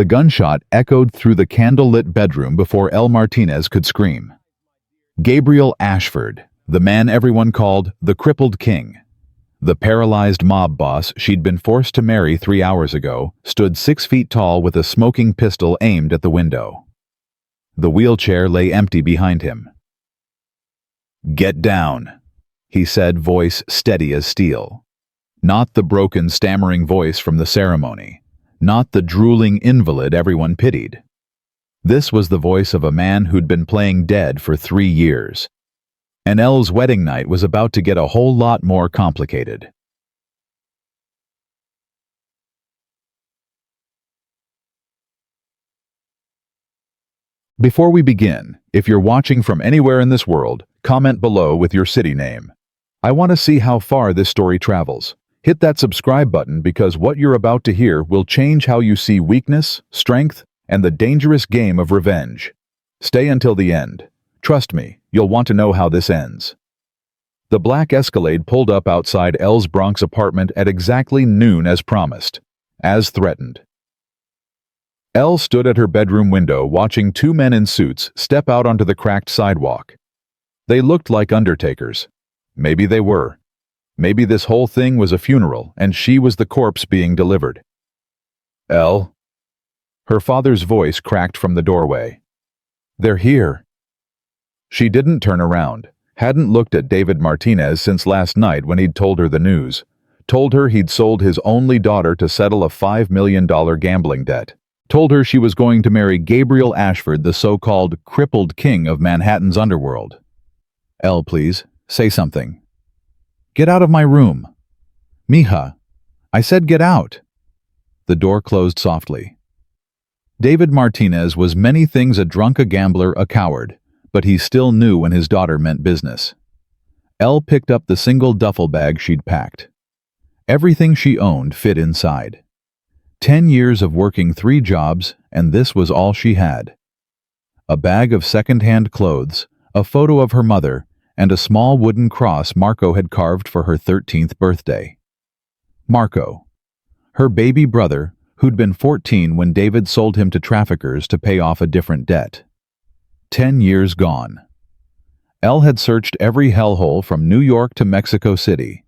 The gunshot echoed through the candle-lit bedroom before El Martinez could scream. Gabriel Ashford, the man everyone called the Crippled King, the paralyzed mob boss she'd been forced to marry 3 hours ago, stood 6 feet tall with a smoking pistol aimed at the window. The wheelchair lay empty behind him. "Get down," he said, voice steady as steel. Not the broken, stammering voice from the ceremony. Not the drooling invalid everyone pitied. This was the voice of a man who'd been playing dead for 3 years. And Elle's wedding night was about to get a whole lot more complicated. Before we begin, if you're watching from anywhere in this world, comment below with your city name. I want to see how far this story travels. Hit that subscribe button because what you're about to hear will change how you see weakness, strength, and the dangerous game of revenge. Stay until the end. Trust me, you'll want to know how this ends. The black Escalade pulled up outside Elle's Bronx apartment at exactly noon as promised, as threatened. Elle stood at her bedroom window watching 2 men in suits step out onto the cracked sidewalk. They looked like undertakers. Maybe they were. Maybe this whole thing was a funeral and she was the corpse being delivered. "Elle?" Her father's voice cracked from the doorway. "They're here." She didn't turn around, hadn't looked at David Martinez since last night when he'd told her the news, told her he'd sold his only daughter to settle a $5 million gambling debt, told her she was going to marry Gabriel Ashford, the so-called crippled king of Manhattan's underworld. "Elle, please, say something." "Get out of my room." "Mija, I said get out." The door closed softly. David Martinez was many things: a drunk, a gambler, a coward. But he still knew when his daughter meant business. Elle picked up the single duffel bag she'd packed. Everything she owned fit inside. 10 years of working 3 jobs, and this was all she had. A bag of second-hand clothes, a photo of her mother, and a small wooden cross Marco had carved for her 13th birthday. Marco, her baby brother, who'd been 14 when David sold him to traffickers to pay off a different debt. 10 years gone. Elle had searched every hellhole from New York to Mexico City,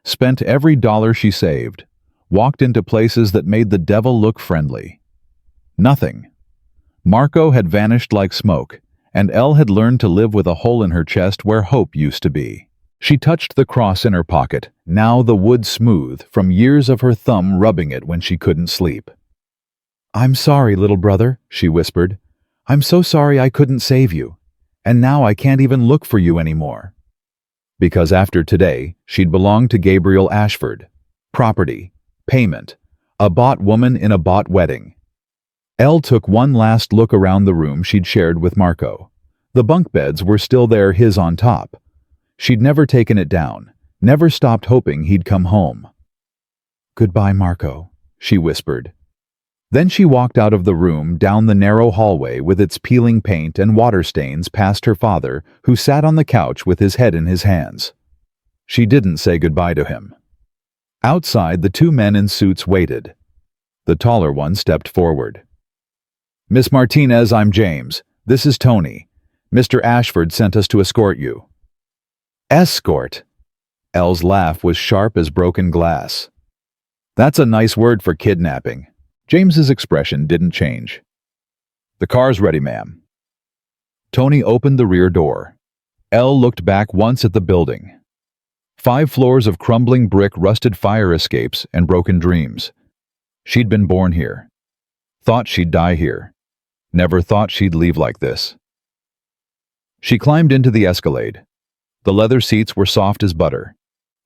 spent every dollar she saved, walked into places that made the devil look friendly. Nothing. Marco had vanished like smoke, and Elle had learned to live with a hole in her chest where hope used to be. She touched the cross in her pocket, now the wood smooth from years of her thumb rubbing it when she couldn't sleep. "I'm sorry, little brother," she whispered. "I'm so sorry I couldn't save you, and now I can't even look for you anymore." Because after today, she'd belong to Gabriel Ashford. Property, payment, a bought woman in a bought wedding. Elle took one last look around the room she'd shared with Marco. The bunk beds were still there, his on top. She'd never taken it down, never stopped hoping he'd come home. "Goodbye, Marco," she whispered. Then she walked out of the room, down the narrow hallway with its peeling paint and water stains, past her father, who sat on the couch with his head in his hands. She didn't say goodbye to him. Outside, the 2 men in suits waited. The taller one stepped forward. "Miss Martinez, I'm James. This is Tony. Mr. Ashford sent us to escort you." "Escort?" Elle's laugh was sharp as broken glass. "That's a nice word for kidnapping." James's expression didn't change. "The car's ready, ma'am." Tony opened the rear door. Elle looked back once at the building. 5 floors of crumbling brick, rusted fire escapes, and broken dreams. She'd been born here. Thought she'd die here. Never thought she'd leave like this. She climbed into the Escalade. The leather seats were soft as butter.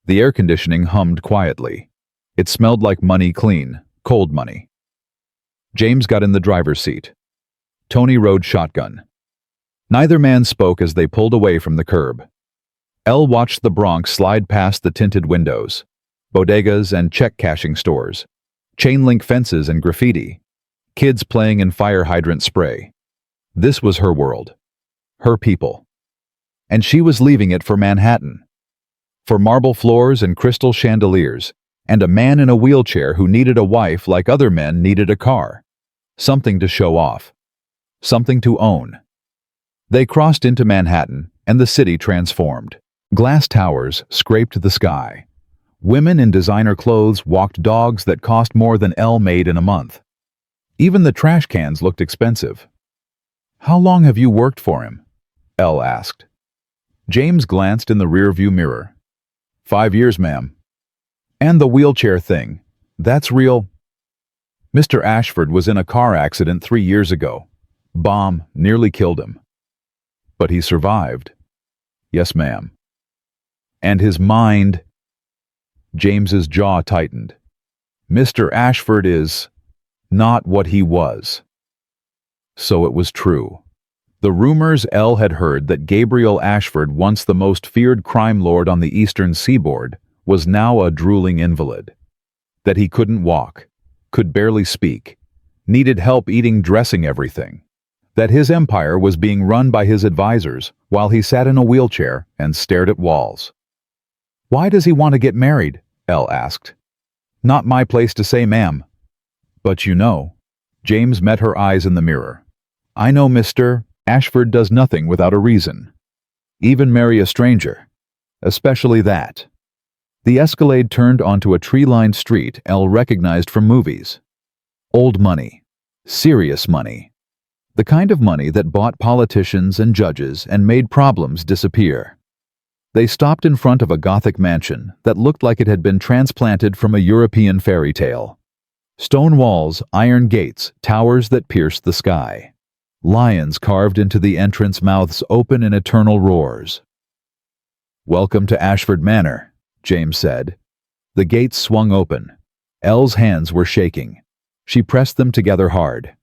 The air conditioning hummed quietly. It smelled like money, clean, cold money. James got in the driver's seat. Tony rode shotgun. Neither man spoke as they pulled away from the curb. Elle watched the Bronx slide past the tinted windows, bodegas and check-cashing stores, chain-link fences and graffiti, kids playing in fire hydrant spray. This was her world, her people. And she was leaving it for Manhattan, for marble floors and crystal chandeliers, and a man in a wheelchair who needed a wife like other men needed a car. something to show off, something to own. They crossed into Manhattan, and the city transformed. Glass towers scraped the sky. Women in designer clothes walked dogs that cost more than Elle made in a month. Even the trash cans looked expensive. "How long have you worked for him?" Elle asked. James glanced in the rearview mirror. 5 years, ma'am. And the wheelchair thing, that's real? Mr. Ashford was in a car accident 3 years ago. Bomb nearly killed him. But he survived. Yes, ma'am. And his mind... James's jaw tightened. Mr. Ashford is not what he was. So it was true. The rumors Elle had heard that Gabriel Ashford, once the most feared crime lord on the eastern seaboard, was now a drooling invalid. That he couldn't walk, could barely speak, needed help eating dressing everything. That his empire was being run by his advisors while he sat in a wheelchair and stared at walls. "Why does he want to get married?" Elle asked. "Not my place to say, ma'am." "But you know." James met her eyes in the mirror. "I know, Mr. Ashford does nothing without a reason. Even marry a stranger. Especially that." The Escalade turned onto a tree-lined street Elle recognized from movies. Old money. Serious money. The kind of money that bought politicians and judges and made problems disappear. They stopped in front of a Gothic mansion that looked like it had been transplanted from a European fairy tale. Stone walls, iron gates, towers that pierced the sky. Lions carved into the entrance, mouths open in eternal roars. "Welcome to Ashford Manor," James said. The gates swung open. Elle's hands were shaking. She pressed them together hard.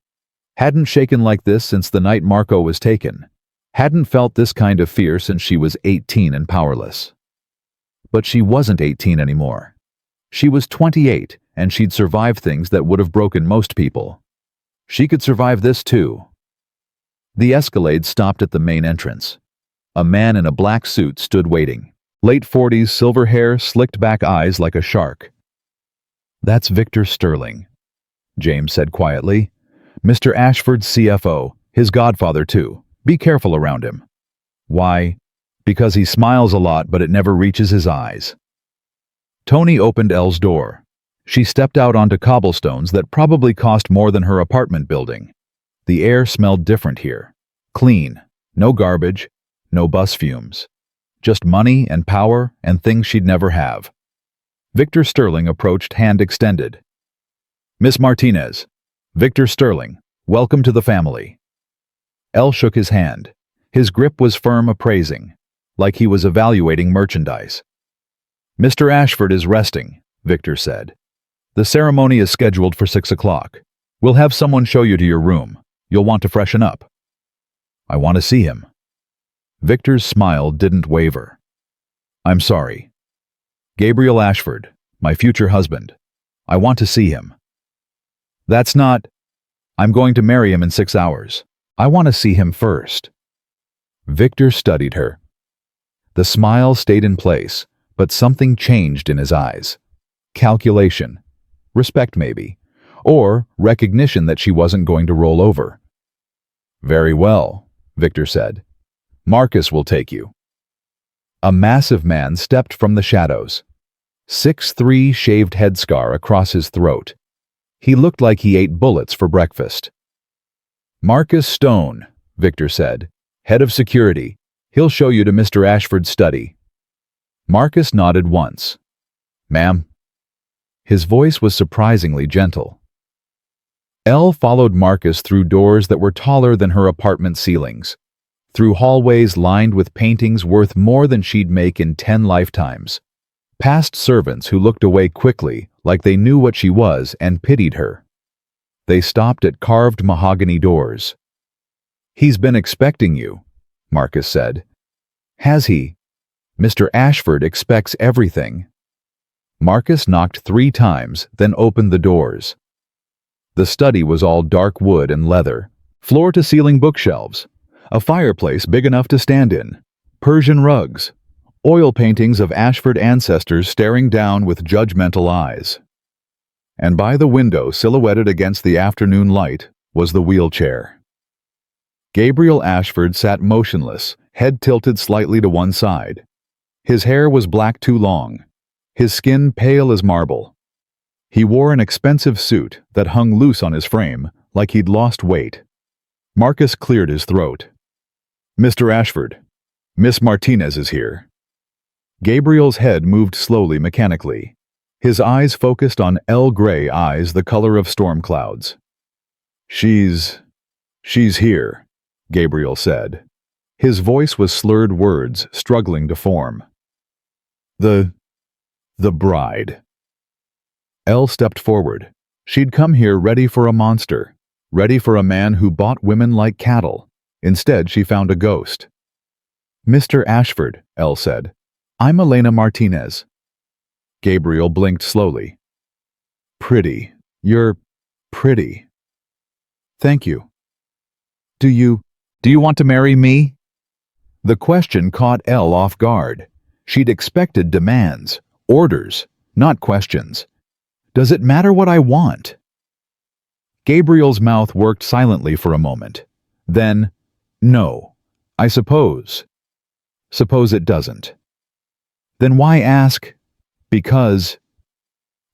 Hadn't shaken like this since the night Marco was taken. Hadn't felt this kind of fear since she was 18 and powerless. But she wasn't 18 anymore. She was 28, and she'd survived things that would have broken most people. She could survive this too. The Escalade stopped at the main entrance. A man in a black suit stood waiting. Late 40s, silver hair, slicked back eyes like a shark. "That's Victor Sterling," James said quietly. "Mr. Ashford's CFO, his godfather too. Be careful around him." "Why?" "Because he smiles a lot, but it never reaches his eyes." Tony opened Elle's door. She stepped out onto cobblestones that probably cost more than her apartment building. The air smelled different here. Clean. No garbage. No bus fumes. Just money and power and things she'd never have. Victor Sterling approached, hand extended. "Miss Martinez. Victor Sterling. Welcome to the family." Elle shook his hand. His grip was firm, appraising, like he was evaluating merchandise. "Mr. Ashford is resting," Victor said. "The ceremony is scheduled for 6 o'clock. We'll have someone show you to your room. You'll want to freshen up." "I want to see him." Victor's smile didn't waver. "I'm sorry. Gabriel Ashford, my future husband. I want to see him." "That's not... I'm going to marry him in 6 hours. I want to see him first." Victor studied her. The smile stayed in place, but something changed in his eyes. Calculation. Respect maybe. Or recognition that she wasn't going to roll over. "Very well," Victor said. "Marcus will take you." A massive man stepped from the shadows. 6'3", shaved headscar across his throat. He looked like he ate bullets for breakfast. "Marcus Stone," Victor said. "Head of security. He'll show you to Mr. Ashford's study." Marcus nodded once. "Ma'am." His voice was surprisingly gentle. Elle followed Marcus through doors that were taller than her apartment ceilings, through hallways lined with paintings worth more than she'd make in 10 lifetimes, past servants who looked away quickly like they knew what she was and pitied her. They stopped at carved mahogany doors. "He's been expecting you," Marcus said. "Has he?" "Mr. Ashford expects everything." Marcus knocked 3 times, then opened the doors. The study was all dark wood and leather, floor-to-ceiling bookshelves, a fireplace big enough to stand in, Persian rugs, oil paintings of Ashford ancestors staring down with judgmental eyes. And by the window, silhouetted against the afternoon light, was the wheelchair. Gabriel Ashford sat motionless, head tilted slightly to one side. His hair was black too long, his skin pale as marble. He wore an expensive suit that hung loose on his frame, like he'd lost weight. Marcus cleared his throat. "Mr. Ashford, Miss Martinez is here." Gabriel's head moved slowly mechanically. His eyes focused on gray eyes the color of storm clouds. She's here," Gabriel said. His voice was slurred words struggling to form. The bride." Elle stepped forward. She'd come here ready for a monster, ready for a man who bought women like cattle. Instead, she found a ghost. "Mr. Ashford," Elle said. "I'm Elena Martinez." Gabriel blinked slowly. "Pretty. You're pretty." "Thank you." Do you want to marry me?" The question caught Elle off guard. She'd expected demands, orders, not questions. "Does it matter what I want?" Gabriel's mouth worked silently for a moment. Then, "No, I suppose. Suppose it doesn't." "Then why ask?" "Because..."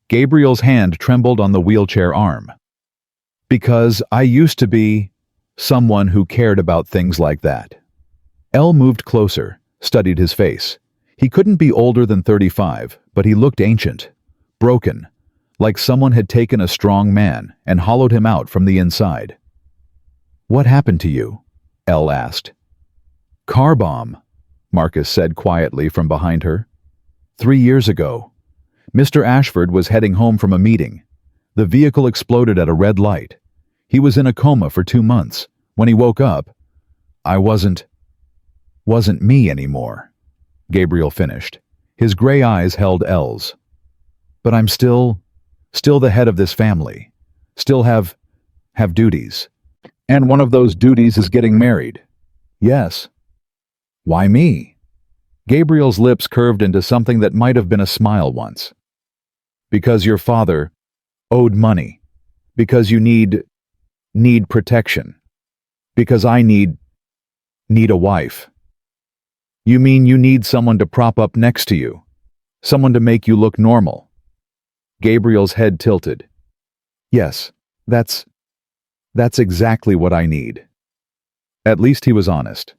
Gabriel's hand trembled on the wheelchair arm. "Because I used to be someone who cared about things like that." Elle moved closer, studied his face. He couldn't be older than 35, but he looked ancient, broken, like someone had taken a strong man and hollowed him out from the inside. "What happened to you?" Elle asked. "Car bomb," Marcus said quietly from behind her. 3 years ago. Mr. Ashford was heading home from a meeting. The vehicle exploded at a red light. He was in a coma for 2 months. When he woke up, I wasn't me anymore," Gabriel finished. His gray eyes held Elle's. "But I'm still the head of this family. Still have duties. And one of those duties is getting married." "Yes." "Why me?" Gabriel's lips curved into something that might have been a smile once. "Because your father owed money. Because you need protection. Because I need a wife." "You mean you need someone to prop up next to you? Someone to make you look normal?" Gabriel's head tilted. "Yes, that's exactly what I need." At least he was honest.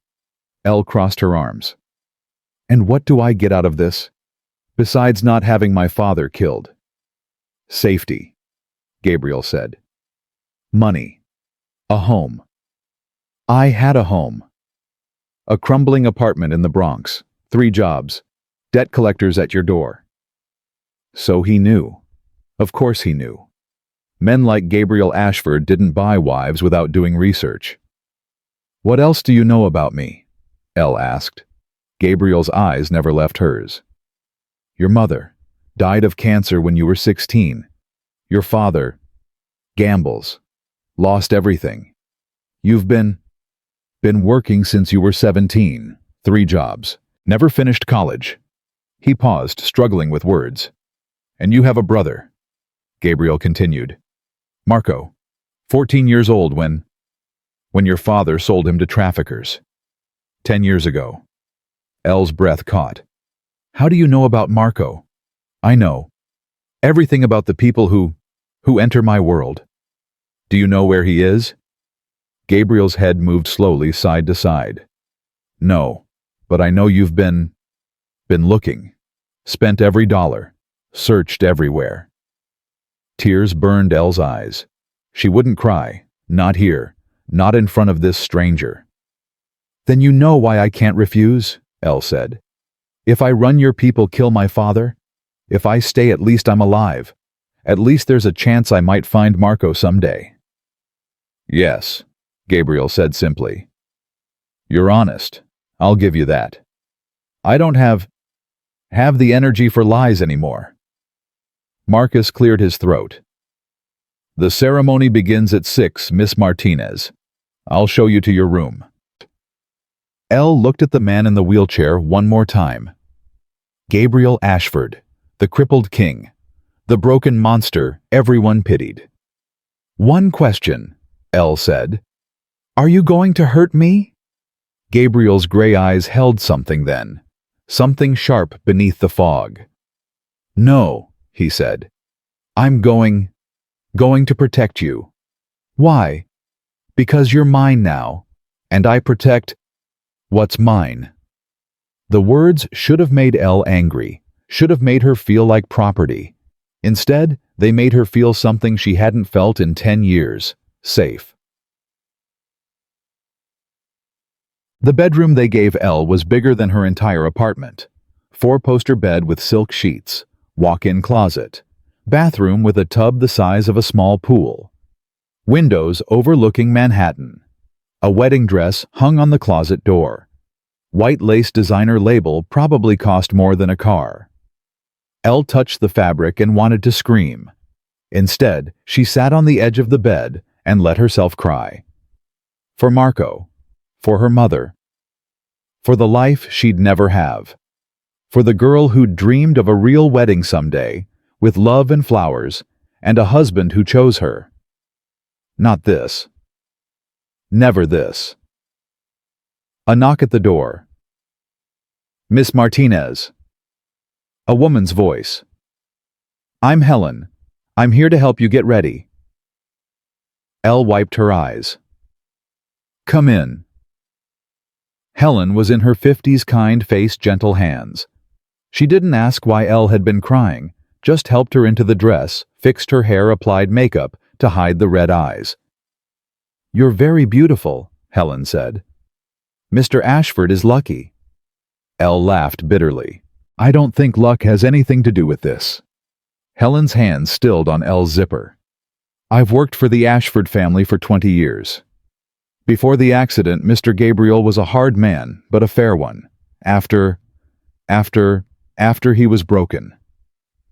Elle crossed her arms. "And what do I get out of this? Besides not having my father killed?" "Safety," Gabriel said. "Money. A home. I had a home. A crumbling apartment in the Bronx, 3 jobs, debt collectors at your door." So he knew. Of course he knew. Men like Gabriel Ashford didn't buy wives without doing research. "What else do you know about me?" Elle asked. Gabriel's eyes never left hers. "Your mother died of cancer when you were 16. Your father gambles, lost everything. You've been working since you were 17, 3 jobs, never finished college." He paused, struggling with words. "And you have a brother," Gabriel continued. "Marco, 14 years old when your father sold him to traffickers. 10 years ago." Elle's breath caught. "How do you know about Marco?" "I know everything about the people who enter my world." "Do you know where he is?" Gabriel's head moved slowly side to side. "No, but I know you've been looking, spent every dollar, searched everywhere." Tears burned Elle's eyes. She wouldn't cry, not here, not in front of this stranger. "Then you know why I can't refuse," Elle said. "If I run, your people kill my father. If I stay, at least I'm alive. At least there's a chance I might find Marco someday." "Yes," Gabriel said simply. "You're honest. I'll give you that. I don't have the energy for lies anymore." Marcus cleared his throat. "The ceremony begins at 6, Miss Martinez. I'll show you to your room." Elle looked at the man in the wheelchair one more time. Gabriel Ashford, the crippled king, the broken monster everyone pitied. "One question," Elle said. Are you going to hurt me? Gabriel's gray eyes held something then, something sharp beneath the fog. No, he said. I'm going to protect you. Why? Because you're mine now, and I protect what's mine. The words should have made Elle angry, should have made her feel like property. Instead, they made her feel something she hadn't felt in 10 years, safe. The bedroom they gave Elle was bigger than her entire apartment. 4-poster bed with silk sheets, walk-in closet, bathroom with a tub the size of a small pool, windows overlooking Manhattan, a wedding dress hung on the closet door. White lace designer label probably cost more than a car. Elle touched the fabric and wanted to scream. Instead, she sat on the edge of the bed and let herself cry. For Marco. For her mother. For the life she'd never have. For the girl who'd dreamed of a real wedding someday, with love and flowers, and a husband who chose her. Not this. Never this. A knock at the door. Miss Martinez. A woman's voice. I'm Helen. I'm here to help you get ready. Elle wiped her eyes. Come in. Helen was in her 50s, kind-faced, gentle hands. She didn't ask why Elle had been crying, just helped her into the dress, fixed her hair, applied makeup to hide the red eyes. You're very beautiful, Helen said. Mr. Ashford is lucky. Elle laughed bitterly. I don't think luck has anything to do with this. Helen's hand stilled on Elle's zipper. I've worked for the Ashford family for 20 years. Before the accident, Mr. Gabriel was a hard man, but a fair one. After he was broken.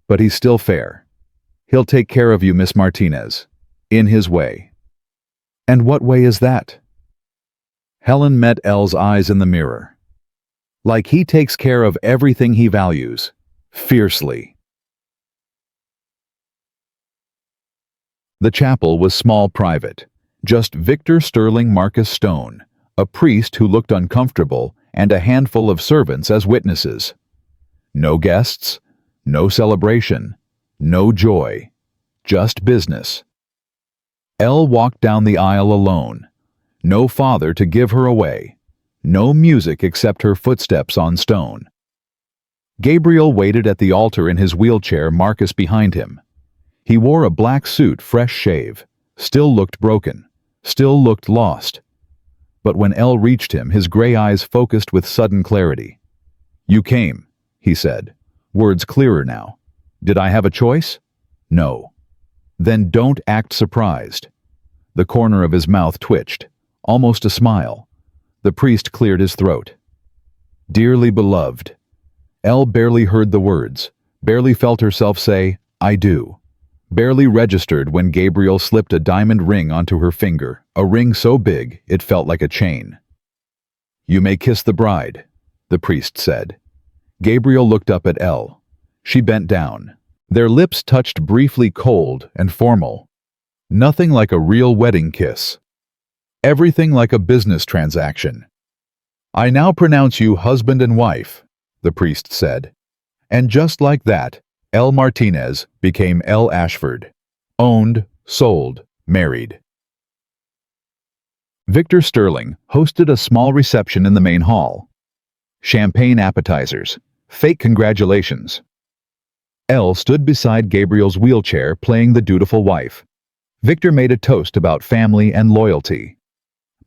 But he's still fair. He'll take care of you, Miss Martinez. In his way. And what way is that? Helen met Elle's eyes in the mirror. Like he takes care of everything he values. Fiercely. The chapel was small, private. Just Victor Sterling Marcus Stone, a priest who looked uncomfortable, and a handful of servants as witnesses. No guests, no celebration, no joy, just business. Elle walked down the aisle alone. No father to give her away. No music except her footsteps on stone. Gabriel waited at the altar in his wheelchair, Marcus behind him. He wore a black suit, fresh shave, still looked broken, still looked lost. But when Elle reached him, his gray eyes focused with sudden clarity. You came, he said, words clearer now. Did I have a choice? No. Then don't act surprised. The corner of his mouth twitched, almost a smile. The priest cleared his throat. Dearly beloved. Elle barely heard the words, barely felt herself say, I do. Barely registered when Gabriel slipped a diamond ring onto her finger, a ring so big it felt like a chain. You may kiss the bride, the priest said. Gabriel looked up at Elle. She bent down. Their lips touched briefly, cold and formal. Nothing like a real wedding kiss. Everything like a business transaction. I now pronounce you husband and wife, the priest said. And just like that, Elle Martinez became Elle Ashford. Owned, sold, married. Victor Sterling hosted a small reception in the main hall. Champagne appetizers, fake congratulations. Elle stood beside Gabriel's wheelchair playing the dutiful wife. Victor made a toast about family and loyalty.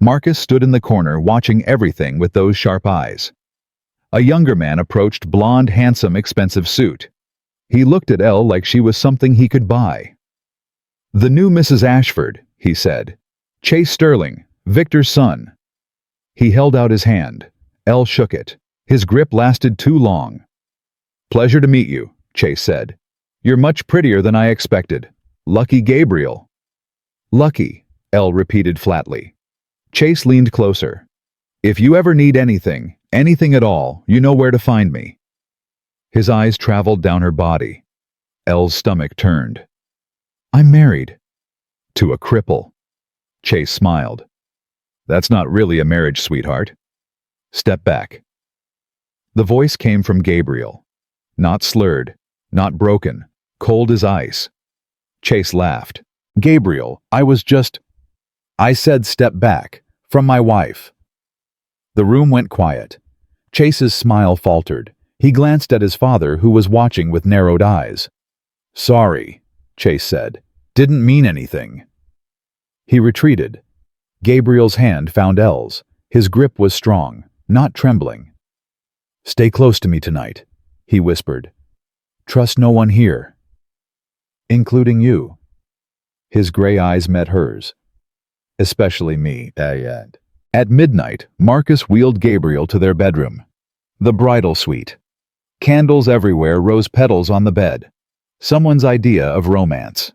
Marcus stood in the corner watching everything with those sharp eyes. A younger man approached, blonde, handsome, expensive suit. He looked at Elle like she was something he could buy. The new Mrs. Ashford, he said. Chase Sterling, Victor's son. He held out his hand. Elle shook it. His grip lasted too long. Pleasure to meet you, Chase said. You're much prettier than I expected. Lucky Gabriel. Lucky, Elle repeated flatly. Chase leaned closer. If you ever need anything, anything at all, you know where to find me. His eyes traveled down her body. Elle's stomach turned. I'm married. To a cripple. Chase smiled. That's not really a marriage, sweetheart. Step back. The voice came from Gabriel. Not slurred, not broken, cold as ice. Chase laughed. Gabriel, I said step back, from my wife. The room went quiet. Chase's smile faltered. He glanced at his father, who was watching with narrowed eyes. Sorry, Chase said. Didn't mean anything. He retreated. Gabriel's hand found Elle's. His grip was strong, not trembling. Stay close to me tonight, he whispered. Trust no one here. Including you. His gray eyes met hers. Especially me. At midnight, Marcus wheeled Gabriel to their bedroom. The bridal suite. Candles everywhere, rose petals on the bed. Someone's idea of romance.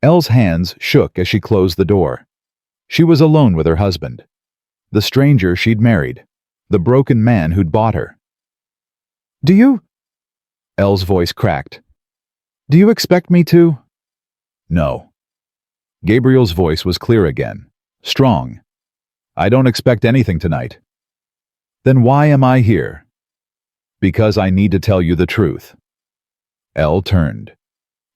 Elle's hands shook as she closed the door. She was alone with her husband. The stranger she'd married. The broken man who'd bought her. Do you? Elle's voice cracked. Do you expect me to? No. Gabriel's voice was clear again. Strong. I don't expect anything tonight. Then why am I here? Because I need to tell you the truth. Elle turned.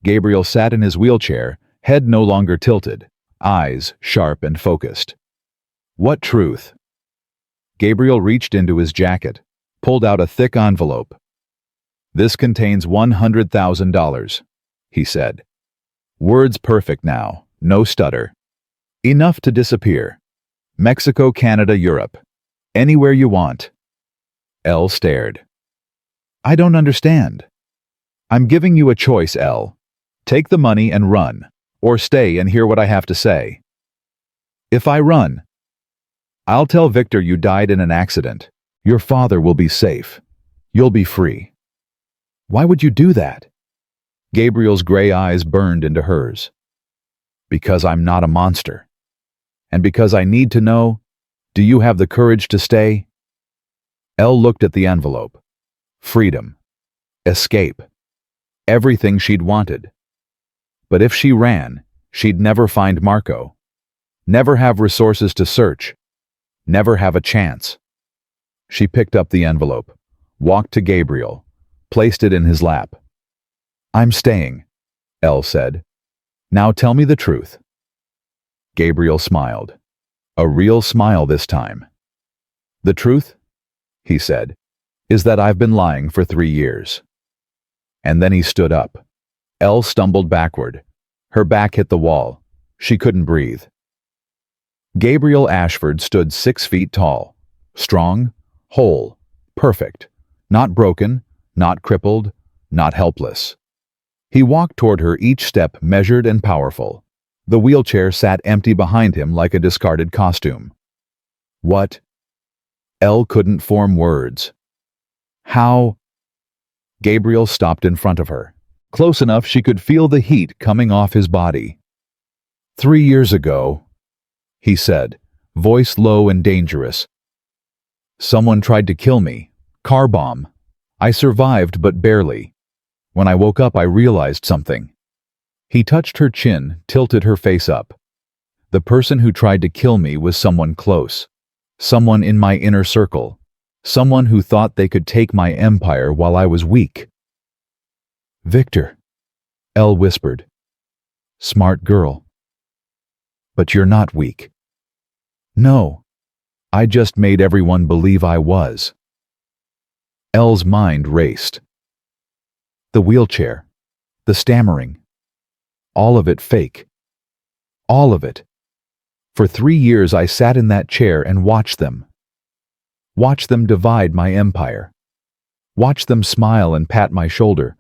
Gabriel sat in his wheelchair, head no longer tilted, eyes sharp and focused. What truth? Gabriel reached into his jacket, pulled out a thick envelope. This contains $100,000, he said. Words perfect now, no stutter. Enough to disappear. Mexico, Canada, Europe. Anywhere you want. Elle stared. I don't understand. I'm giving you a choice, Elle. Take the money and run, or stay and hear what I have to say. If I run, I'll tell Victor you died in an accident. Your father will be safe. You'll be free. Why would you do that? Gabriel's gray eyes burned into hers. Because I'm not a monster. And because I need to know, do you have the courage to stay? Elle looked at the envelope. Freedom. Escape. Everything she'd wanted. But if she ran, she'd never find Marco. Never have resources to search. Never have a chance. She picked up the envelope, walked to Gabriel, placed it in his lap. I'm staying, Elle said. Now tell me the truth. Gabriel smiled. A real smile this time. The truth, he said, is that I've been lying for 3 years. And then he stood up. Elle stumbled backward. Her back hit the wall. She couldn't breathe. Gabriel Ashford stood 6 feet tall. Strong, whole, perfect. Not broken, not crippled, not helpless. He walked toward her, each step measured and powerful. The wheelchair sat empty behind him like a discarded costume. What? Elle couldn't form words. How? Gabriel stopped in front of her, close enough she could feel the heat coming off his body. 3 years ago, he said, voice low and dangerous. Someone tried to kill me. Car bomb. I survived, but barely. When I woke up, I realized something. He touched her chin, tilted her face up. The person who tried to kill me was someone close. Someone in my inner circle. Someone who thought they could take my empire while I was weak. Victor, Elle whispered. Smart girl. But you're not weak. No, I just made everyone believe I was. Elle's mind raced. The wheelchair, the stammering, all of it fake. All of it. For 3 years I sat in that chair and watched them. Watched them divide my empire. Watched them smile and pat my shoulder.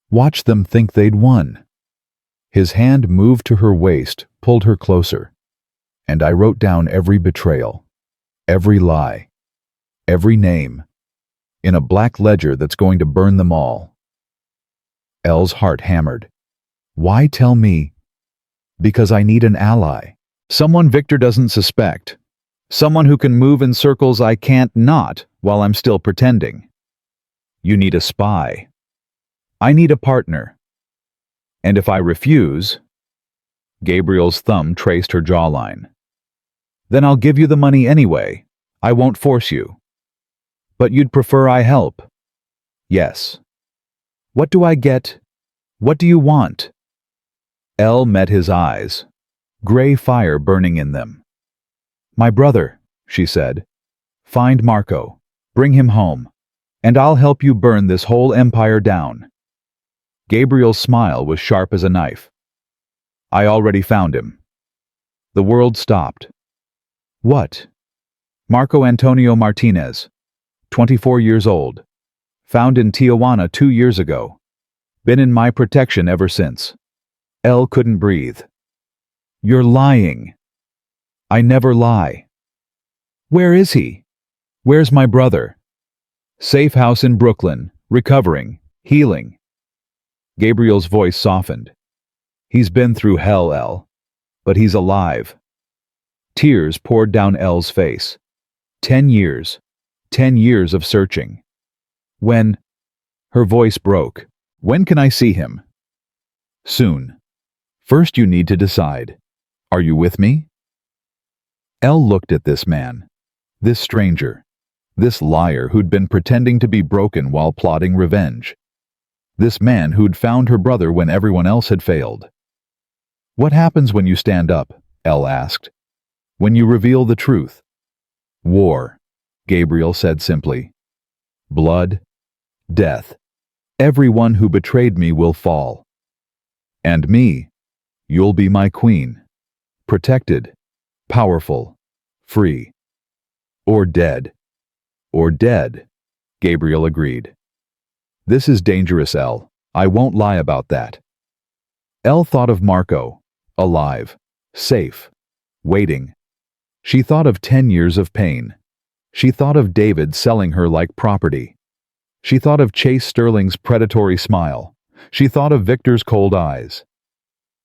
Watched them think they'd won. His hand moved to her waist, pulled her closer. And I wrote down every betrayal, every lie, every name, in a black ledger that's going to burn them all. Elle's heart hammered. Why tell me? Because I need an ally. Someone Victor doesn't suspect. Someone who can move in circles I can't not while I'm still pretending. You need a spy. I need a partner. And if I refuse, Gabriel's thumb traced her jawline. Then I'll give you the money anyway. I won't force you. But you'd prefer I help? Yes. What do I get? What do you want? Elle met his eyes, gray fire burning in them. My brother, she said. Find Marco. Bring him home. And I'll help you burn this whole empire down. Gabriel's smile was sharp as a knife. I already found him. The world stopped. What? Marco Antonio Martinez, 24 years old. Found in Tijuana 2 years ago. Been in my protection ever since. Elle couldn't breathe. You're lying. I never lie. Where is he? Where's my brother? Safe house in Brooklyn, recovering, healing. Gabriel's voice softened. He's been through hell, Elle. But he's alive. Tears poured down Elle's face. 10 years. 10 years of searching. When? Her voice broke. When can I see him? Soon. First you need to decide. Are you with me? Elle looked at this man. This stranger. This liar who'd been pretending to be broken while plotting revenge. This man who'd found her brother when everyone else had failed. What happens when you stand up? Elle asked. When you reveal the truth. War, Gabriel said simply. Blood, death. Everyone who betrayed me will fall. And me, you'll be my queen. Protected, powerful, free. Or dead. Or dead, Gabriel agreed. This is dangerous, Elle. I won't lie about that. Elle thought of Marco, alive, safe, waiting. She thought of 10 years of pain. She thought of David selling her like property. She thought of Chase Sterling's predatory smile. She thought of Victor's cold eyes.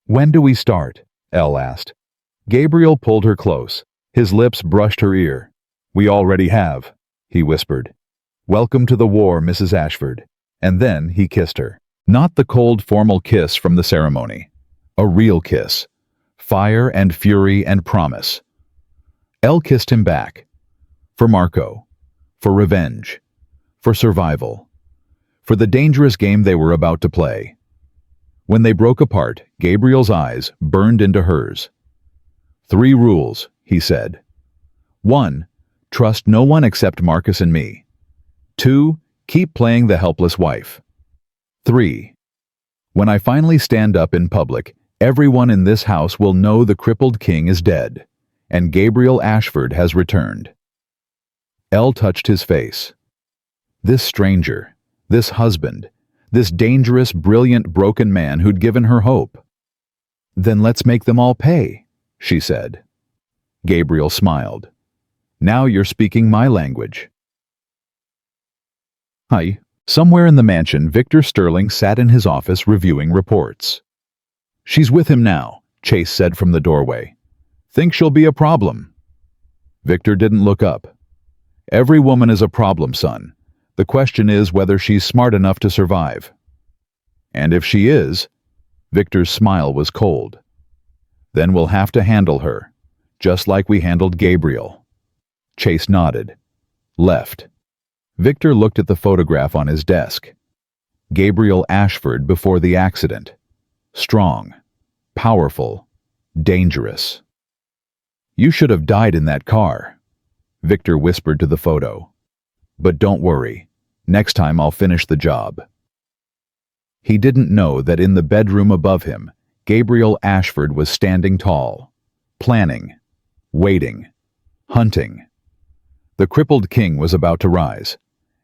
When do we start? Elle asked. Gabriel pulled her close. His lips brushed her ear. We already have, he whispered. Welcome to the war, Mrs. Ashford. And then he kissed her. Not the cold, formal kiss from the ceremony. A real kiss. Fire and fury and promise. Elle kissed him back. For Marco. For revenge. For survival. For the dangerous game they were about to play. When they broke apart, Gabriel's eyes burned into hers. 3 rules, he said. 1. Trust no one except Marcus and me. 2. Keep playing the helpless wife. 3. When I finally stand up in public, everyone in this house will know the crippled king is dead, and Gabriel Ashford has returned. Elle touched his face. This stranger, this husband, this dangerous, brilliant, broken man who'd given her hope. Then let's make them all pay, she said. Gabriel smiled. Now you're speaking my language. Hi. Somewhere in the mansion, Victor Sterling sat in his office reviewing reports. She's with him now, Chase said from the doorway. Think she'll be a problem? Victor didn't look up. Every woman is a problem, son. The question is whether she's smart enough to survive. And if she is, Victor's smile was cold. Then we'll have to handle her, just like we handled Gabriel. Chase nodded. Left. Victor looked at the photograph on his desk. Gabriel Ashford before the accident. Strong, powerful, dangerous. You should have died in that car, Victor whispered to the photo. But don't worry, next time I'll finish the job. He didn't know that in the bedroom above him, Gabriel Ashford was standing tall, planning, waiting, hunting. The crippled king was about to rise,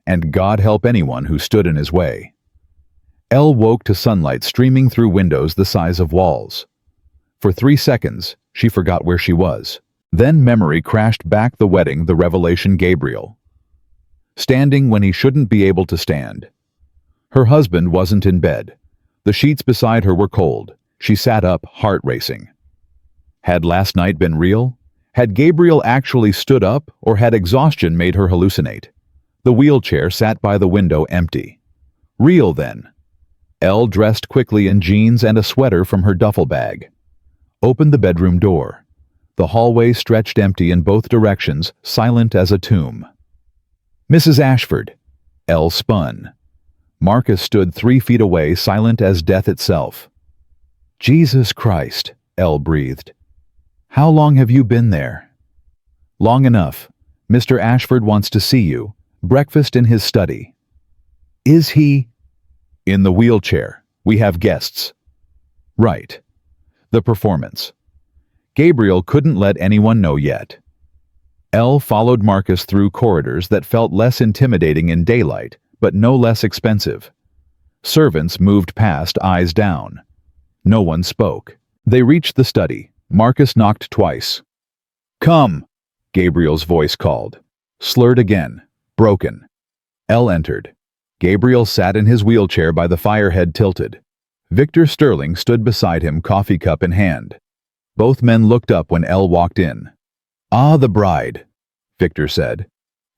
and God help anyone who stood in his way. Elle woke to sunlight streaming through windows the size of walls. For 3 seconds, she forgot where she was. Then memory crashed back the wedding, the revelation Gabriel. Standing when he shouldn't be able to stand. Her husband wasn't in bed. The sheets beside her were cold. She sat up, heart racing. Had last night been real? Had Gabriel actually stood up, or had exhaustion made her hallucinate? The wheelchair sat by the window empty. Real then. Elle dressed quickly in jeans and a sweater from her duffel bag. opened the bedroom door. The hallway stretched empty in both directions, silent as a tomb. "Mrs. Ashford." Elle spun. Marcus stood 3 feet away, silent as death itself. "Jesus Christ," Elle breathed. "How long have you been there?" "Long enough. Mr. Ashford wants to see you. Breakfast in his study." "Is he—" "In the wheelchair. We have guests." "Right." The performance. Gabriel couldn't let anyone know yet. Elle followed Marcus through corridors that felt less intimidating in daylight, but no less expensive. Servants moved past, eyes down. No one spoke. They reached the study. Marcus knocked twice. "Come!" Gabriel's voice called. Slurred again. Broken. Elle entered. Gabriel sat in his wheelchair by the firehead tilted. Victor Sterling stood beside him, coffee cup in hand. Both men looked up when Elle walked in. "Ah, the bride," Victor said.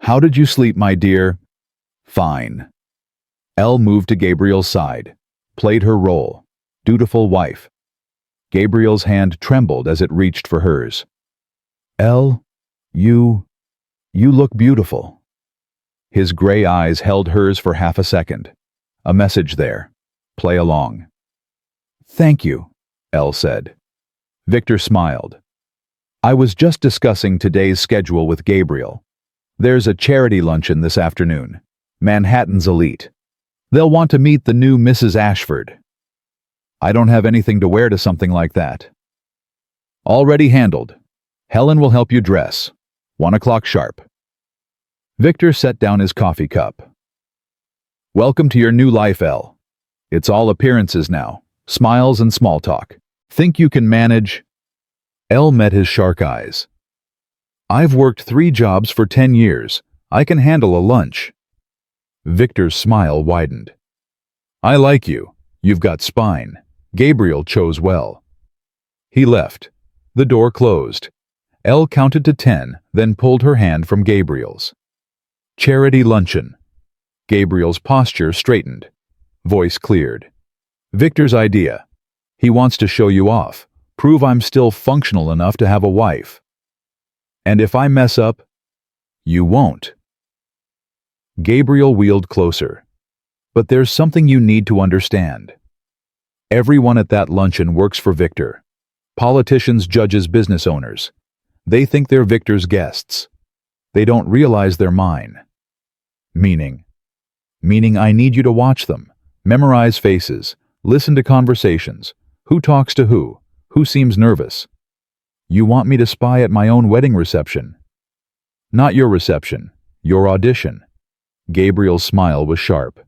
"How did you sleep, my dear?" "Fine." Elle moved to Gabriel's side, played her role, dutiful wife. Gabriel's hand trembled as it reached for hers. "Elle, you look beautiful." His gray eyes held hers for half a second. A message there. Play along. "Thank you," Elle said. Victor smiled. "I was just discussing today's schedule with Gabriel. There's a charity luncheon this afternoon. Manhattan's elite. They'll want to meet the new Mrs. Ashford." "I don't have anything to wear to something like that." "Already handled. Helen will help you dress. 1 o'clock sharp." Victor set down his coffee cup. "Welcome to your new life, Elle. It's all appearances now. Smiles and small talk. Think you can manage?" Elle met his shark eyes. "I've worked 3 jobs for 10 years. I can handle a lunch." Victor's smile widened. "I like you. You've got spine." Gabriel chose well. He left. The door closed. Elle counted to 10, then pulled her hand from Gabriel's. "Charity luncheon." Gabriel's posture straightened. Voice cleared. "Victor's idea. He wants to show you off, prove I'm still functional enough to have a wife. And if I mess up, you won't." Gabriel wheeled closer. "But there's something you need to understand. Everyone at that luncheon works for Victor. Politicians, judges, business owners. They think they're Victor's guests. They don't realize they're mine." Meaning I need you to watch them, memorize faces, listen to conversations, who talks to who seems nervous. You want me to spy at my own wedding reception. Not your reception, your audition. Gabriel's smile was sharp.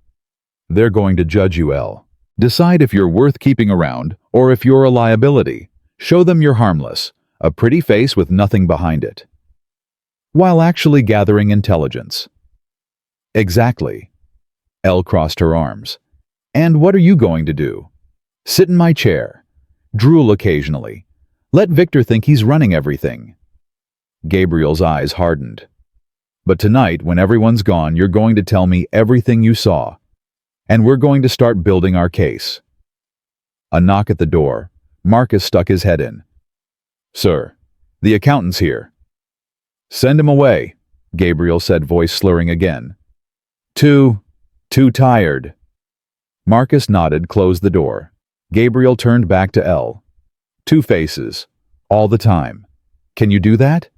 They're going to judge you, Elle. Decide if you're worth keeping around or if you're a liability. Show them you're harmless, a pretty face with nothing behind it. While actually gathering intelligence. Exactly. Elle crossed her arms. And what are you going to do? Sit in my chair. Drool occasionally. Let Victor think he's running everything. Gabriel's eyes hardened. But tonight, when everyone's gone, you're going to tell me everything you saw. And we're going to start building our case. A knock at the door. Marcus stuck his head in. "Sir, the accountant's here." "Send him away," Gabriel said, voice slurring again. Too tired." Marcus nodded, closed the door. Gabriel turned back to Elle. "Two faces. All the time. Can you do that?"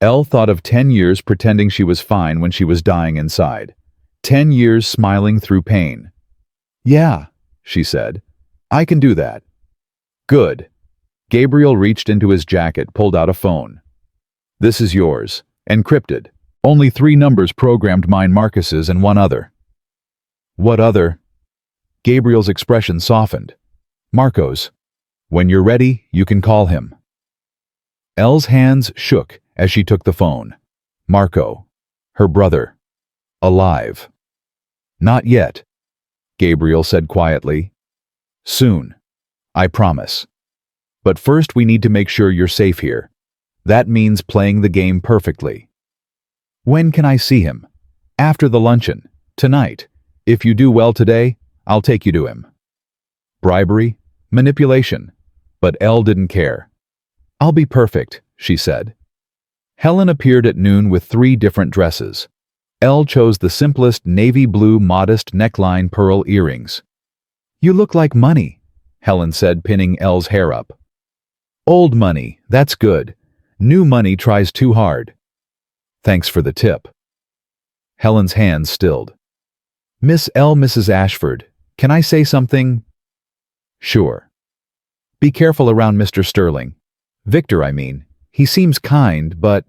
Elle thought of 10 years pretending she was fine when she was dying inside. 10 years smiling through pain. "Yeah," she said. "I can do that." "Good." Gabriel reached into his jacket, pulled out a phone. "This is yours. Encrypted. Only 3 numbers programmed, mine, Marcus's, and 1 other." "What other?" Gabriel's expression softened. "Marco's. When you're ready, you can call him." Elle's hands shook as she took the phone. Marco. Her brother. Alive. "Not yet," Gabriel said quietly. "Soon. I promise. But first we need to make sure you're safe here. That means playing the game perfectly." "When can I see him?" "After the luncheon. Tonight. If you do well today, I'll take you to him." Bribery? Manipulation? But Elle didn't care. "I'll be perfect," she said. Helen appeared at noon with 3 different dresses. Elle chose the simplest navy blue modest neckline pearl earrings. "You look like money," Helen said, pinning Elle's hair up. "Old money, that's good. New money tries too hard." "Thanks for the tip." Helen's hands stilled. "Miss Elle, Mrs. Ashford, can I say something?" "Sure." "Be careful around Mr. Sterling. Victor, I mean. He seems kind, but..."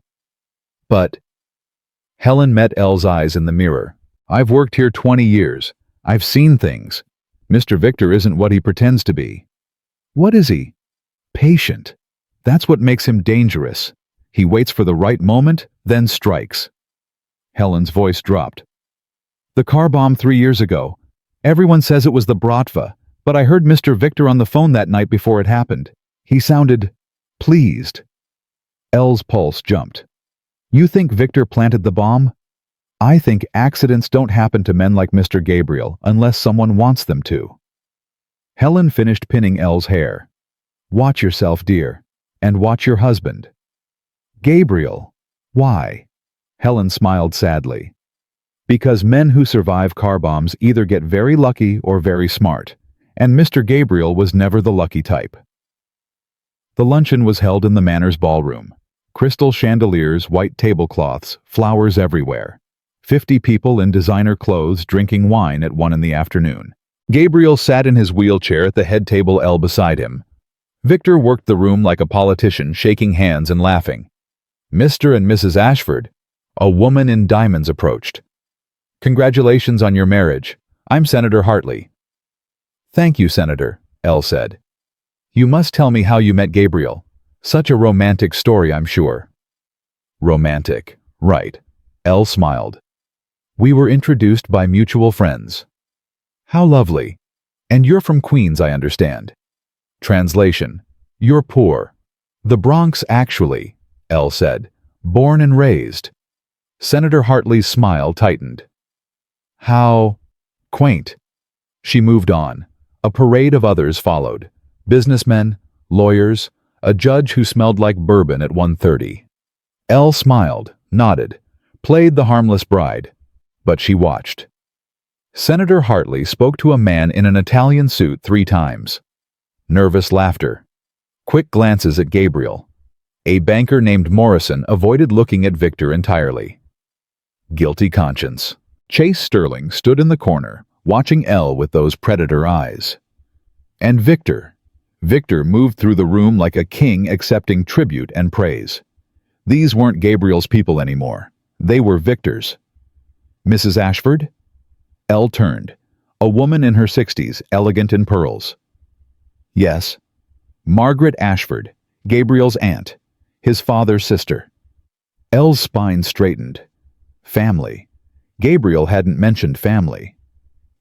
Helen met Elle's eyes in the mirror. "I've worked here 20 years. I've seen things. Mr. Victor isn't what he pretends to be." "What is he?" "Patient. That's what makes him dangerous. He waits for the right moment, then strikes." Helen's voice dropped. "The car bomb 3 years ago. Everyone says it was the Bratva, but I heard Mr. Victor on the phone that night before it happened. He sounded pleased." Elle's pulse jumped. "You think Victor planted the bomb?" "I think accidents don't happen to men like Mr. Gabriel unless someone wants them to." Helen finished pinning Elle's hair. "Watch yourself, dear. And watch your husband." "Gabriel? Why?" Helen smiled sadly. "Because men who survive car bombs either get very lucky or very smart, and Mr. Gabriel was never the lucky type." The luncheon was held in the Manor's ballroom. Crystal chandeliers, white tablecloths, flowers everywhere. 50 people in designer clothes drinking wine at 1 in the afternoon. Gabriel sat in his wheelchair at the head table, Elle beside him. Victor worked the room like a politician, shaking hands and laughing. Mr. and Mrs. Ashford, a woman in diamonds, approached. "Congratulations on your marriage. I'm Senator Hartley." "Thank you, Senator," Elle said. "You must tell me how you met Gabriel. Such a romantic story, I'm sure." "Romantic, right," Elle smiled. "We were introduced by mutual friends." "How lovely. And you're from Queens, I understand." Translation: "You're poor." "The Bronx, actually," Elle said. "Born and raised." Senator Hartley's smile tightened. "How quaint." She moved on. A parade of others followed. Businessmen, lawyers, a judge who smelled like bourbon at 1:30. Elle smiled, nodded, played the harmless bride, but she watched. Senator Hartley spoke to a man in an Italian suit 3 times. Nervous laughter. Quick glances at Gabriel. A banker named Morrison avoided looking at Victor entirely. Guilty conscience. Chase Sterling stood in the corner, watching Elle with those predator eyes. And Victor moved through the room like a king accepting tribute and praise. These weren't Gabriel's people anymore. They were Victor's. "Mrs. Ashford?" Elle turned. A woman in her 60s, elegant in pearls. "Yes." "Margaret Ashford, Gabriel's aunt, his father's sister." Elle's spine straightened. Family. Gabriel hadn't mentioned family.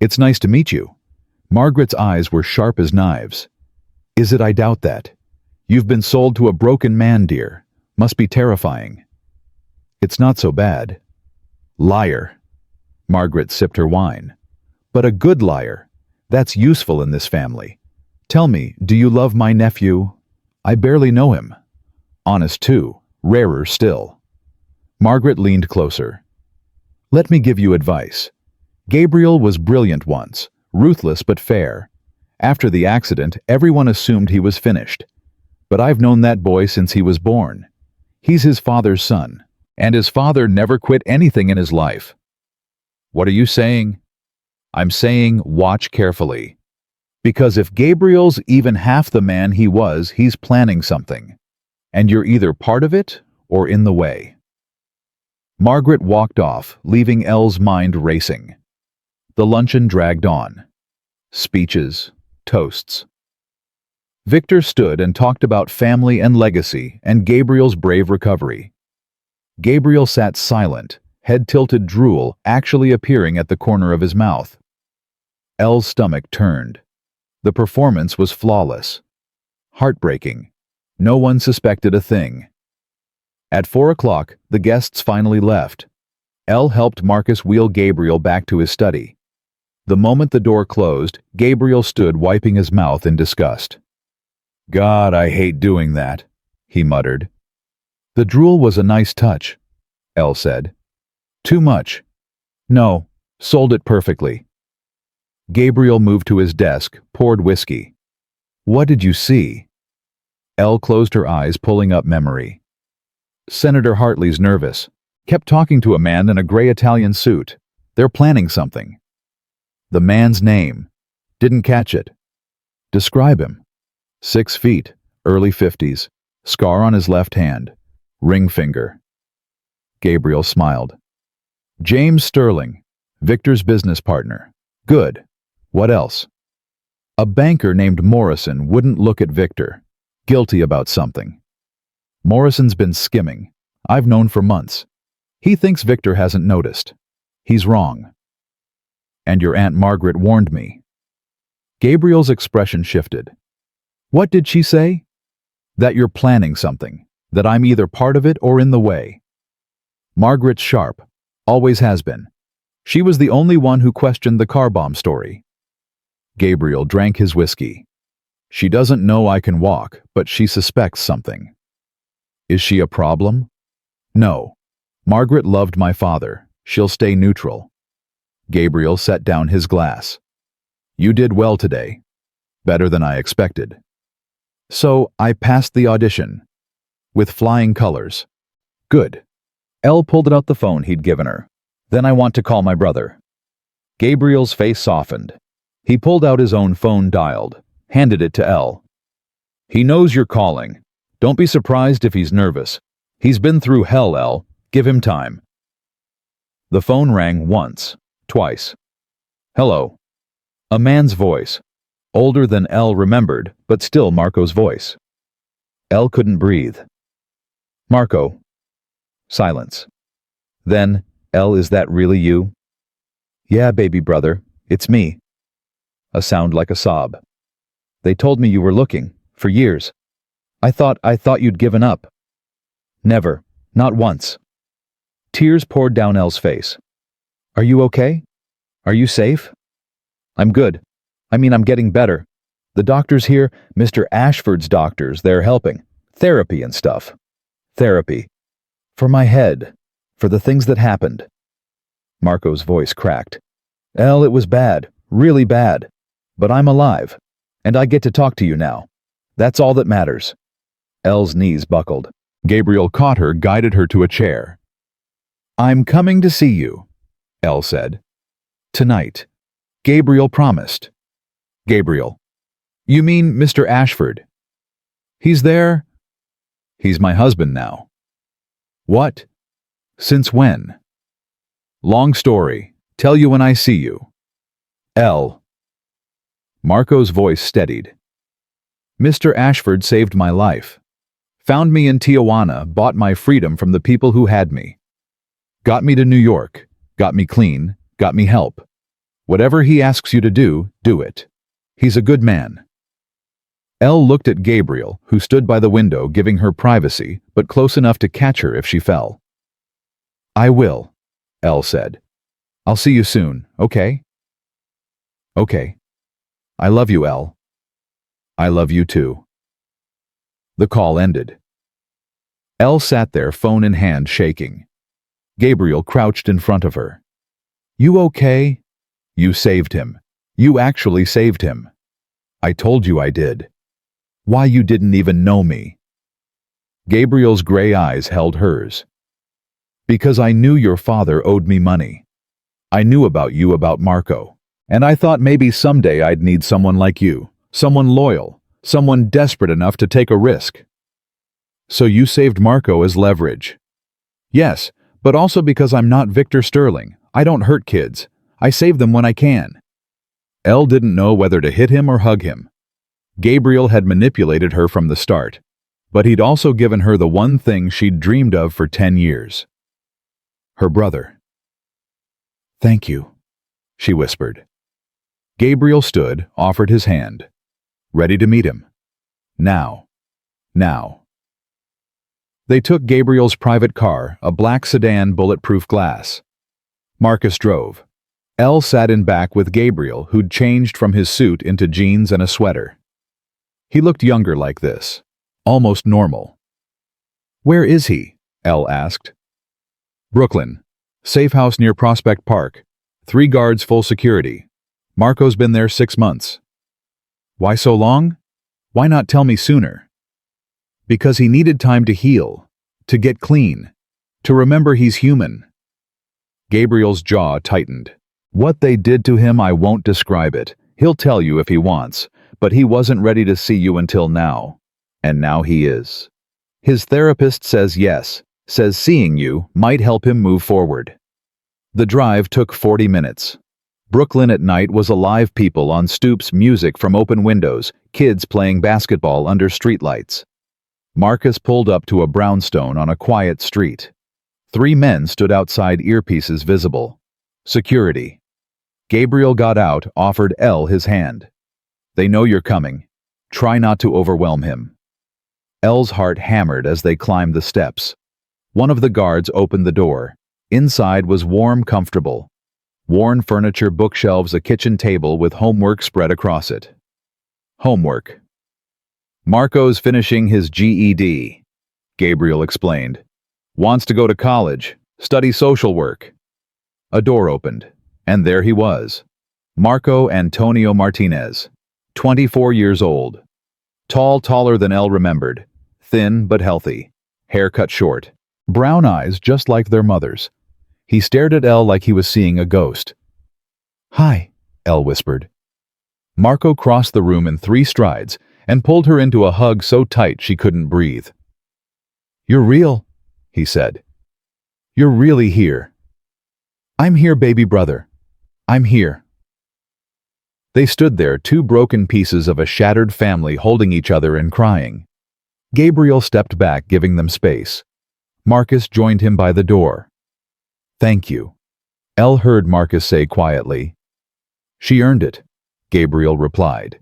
"It's nice to meet you." Margaret's eyes were sharp as knives. "Is it? I doubt that. You've been sold to a broken man, dear. Must be terrifying." "It's not so bad." "Liar." Margaret sipped her wine. "But a good liar. That's useful in this family. Tell me, do you love my nephew?" "I barely know him." "Honest too. Rarer still." Margaret leaned closer. "Let me give you advice. Gabriel was brilliant once, ruthless but fair. After the accident, everyone assumed he was finished. But I've known that boy since he was born. He's his father's son, and his father never quit anything in his life." "What are you saying?" "I'm saying watch carefully. Because if Gabriel's even half the man he was, he's planning something. And you're either part of it or in the way." Margaret walked off, leaving Elle's mind racing. The luncheon dragged on. Speeches, toasts. Victor stood and talked about family and legacy and Gabriel's brave recovery. Gabriel sat silent, head tilted, drool actually appearing at the corner of his mouth. Elle's stomach turned. The performance was flawless. Heartbreaking. No one suspected a thing. At 4 o'clock, the guests finally left. Elle helped Marcus wheel Gabriel back to his study. The moment the door closed, Gabriel stood wiping his mouth in disgust. God, I hate doing that, he muttered. The drool was a nice touch, Elle said. Too much. No, sold it perfectly. Gabriel moved to his desk, poured whiskey. What did you see? Elle closed her eyes, pulling up memory. Senator Hartley's nervous. Kept talking to a man in a gray Italian suit. They're planning something. The man's name. Didn't catch it. Describe him. 6 feet, early 50s, scar on his left hand, ring finger. Gabriel smiled. James Sterling, Victor's business partner. Good. What else? A banker named Morrison wouldn't look at Victor. Guilty about something. Morrison's been skimming. I've known for months. He thinks Victor hasn't noticed. He's wrong. And your Aunt Margaret warned me. Gabriel's expression shifted. What did she say? That you're planning something. That I'm either part of it or in the way. Margaret's sharp. Always has been. She was the only one who questioned the car bomb story. Gabriel drank his whiskey. She doesn't know I can walk, but she suspects something. Is she a problem? No. Margaret loved my father. She'll stay neutral. Gabriel set down his glass. You did well today. Better than I expected. So, I passed the audition. With flying colors. Good. Elle pulled out the phone he'd given her. Then I want to call my brother. Gabriel's face softened. He pulled out his own phone, dialed, handed it to Elle. He knows you're calling. Don't be surprised if he's nervous. He's been through hell, Elle. Give him time. The phone rang once, twice. Hello. A man's voice. Older than Elle remembered, but still Marco's voice. Elle couldn't breathe. Marco. Silence. Then, Elle, is that really you? Yeah, baby brother, it's me. A sound like a sob. They told me you were looking, for years. I thought you'd given up. Never, not once. Tears poured down Elle's face. Are you okay? Are you safe? I'm good. I'm getting better. The doctors here, Mr. Ashford's doctors, they're helping. Therapy and stuff. Therapy. For my head. For the things that happened. Marco's voice cracked. Elle, it was bad. Really bad. But I'm alive. And I get to talk to you now. That's all that matters. Elle's knees buckled. Gabriel caught her, guided her to a chair. I'm coming to see you, Elle said. Tonight. Gabriel promised. Gabriel. You mean Mr. Ashford? He's there? He's my husband now. What? Since when? Long story. Tell you when I see you. Elle. Marco's voice steadied. Mr. Ashford saved my life. Found me in Tijuana, bought my freedom from the people who had me. Got me to New York, got me clean, got me help. Whatever he asks you to do, do it. He's a good man. Elle looked at Gabriel, who stood by the window giving her privacy, but close enough to catch her if she fell. I will, Elle said. I'll see you soon, okay? Okay. I love you, Elle. I love you too. The call ended. Elle sat there, phone in hand, shaking. Gabriel crouched in front of her. You okay? You saved him. You actually saved him. I told you I did. Why, you didn't even know me. Gabriel's gray eyes held hers. Because I knew your father owed me money. I knew about you, about Marco. And I thought maybe someday I'd need someone like you. Someone loyal. Someone desperate enough to take a risk. So you saved Marco as leverage. Yes, but also because I'm not Victor Sterling. I don't hurt kids. I save them when I can. Elle didn't know whether to hit him or hug him. Gabriel had manipulated her from the start, but he'd also given her the one thing she'd dreamed of for 10 years. Her brother. Thank you, she whispered. Gabriel stood, offered his hand. Ready to meet him. Now. Now. They took Gabriel's private car, a black sedan, bulletproof glass. Marcus drove. Elle sat in back with Gabriel, who'd changed from his suit into jeans and a sweater. He looked younger like this. Almost normal. "Where is he?" Elle asked. "Brooklyn. Safe house near Prospect Park. 3 guards, full security. Marco's been there 6 months." "Why so long? Why not tell me sooner?" "Because he needed time to heal, to get clean, to remember he's human." Gabriel's jaw tightened. "What they did to him, I won't describe it. He'll tell you if he wants, but he wasn't ready to see you until now. And now he is. His therapist says yes, says seeing you might help him move forward." The drive took 40 minutes. Brooklyn at night was alive, people on stoops, music from open windows, kids playing basketball under streetlights. Marcus pulled up to a brownstone on a quiet street. 3 men stood outside, earpieces visible. Security. Gabriel got out, offered Elle his hand. "They know you're coming. Try not to overwhelm him." Elle's heart hammered as they climbed the steps. One of the guards opened the door. Inside was warm, comfortable. Worn furniture, bookshelves, a kitchen table with homework spread across it. Homework. "Marco's finishing his GED," Gabriel explained. "Wants to go to college, study social work." A door opened, and there he was. Marco Antonio Martinez, 24 years old. Tall, taller than Elle remembered. Thin but healthy. Hair cut short. Brown eyes just like their mother's. He stared at Elle like he was seeing a ghost. "Hi," Elle whispered. Marco crossed the room in 3 strides and pulled her into a hug so tight she couldn't breathe. "You're real," he said. "You're really here." "I'm here, baby brother. I'm here." They stood there, 2 broken pieces of a shattered family, holding each other and crying. Gabriel stepped back, giving them space. Marcus joined him by the door. "Thank you," Elle heard Marcus say quietly. "She earned it," Gabriel replied.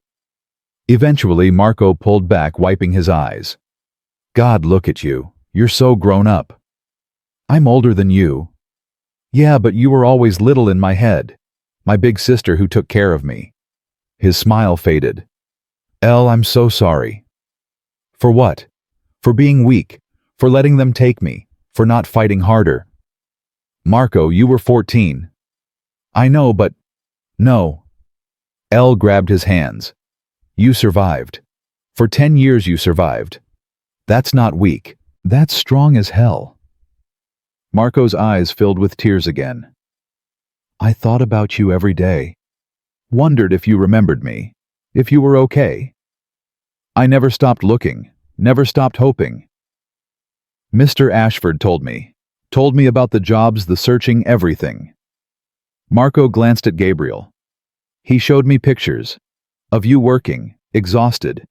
Eventually, Marco pulled back, wiping his eyes. "God, look at you. You're so grown up." "I'm older than you." "Yeah, but you were always little in my head. My big sister who took care of me." His smile faded. "Elle, I'm so sorry." "For what?" "For being weak, for letting them take me, for not fighting harder." "Marco, you were 14. "I know, but—" "No." Elle grabbed his hands. "You survived. For 10 years you survived. That's not weak. That's strong as hell." Marco's eyes filled with tears again. "I thought about you every day. Wondered if you remembered me, if you were okay. I never stopped looking, never stopped hoping." "Mr. Ashford told me about the jobs, the searching, everything." Marco glanced at Gabriel. "He showed me pictures of you working, exhausted,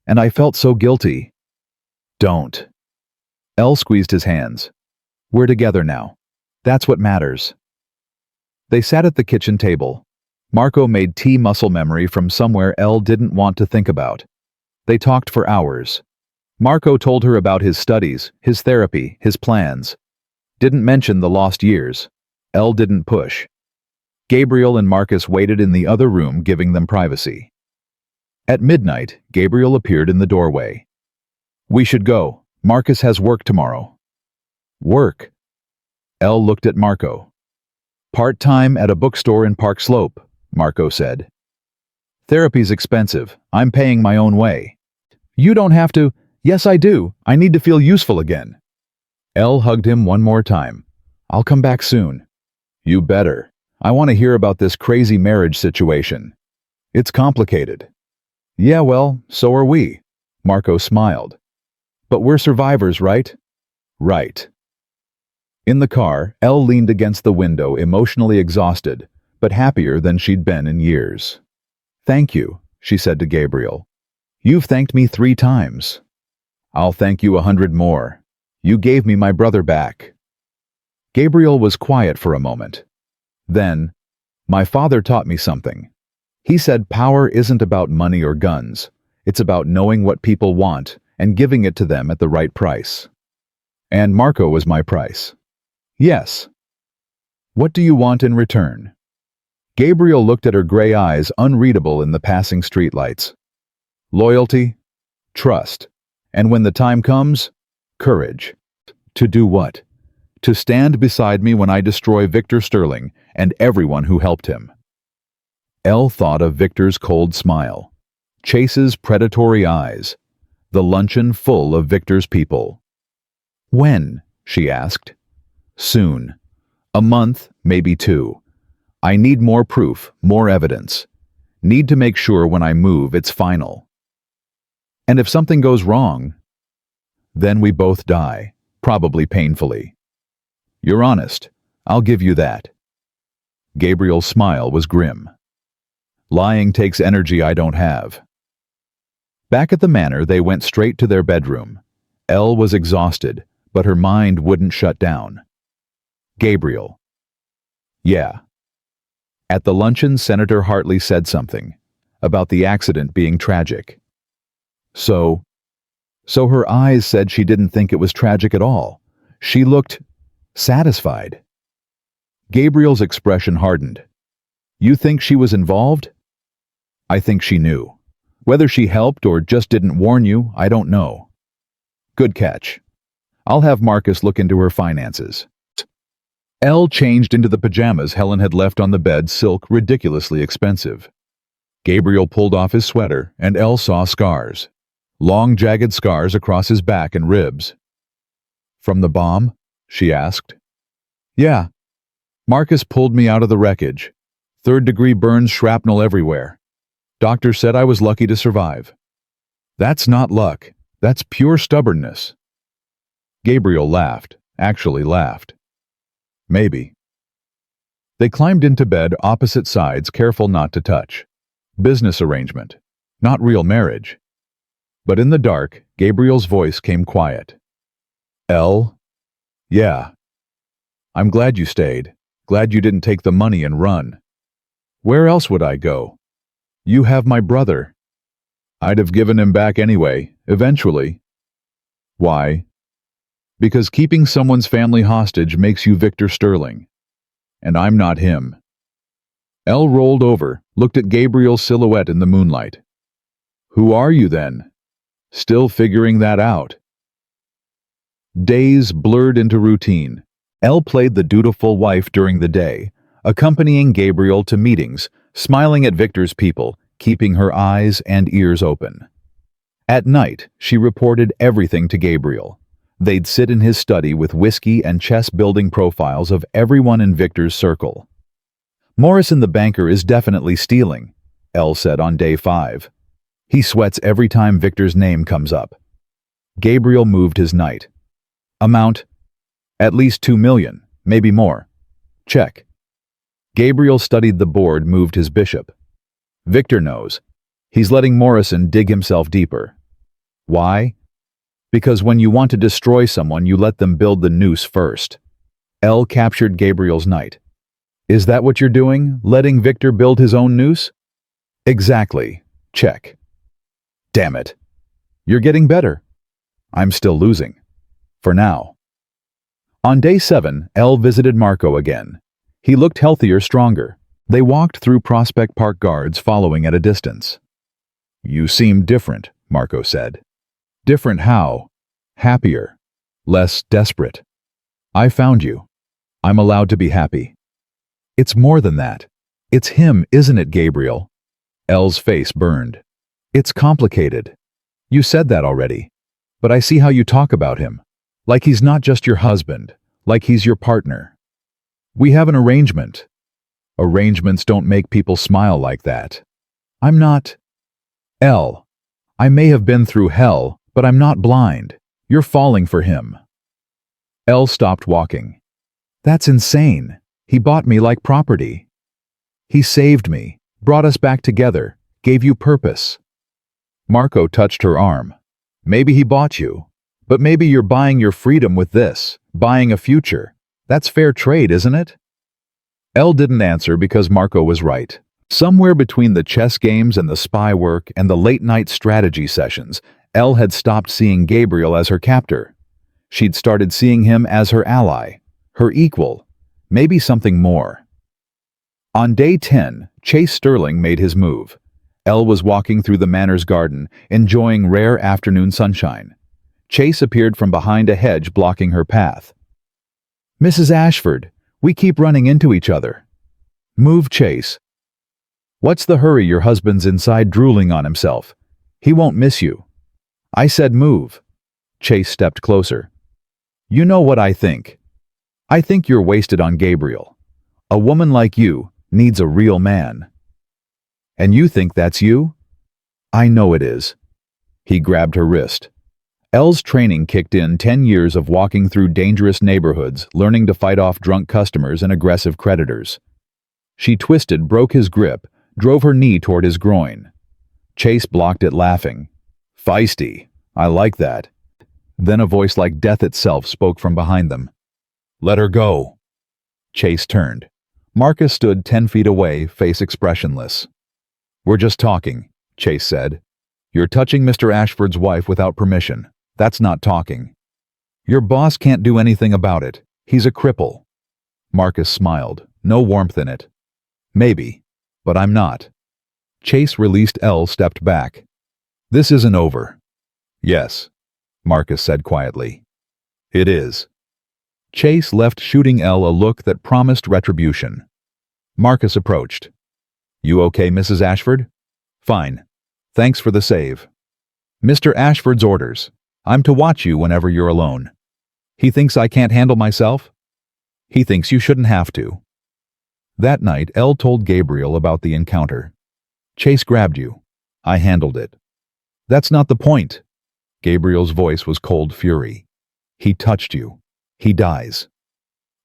and I felt so guilty." "Don't." Elle squeezed his hands. "We're together now. That's what matters." They sat at the kitchen table. Marco made tea, muscle memory from somewhere Elle didn't want to think about. They talked for hours. Marco told her about his studies, his therapy, his plans. Didn't mention the lost years. Elle didn't push. Gabriel and Marcus waited in the other room, giving them privacy. At midnight, Gabriel appeared in the doorway. "We should go. Marcus has work tomorrow." "Work?" Elle looked at Marco. "Part-time at a bookstore in Park Slope," Marco said. "Therapy's expensive. I'm paying my own way." "You don't have to." "Yes, I do. I need to feel useful again." Elle hugged him one more time. "I'll come back soon." "You better. I want to hear about this crazy marriage situation. It's complicated." "Yeah, well, so are we." Marco smiled. "But we're survivors, right?" "Right." In the car, Elle leaned against the window, emotionally exhausted, but happier than she'd been in years. "Thank you," she said to Gabriel. "You've thanked me 3 times. I'll thank you 100 more. You gave me my brother back." Gabriel was quiet for a moment. Then, "My father taught me something. He said power isn't about money or guns. It's about knowing what people want and giving it to them at the right price. And Marco was my price." "Yes." "What do you want in return?" Gabriel looked at her gray eyes, unreadable in the passing streetlights. "Loyalty, trust. And when the time comes, courage. To do what? To stand beside me when I destroy Victor Sterling and everyone who helped him. Elle thought of Victor's cold smile, Chase's predatory eyes, the luncheon full of Victor's people. When? She asked. Soon. A month, maybe 2. I need more proof, more evidence. Need to make sure when I move it's final. And if something goes wrong, then we both die, probably painfully. You're honest. I'll give you that. Gabriel's smile was grim. Lying takes energy I don't have. Back at the manor, they went straight to their bedroom. Elle was exhausted, but her mind wouldn't shut down. Gabriel. Yeah. At the luncheon, Senator Hartley said something about the accident being tragic. So her eyes said she didn't think it was tragic at all. She looked satisfied. Gabriel's expression hardened. You think she was involved? I think she knew. Whether she helped or just didn't warn you, I don't know. Good catch. I'll have Marcus look into her finances. Elle changed into the pajamas Helen had left on the bed, silk ridiculously expensive. Gabriel pulled off his sweater, and Elle saw scars. Long, jagged scars across his back and ribs. From the bomb? She asked. Yeah. Marcus pulled me out of the wreckage. 3rd-degree burns, shrapnel everywhere. Doctor said I was lucky to survive. That's not luck. That's pure stubbornness. Gabriel laughed, actually laughed. Maybe. They climbed into bed opposite sides, careful not to touch. Business arrangement, not real marriage. But in the dark, Gabriel's voice came quiet. Elle? Yeah. I'm glad you stayed. Glad you didn't take the money and run. Where else would I go? You have my brother. I'd have given him back anyway, eventually. Why? Because keeping someone's family hostage makes you Victor Sterling. And I'm not him. Elle rolled over, looked at Gabriel's silhouette in the moonlight. Who are you then? Still figuring that out. Days blurred into routine. Elle played the dutiful wife during the day, accompanying Gabriel to meetings, smiling at Victor's people, keeping her eyes and ears open. At night, she reported everything to Gabriel. They'd sit in his study with whiskey and chess-building profiles of everyone in Victor's circle. Morrison the banker is definitely stealing, Elle said on day 5. He sweats every time Victor's name comes up. Gabriel moved his knight. Amount? At least 2 million, maybe more. Check. Gabriel studied the board, moved his bishop. Victor knows. He's letting Morrison dig himself deeper. Why? Because when you want to destroy someone, you let them build the noose first. Elle captured Gabriel's knight. Is that what you're doing, letting Victor build his own noose? Exactly. Check. Damn it. You're getting better. I'm still losing. For now. On day 7, Elle visited Marco again. He looked healthier, stronger. They walked through Prospect Park, guards following at a distance. You seem different, Marco said. Different how? Happier. Less desperate. I found you. I'm allowed to be happy. It's more than that. It's him, isn't it, Gabriel? Elle's face burned. It's complicated. You said that already. But I see how you talk about him. Like he's not just your husband. Like he's your partner. We have an arrangement. Arrangements don't make people smile like that. I'm not... Elle. I may have been through hell, but I'm not blind. You're falling for him. Elle stopped walking. That's insane. He bought me like property. He saved me, brought us back together, gave you purpose. Marco touched her arm. Maybe he bought you, but maybe you're buying your freedom with this, buying a future. That's fair trade, isn't it? Elle didn't answer because Marco was right. Somewhere between the chess games and the spy work and the late-night strategy sessions, Elle had stopped seeing Gabriel as her captor. She'd started seeing him as her ally, her equal, maybe something more. On day 10, Chase Sterling made his move. Elle was walking through the manor's garden, enjoying rare afternoon sunshine. Chase appeared from behind a hedge blocking her path. "Mrs. Ashford, we keep running into each other." "Move, Chase." "What's the hurry? Your husband's inside drooling on himself. He won't miss you." "I said move." Chase stepped closer. "You know what I think. I think you're wasted on Gabriel. A woman like you needs a real man." "And you think that's you?" "I know it is." He grabbed her wrist. Elle's training kicked in 10 years of walking through dangerous neighborhoods, learning to fight off drunk customers and aggressive creditors. She twisted, broke his grip, drove her knee toward his groin. Chase blocked it, laughing. "Feisty. I like that." Then a voice like death itself spoke from behind them. "Let her go." Chase turned. Marcus stood 10 feet away, face expressionless. "We're just talking," Chase said. "You're touching Mr. Ashford's wife without permission. That's not talking. Your boss can't do anything about it. He's a cripple." Marcus smiled, no warmth in it. "Maybe, but I'm not." Chase released Elle, stepped back. "This isn't over." "Yes," Marcus said quietly. "It is." Chase left, shooting Elle a look that promised retribution. Marcus approached. "You okay, Mrs. Ashford?" "Fine. Thanks for the save." "Mr. Ashford's orders. I'm to watch you whenever you're alone. He thinks I can't handle myself? He thinks you shouldn't have to." That night, Elle told Gabriel about the encounter. "Chase grabbed you. I handled it." "That's not the point." Gabriel's voice was cold fury. "He touched you. He dies."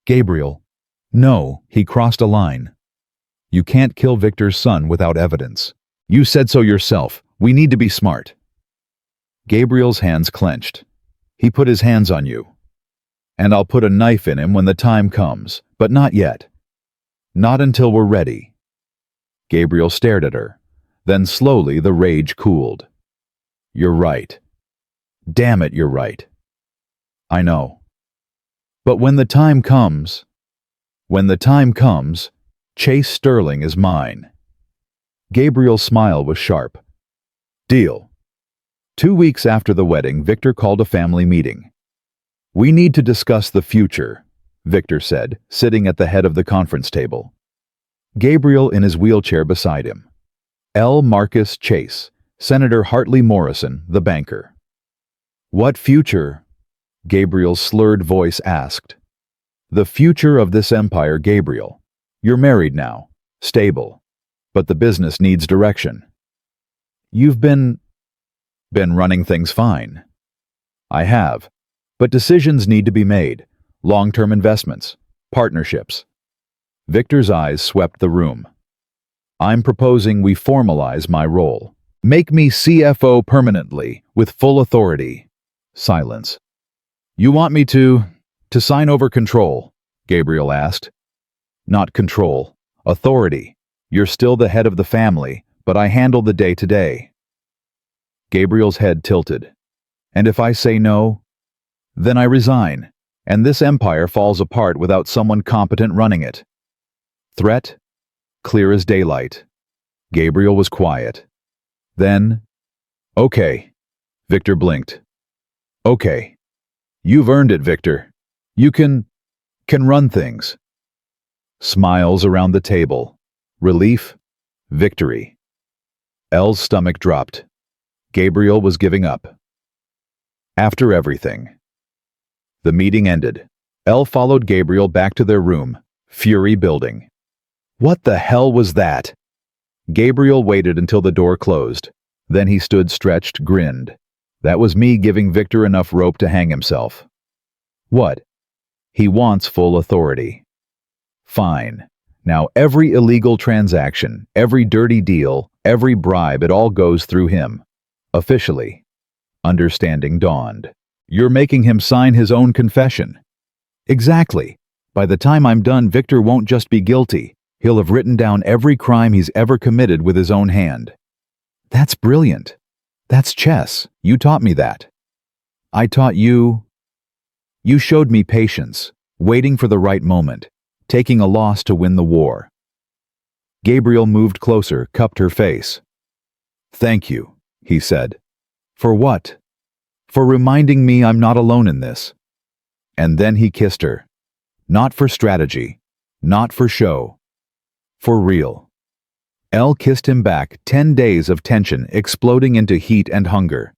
"Gabriel." "No, he crossed a line. You can't kill Victor's son without evidence. You said so yourself. We need to be smart." Gabriel's hands clenched. "He put his hands on you. And I'll put a knife in him when the time comes, but not yet. Not until we're ready." Gabriel stared at her. Then slowly the rage cooled. "You're right. Damn it, you're right. I know. But when the time comes, Chase Sterling is mine." Gabriel's smile was sharp. "Deal." 2 weeks after the wedding, Victor called a family meeting. "We need to discuss the future," Victor said, sitting at the head of the conference table. Gabriel in his wheelchair beside him. L. Marcus Chase, Senator Hartley Morrison, the banker. "What future?" Gabriel's slurred voice asked. "The future of this empire, Gabriel. You're married now, stable, but the business needs direction. You've been running things fine." "I have, but decisions need to be made. Long-term investments, partnerships." Victor's eyes swept the room. "I'm proposing we formalize my role. Make me CFO permanently, with full authority." Silence. "You want me to sign over control?" Gabriel asked. "Not control. Authority. You're still the head of the family, but I handle the day-to-day." Gabriel's head tilted. "And if I say no? Then I resign, and this empire falls apart without someone competent running it." Threat? Clear as daylight. Gabriel was quiet. Then, "Okay." Victor blinked. "Okay. You've earned it, Victor. You can run things." Smiles around the table. Relief. Victory. Elle's stomach dropped. Gabriel was giving up. After everything. The meeting ended. Elle followed Gabriel back to their room, fury building. "What the hell was that?" Gabriel waited until the door closed. Then he stood stretched, grinned. "That was me giving Victor enough rope to hang himself." "What?" "He wants full authority." "Fine. Now every illegal transaction, every dirty deal, every bribe, it all goes through him. Officially." Understanding dawned. "You're making him sign his own confession." "Exactly. By the time I'm done, Victor won't just be guilty. He'll have written down every crime he's ever committed with his own hand." "That's brilliant. That's chess. You taught me that." "I taught you..." "You showed me patience, waiting for the right moment, taking a loss to win the war." Gabriel moved closer, cupped her face. "Thank you," he said. "For what?" "For reminding me I'm not alone in this." And then he kissed her. Not for strategy, not for show, for real. Elle kissed him back, 10 days of tension exploding into heat and hunger.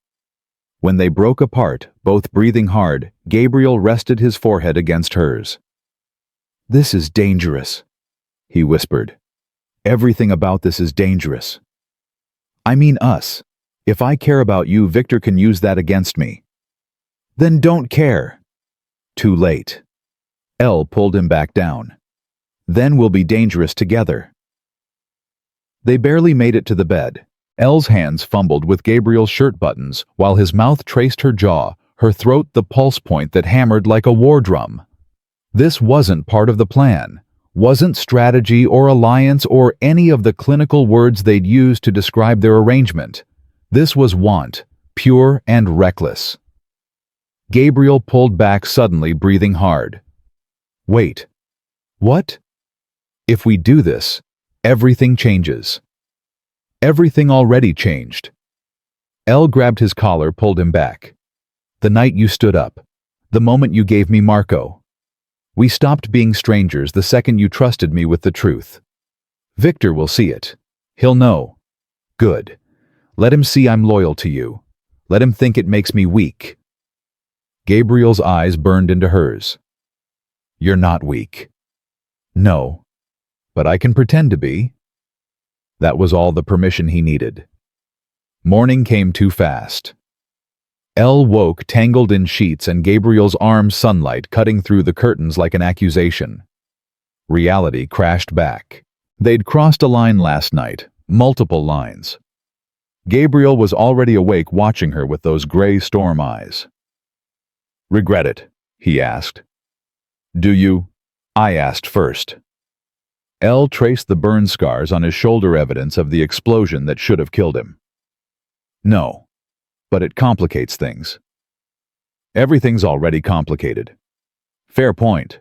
When they broke apart, both breathing hard, Gabriel rested his forehead against hers. "This is dangerous," he whispered. "Everything about this is dangerous. I mean us. If I care about you, Victor can use that against me." "Then don't care." Too late. Elle pulled him back down. "Then we'll be dangerous together." They barely made it to the bed. Elle's hands fumbled with Gabriel's shirt buttons while his mouth traced her jaw, her throat the pulse point that hammered like a war drum. This wasn't part of the plan, wasn't strategy or alliance or any of the clinical words they'd used to describe their arrangement. This was want, pure and reckless. Gabriel pulled back suddenly, breathing hard. "Wait. What? If we do this, everything changes." Everything already changed. Elle grabbed his collar, pulled him back. "The night you stood up. The moment you gave me Marco. We stopped being strangers the second you trusted me with the truth. Victor will see it. He'll know. Good. Let him see I'm loyal to you. Let him think it makes me weak." Gabriel's eyes burned into hers. "You're not weak." "No. But I can pretend to be." That was all the permission he needed. Morning came too fast. Elle woke tangled in sheets and Gabriel's arm sunlight cutting through the curtains like an accusation. Reality crashed back. They'd crossed a line last night, multiple lines. Gabriel was already awake watching her with those gray storm eyes. "Regret it?" he asked. "Do you?" "I asked first." Elle traced the burn scars on his shoulder, evidence of the explosion that should have killed him. "No, but it complicates things." "Everything's already complicated." "Fair point."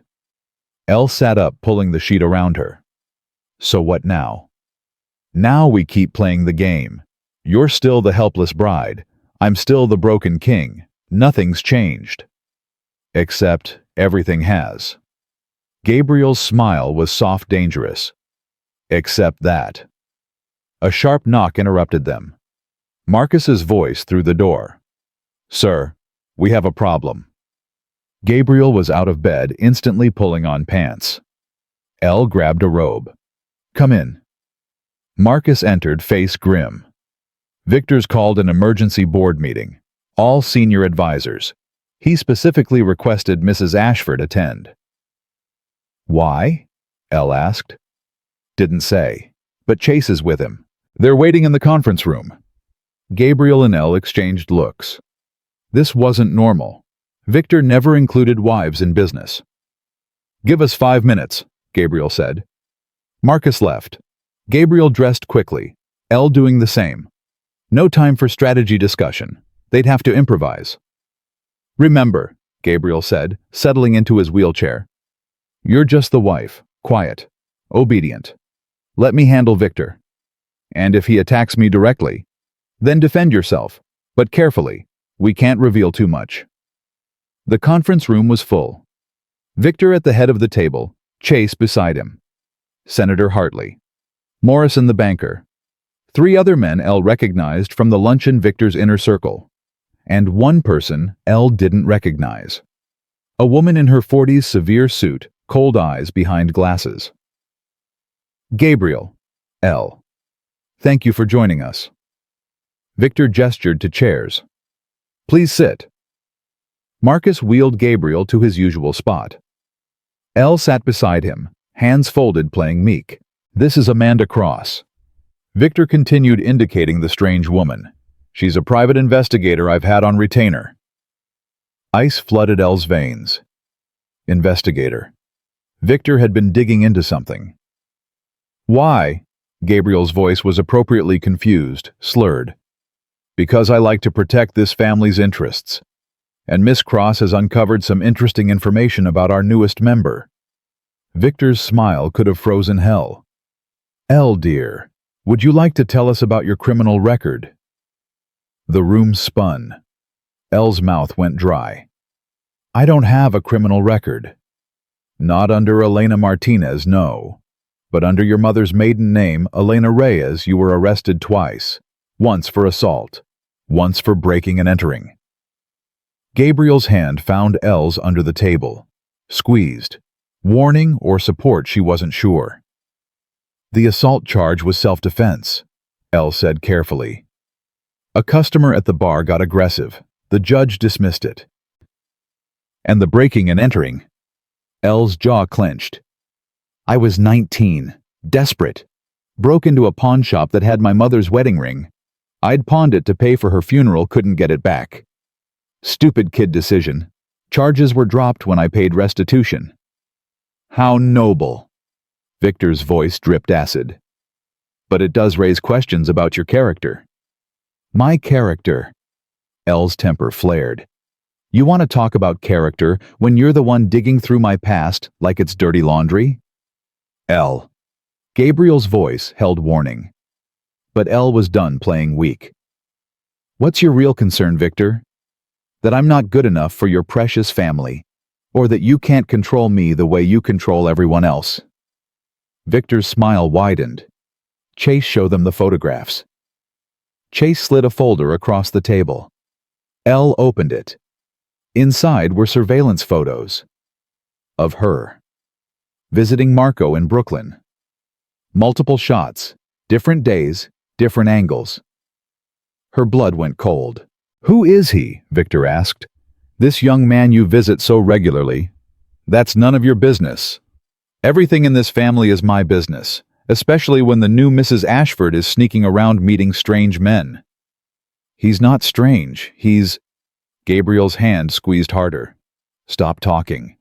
Elle sat up, pulling the sheet around her. "So what now?" "Now we keep playing the game. You're still the helpless bride. I'm still the broken king. Nothing's changed. Except everything has." Gabriel's smile was soft, dangerous. "Except that." A sharp knock interrupted them. Marcus's voice through the door. "Sir, we have a problem." Gabriel was out of bed, instantly pulling on pants. Elle grabbed a robe. "Come in." Marcus entered, face grim. "Victor's called an emergency board meeting. All senior advisors. He specifically requested Mrs. Ashford attend." "Why?" Elle asked. "Didn't say. But Chase is with him. They're waiting in the conference room." Gabriel and Elle exchanged looks. This wasn't normal. Victor never included wives in business. "Give us 5 minutes," Gabriel said. Marcus left. Gabriel dressed quickly, Elle doing the same. No time for strategy discussion. They'd have to improvise. "Remember," Gabriel said, settling into his wheelchair. "You're just the wife, quiet, obedient. Let me handle Victor. And if he attacks me directly, then defend yourself, but carefully. We can't reveal too much." The conference room was full. Victor at the head of the table, Chase beside him. Senator Hartley. Morrison the banker. 3 other men Elle recognized from the luncheon, Victor's inner circle. And 1 person Elle didn't recognize. A woman in her 40s, severe suit, cold eyes behind glasses. "Gabriel." Elle. "Thank you for joining us." Victor gestured to chairs. "Please sit." Marcus wheeled Gabriel to his usual spot. Elle sat beside him, hands folded, playing meek. "This is Amanda Cross." Victor continued, indicating the strange woman. "She's a private investigator I've had on retainer." Ice flooded Elle's veins. Investigator. Victor had been digging into something. "Why?" Gabriel's voice was appropriately confused, slurred. "Because I like to protect this family's interests. And Miss Cross has uncovered some interesting information about our newest member." Victor's smile could have frozen hell. "Elle, dear, Would you like to tell us about your criminal record? The room spun. Elle's mouth went dry. I don't have a criminal record. Not under Elena Martinez, no. But under your mother's maiden name, Elena Reyes, you were arrested twice. Once for assault. Once for breaking and entering. Gabriel's hand found Elle's under the table. Squeezed. Warning or support, she wasn't sure. The assault charge was self-defense, Elle said carefully. A customer at the bar got aggressive. The judge dismissed it. And the breaking and entering? Elle's jaw clenched. I was 19, desperate. Broke into a pawn shop that had my mother's wedding ring. I'd pawned it to pay for her funeral, couldn't get it back. Stupid kid decision. Charges were dropped when I paid restitution. How noble. Victor's voice dripped acid. But it does raise questions about your character. My character. Elle's temper flared. You want to talk about character when you're the one digging through my past like it's dirty laundry? Elle. Gabriel's voice held warning. But Elle was done playing weak. What's your real concern, Victor? That I'm not good enough for your precious family, or that you can't control me the way you control everyone else? Victor's smile widened. Chase, show them the photographs. Chase slid a folder across the table. Elle opened it. Inside were surveillance photos. Of her. Visiting Marco in Brooklyn. Multiple shots, different days, different angles. Her blood went cold. Who is he? Victor asked. This young man you visit so regularly. That's none of your business. Everything in this family is my business, especially when the new Mrs. Ashford is sneaking around meeting strange men. He's not strange, he's... Gabriel's hand squeezed harder. Stop talking.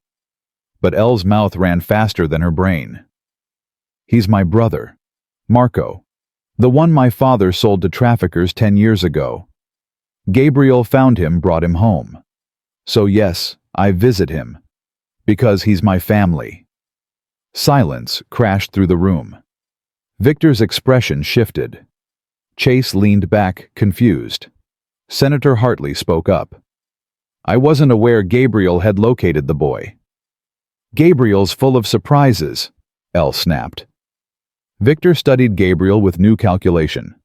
But Elle's mouth ran faster than her brain. He's my brother, Marco, the one my father sold to traffickers 10 years ago. Gabriel found him, brought him home. So yes, I visit him, because he's my family. Silence crashed through the room. Victor's expression shifted. Chase leaned back, confused. Senator Hartley spoke up. I wasn't aware Gabriel had located the boy. Gabriel's full of surprises, Elle snapped. Victor studied Gabriel with new calculation.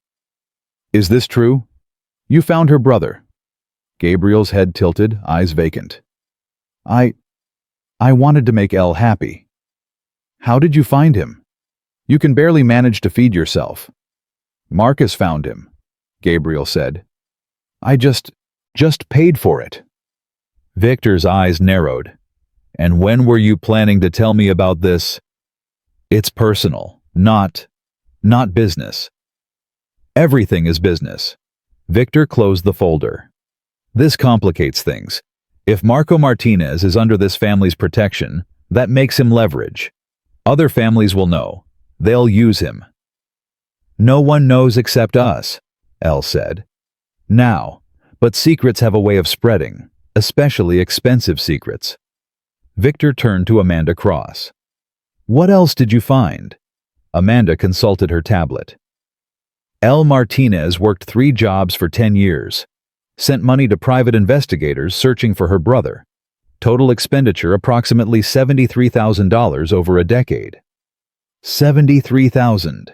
Is this true? You found her brother. Gabriel's head tilted, eyes vacant. I wanted to make Elle happy. How did you find him? You can barely manage to feed yourself. Marcus found him, Gabriel said. I just paid for it. Victor's eyes narrowed. And when were you planning to tell me about this? It's personal, not business. Everything is business. Victor closed the folder. This complicates things. If Marco Martinez is under this family's protection, that makes him leverage. Other families will know. They'll use him. No one knows except us, Elle said. Now, but secrets have a way of spreading, especially expensive secrets. Victor turned to Amanda Cross. What else did you find? Amanda consulted her tablet. Elle Martinez worked 3 jobs for 10 years. Sent money to private investigators searching for her brother. Total expenditure approximately $73,000 over a decade. $73,000.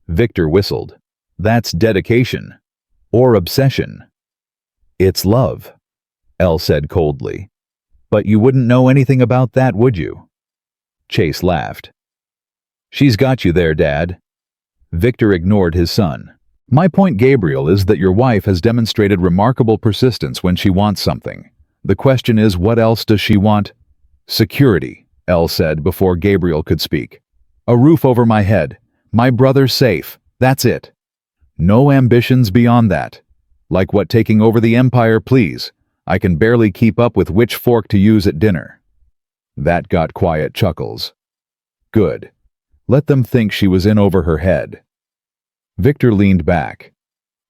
Victor whistled. That's dedication. Or obsession. It's love, Elle said coldly. But you wouldn't know anything about that, would you? Chase laughed. She's got you there, Dad. Victor ignored his son. My point, Gabriel, is that your wife has demonstrated remarkable persistence when she wants something. The question is, what else does she want? Security, Elle said before Gabriel could speak. A roof over my head. My brother safe. That's it. No ambitions beyond that. Like what, taking over the empire, please? I can barely keep up with which fork to use at dinner. That got quiet chuckles. Good. Let them think she was in over her head. Victor leaned back.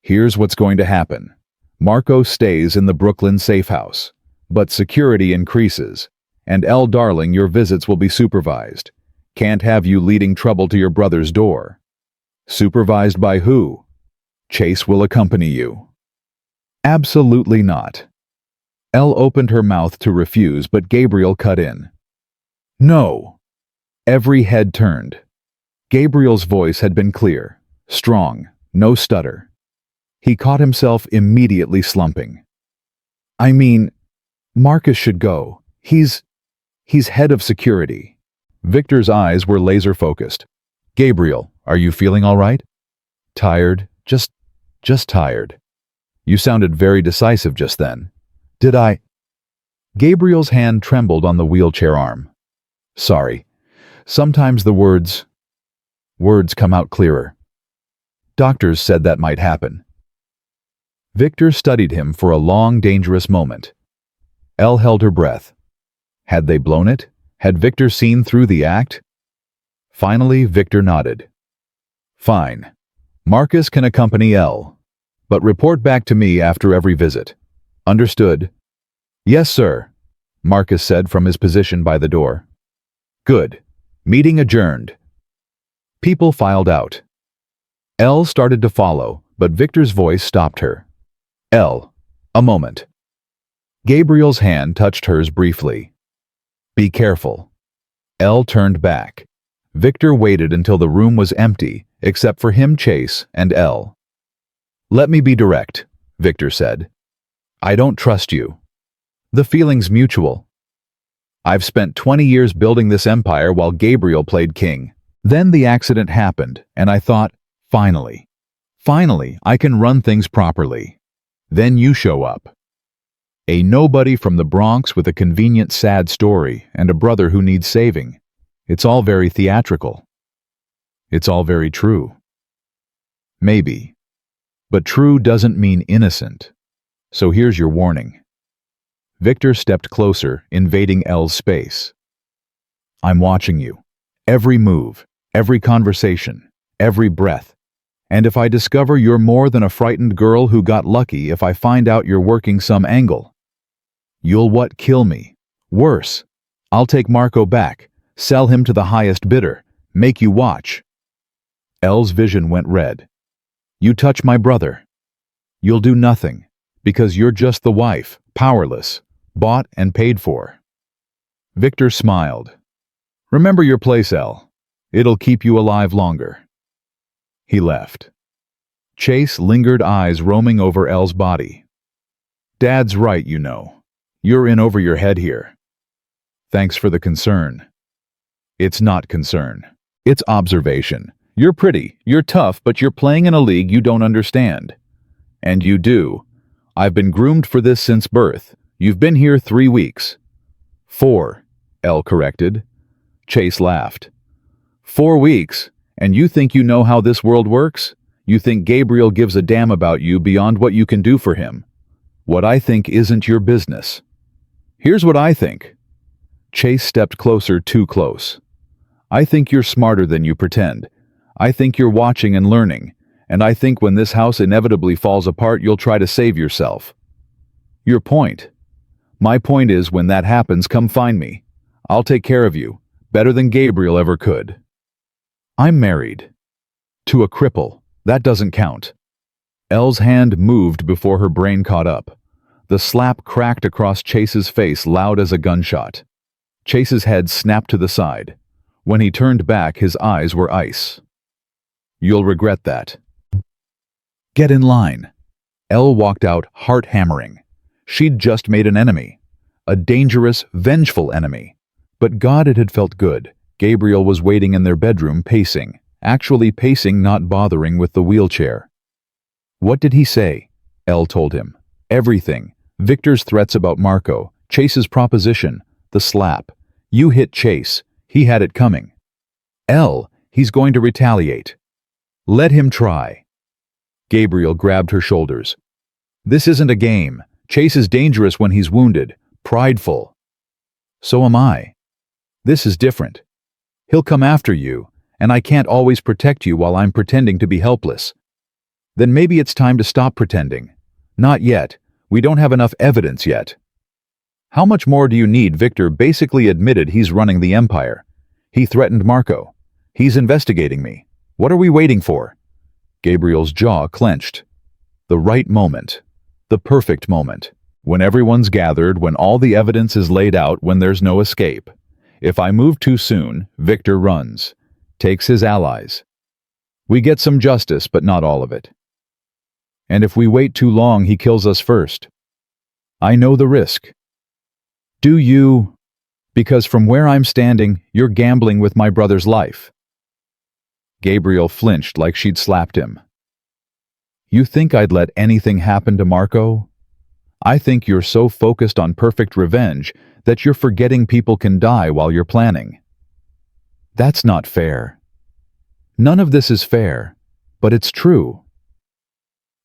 Here's what's going to happen. Marco stays in the Brooklyn safe house, but security increases. And Elle, darling, your visits will be supervised. Can't have you leading trouble to your brother's door. Supervised by who? Chase will accompany you. Absolutely not. Elle opened her mouth to refuse, but Gabriel cut in. No. Every head turned. Gabriel's voice had been clear, strong, no stutter. He caught himself immediately slumping. I mean, Marcus should go. He's head of security. Victor's eyes were laser-focused. Gabriel, are you feeling all right? Tired, just tired. You sounded very decisive just then. Did I? Gabriel's hand trembled on the wheelchair arm. Sorry. Sometimes the words come out clearer. Doctors said that might happen. Victor studied him for a long, dangerous moment. Elle held her breath. Had they blown it? Had Victor seen through the act? Finally, Victor nodded. Fine. Marcus can accompany Elle, but report back to me after every visit. Understood? Yes, sir, Marcus said from his position by the door. Good. Meeting adjourned. People filed out. Elle started to follow, but Victor's voice stopped her. Elle, a moment. Gabriel's hand touched hers briefly. Be careful. Elle turned back. Victor waited until the room was empty, except for him, Chase, and Elle. Let me be direct, Victor said. I don't trust you. The feeling's mutual. I've spent 20 years building this empire while Gabriel played king. Then the accident happened, and I thought, finally, I can run things properly. Then you show up. A nobody from the Bronx with a convenient sad story and a brother who needs saving. It's all very theatrical. It's all very true. Maybe. But true doesn't mean innocent. So here's your warning. Victor stepped closer, invading Elle's space. I'm watching you. Every move, every conversation, every breath. And if I discover you're more than a frightened girl who got lucky, if I find out you're working some angle, you'll kill me. Worse, I'll take Marco back, sell him to the highest bidder, make you watch. Elle's vision went red. You touch my brother. You'll do nothing, because you're just the wife, powerless, bought and paid for. Victor smiled. Remember your place, Elle. It'll keep you alive longer. He left. Chase lingered, eyes roaming over Elle's body. Dad's right, you know. You're in over your head here. Thanks for the concern. It's not concern. It's observation. You're pretty, you're tough, but you're playing in a league you don't understand. And you do. I've been groomed for this since birth. You've been here 3 weeks. 4, Elle corrected. Chase laughed. 4 weeks, and you think you know how this world works? You think Gabriel gives a damn about you beyond what you can do for him? What I think isn't your business. Here's what I think. Chase stepped closer, too close. I think you're smarter than you pretend. I think you're watching and learning, and I think when this house inevitably falls apart, you'll try to save yourself. Your point. My point is, when that happens, come find me. I'll take care of you, better than Gabriel ever could. I'm married. To a cripple. That doesn't count. Elle's hand moved before her brain caught up. The slap cracked across Chase's face, loud as a gunshot. Chase's head snapped to the side. When he turned back, his eyes were ice. You'll regret that. Get in line. Elle walked out, heart hammering. She'd just made an enemy. A dangerous, vengeful enemy. But God, it had felt good. Gabriel was waiting in their bedroom, pacing. Actually pacing, not bothering with the wheelchair. What did he say? Elle told him. Everything. Victor's threats about Marco, Chase's proposition, the slap. You hit Chase. He had it coming. Elle, he's going to retaliate. Let him try. Gabriel grabbed her shoulders. This isn't a game. Chase is dangerous when he's wounded, prideful. So am I. This is different. He'll come after you, and I can't always protect you while I'm pretending to be helpless. Then maybe it's time to stop pretending. Not yet. We don't have enough evidence yet. How much more do you need? Victor basically admitted he's running the empire. He threatened Marco. He's investigating me. What are we waiting for? Gabriel's jaw clenched. The right moment. The perfect moment. When everyone's gathered, when all the evidence is laid out, when there's no escape. If I move too soon, Victor runs. Takes his allies. We get some justice, but not all of it. And if we wait too long, he kills us first. I know the risk. Do you? Because from where I'm standing, you're gambling with my brother's life. Gabriel flinched like she'd slapped him. You think I'd let anything happen to Marco? I think you're so focused on perfect revenge that you're forgetting people can die while you're planning. That's not fair. None of this is fair, but it's true.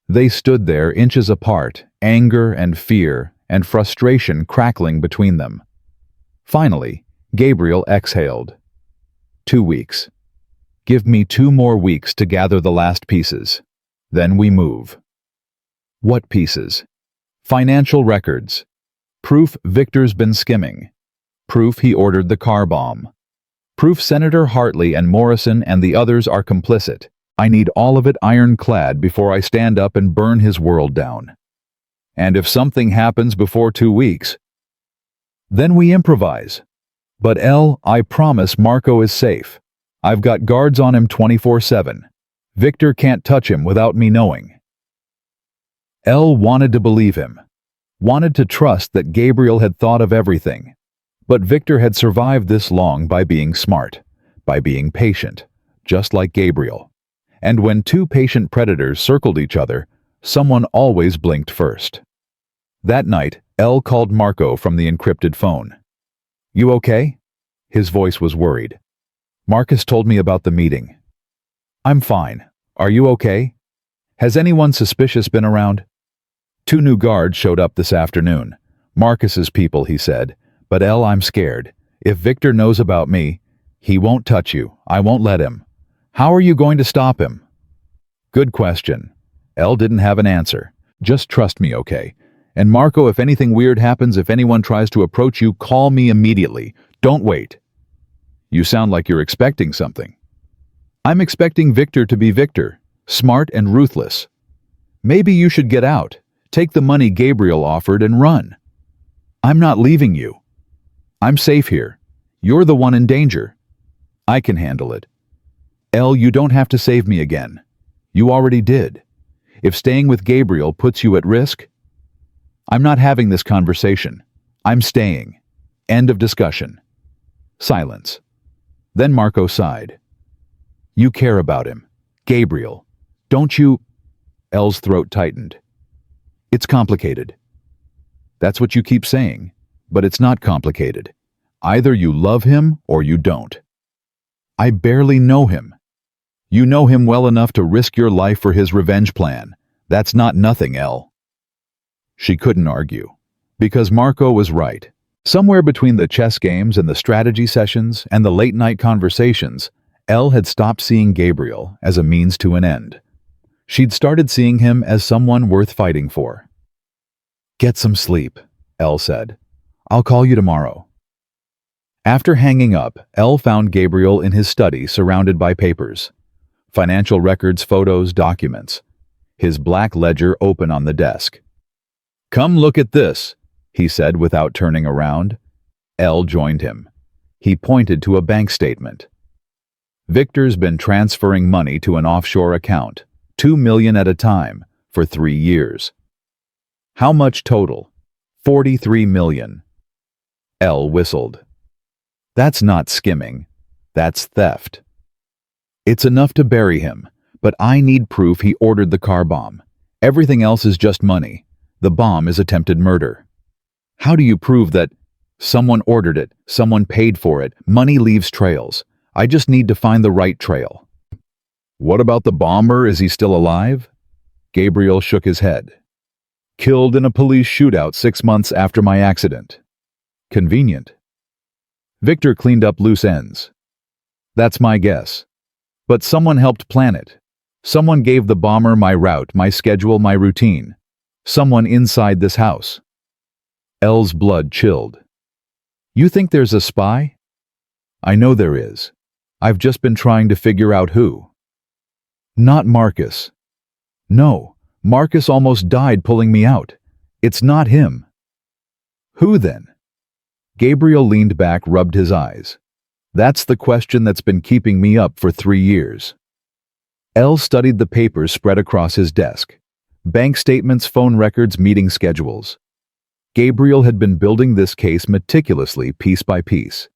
They stood there inches apart, anger and fear and frustration crackling between them. Finally, Gabriel exhaled. 2 weeks. Give me 2 more weeks to gather the last pieces. Then we move. What pieces? Financial records. Proof Victor's been skimming. Proof he ordered the car bomb. Proof Senator Hartley and Morrison and the others are complicit. I need all of it ironclad before I stand up and burn his world down. And if something happens before 2 weeks, then we improvise. But I promise Marco is safe. I've got guards on him 24/7. Victor can't touch him without me knowing. Wanted to believe him. Wanted to trust that Gabriel had thought of everything. But Victor had survived this long by being smart, by being patient, just like Gabriel. And when 2 patient predators circled each other, someone always blinked first. That night, called Marco from the encrypted phone. You okay? His voice was worried. Marcus told me about the meeting. I'm fine. Are you okay? Has anyone suspicious been around? 2 new guards showed up this afternoon. Marcus's people, he said. But I'm scared. If Victor knows about me, he won't touch you. I won't let him. How are you going to stop him? Good question. Didn't have an answer. Just trust me, okay? And Marco, if anything weird happens, if anyone tries to approach you, call me immediately. Don't wait. You sound like you're expecting something. I'm expecting Victor to be Victor, smart and ruthless. Maybe you should get out, take the money Gabriel offered and run. I'm not leaving you. I'm safe here. You're the one in danger. I can handle it. You don't have to save me again. You already did. If staying with Gabriel puts you at risk, I'm not having this conversation. I'm staying. End of discussion. Silence. Then Marco sighed. You care about him. Gabriel. Don't you? Elle's throat tightened. It's complicated. That's what you keep saying, but it's not complicated. Either you love him or you don't. I barely know him. You know him well enough to risk your life for his revenge plan. That's not nothing, Elle. She couldn't argue, because Marco was right. Somewhere between the chess games and the strategy sessions and the late-night conversations, Elle had stopped seeing Gabriel as a means to an end. She'd started seeing him as someone worth fighting for. Get some sleep, Elle said. I'll call you tomorrow. After hanging up, Elle found Gabriel in his study surrounded by papers. Financial records, photos, documents. His black ledger open on the desk. Come look at this, he said without turning around. Elle joined him. He pointed to a bank statement. Victor's been transferring money to an offshore account, $2 million at a time, for 3 years. How much total? $43 million. Elle whistled. That's not skimming. That's theft. It's enough to bury him, but I need proof he ordered the car bomb. Everything else is just money. The bomb is attempted murder. How do you prove that someone ordered it, someone paid for it? Money leaves trails. I just need to find the right trail. What about the bomber? Is he still alive? Gabriel shook his head. Killed in a police shootout 6 months after my accident. Convenient. Victor cleaned up loose ends. That's my guess. But someone helped plan it. Someone gave the bomber my route, my schedule, my routine. Someone inside this house. Elle's blood chilled. You think there's a spy? I know there is. I've just been trying to figure out who. Not Marcus. No, Marcus almost died pulling me out. It's not him. Who then? Gabriel leaned back, rubbed his eyes. That's the question that's been keeping me up for 3 years. L studied the papers spread across his desk. Bank statements, phone records, meeting schedules. Gabriel had been building this case meticulously, piece by piece.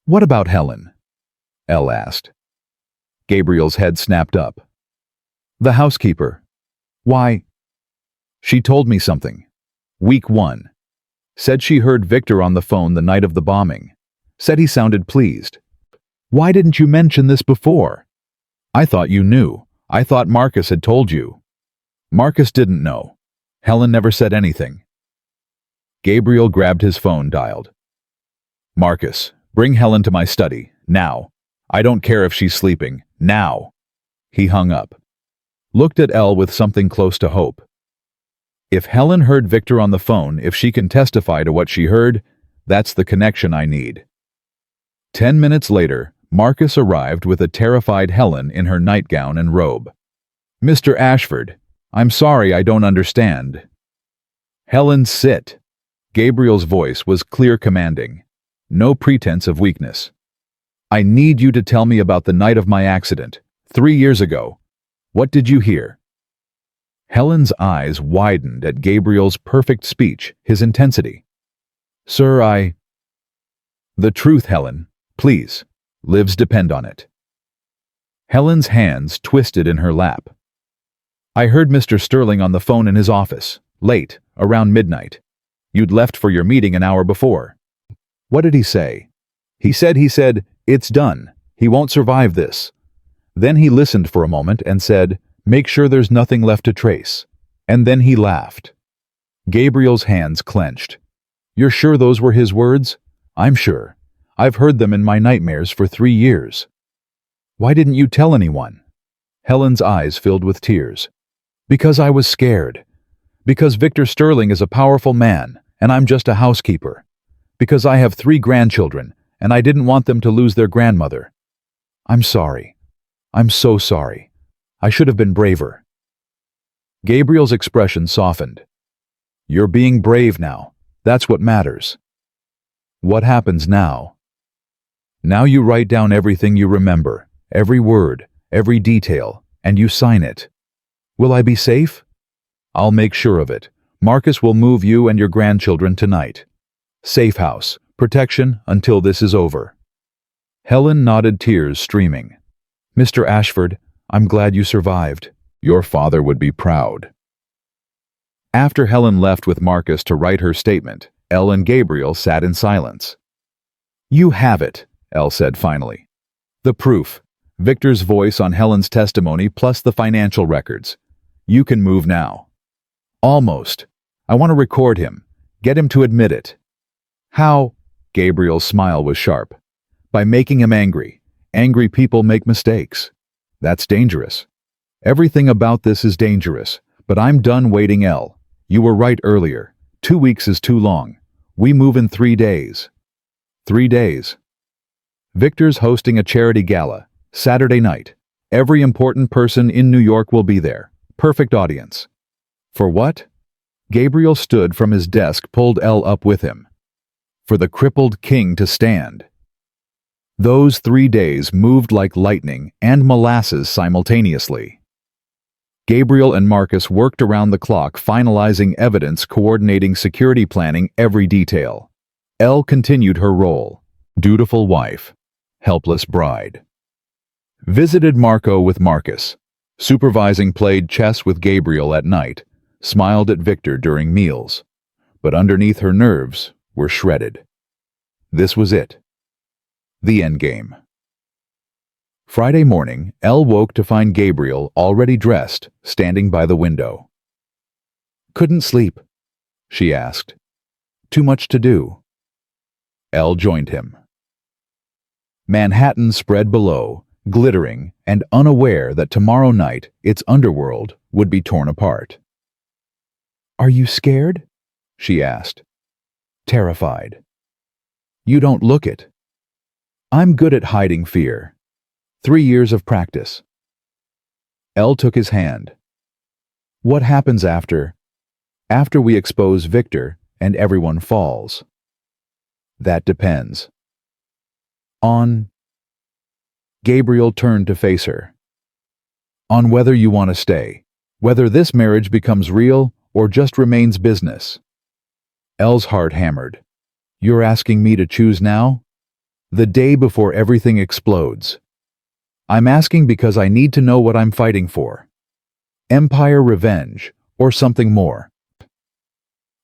What about Helen? L asked. Gabriel's head snapped up. The housekeeper. Why? She told me something. Week 1. Said she heard Victor on the phone the night of the bombing. Said he sounded pleased. Why didn't you mention this before? I thought you knew. I thought Marcus had told you. Marcus didn't know. Helen never said anything. Gabriel grabbed his phone, dialed. Marcus, bring Helen to my study, now. I don't care if she's sleeping, now. He hung up. Looked at Elle with something close to hope. If Helen heard Victor on the phone, if she can testify to what she heard, that's the connection I need. 10 minutes later, Marcus arrived with a terrified Helen in her nightgown and robe. Mr. Ashford, I'm sorry, I don't understand. Helen, sit. Gabriel's voice was clear, commanding. No pretense of weakness. I need you to tell me about the night of my accident, 3 years ago. What did you hear? Helen's eyes widened at Gabriel's perfect speech, his intensity. Sir, The truth, Helen, please. Lives depend on it. Helen's hands twisted in her lap. I heard Mr. Sterling on the phone in his office, late, around midnight. You'd left for your meeting an hour before. What did he say? He said, it's done. He won't survive this. Then he listened for a moment and said, make sure there's nothing left to trace. And then he laughed. Gabriel's hands clenched. You're sure those were his words? I'm sure. I've heard them in my nightmares for 3 years. Why didn't you tell anyone? Helen's eyes filled with tears. Because I was scared. Because Victor Sterling is a powerful man, and I'm just a housekeeper. Because I have 3 grandchildren, and I didn't want them to lose their grandmother. I'm sorry. I'm so sorry. I should have been braver. Gabriel's expression softened. You're being brave now. That's what matters. What happens now? Now you write down everything you remember, every word, every detail, and you sign it. Will I be safe? I'll make sure of it. Marcus will move you and your grandchildren tonight. Safe house, protection until this is over. Helen nodded, tears streaming. Mr. Ashford, I'm glad you survived. Your father would be proud. After Helen left with Marcus to write her statement, Elle and Gabriel sat in silence. You have it, Elle said finally. The proof, Victor's voice on Helen's testimony plus the financial records. You can move now. Almost. I want to record him. Get him to admit it. How? Gabriel's smile was sharp. By making him angry. Angry people make mistakes. That's dangerous. Everything about this is dangerous, but I'm done waiting, Elle. You were right earlier. 2 weeks is too long. We move in 3 days. 3 days. Victor's hosting a charity gala, Saturday night. Every important person in New York will be there. Perfect audience. For what? Gabriel stood from his desk, pulled Elle up with him. For the crippled king to stand. Those 3 days moved like lightning and molasses simultaneously. Gabriel and Marcus worked around the clock, finalizing evidence, coordinating security planning, every detail. Elle continued her role. Dutiful wife. Helpless bride. Visited Marco with Marcus. Supervising, played chess with Gabriel at night. Smiled at Victor during meals. But underneath, her nerves were shredded. This was it. The endgame. Friday morning, Elle woke to find Gabriel, already dressed, standing by the window. Couldn't sleep, she asked. Too much to do. Elle joined him. Manhattan spread below, glittering and unaware that tomorrow night its underworld would be torn apart. Are you scared? She asked. Terrified. You don't look it. I'm good at hiding fear. 3 years of practice. Elle took his hand. What happens after? After we expose Victor and everyone falls? That depends. On... Gabriel turned to face her. On whether you want to stay. Whether this marriage becomes real or just remains business. Elle's heart hammered. You're asking me to choose now? The day before everything explodes. I'm asking because I need to know what I'm fighting for. Empire revenge, or something more.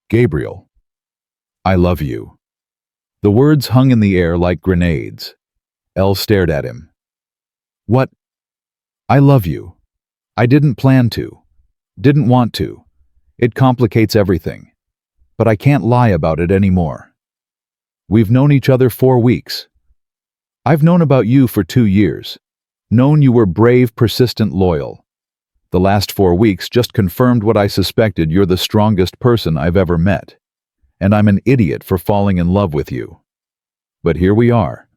Gabriel. I love you. The words hung in the air like grenades. Elle stared at him. What? I love you. I didn't plan to. Didn't want to. It complicates everything. But I can't lie about it anymore. We've known each other 4 weeks. I've known about you for 2 years. Known you were brave, persistent, loyal. The last 4 weeks just confirmed what I suspected. You're the strongest person I've ever met. And I'm an idiot for falling in love with you. But here we are.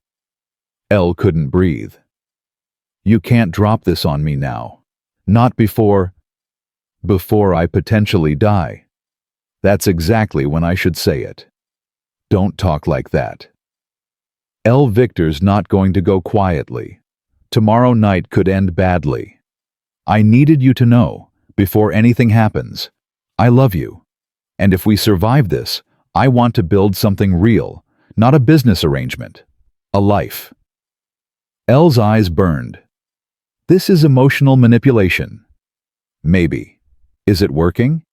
Elle couldn't breathe. You can't drop this on me now. Not before I potentially die. That's exactly when I should say it. Don't talk like that. Elle, Victor's not going to go quietly. Tomorrow night could end badly. I needed you to know, before anything happens, I love you. And if we survive this, I want to build something real, not a business arrangement. A life. Elle's eyes burned. This is emotional manipulation. Maybe. Is it working?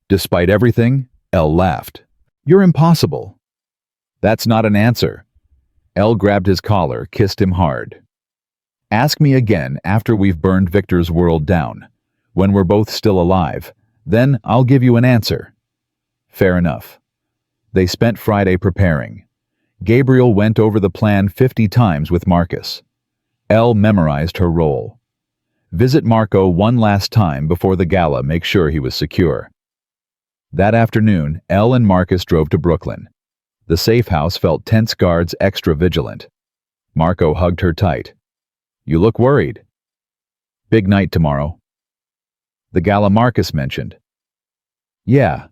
Despite everything, Elle laughed. You're impossible. That's not an answer. Elle grabbed his collar, kissed him hard. Ask me again after we've burned Victor's world down, when we're both still alive. Then I'll give you an answer. Fair enough. They spent Friday preparing. Gabriel went over the plan 50 times with Marcus. Elle memorized her role. Visit Marco one last time before the gala, make sure he was secure. That afternoon, Elle and Marcus drove to Brooklyn. The safe house felt tense, guards extra vigilant. Marco hugged her tight. You look worried. Big night tomorrow. The gala Marcus mentioned. Yeah.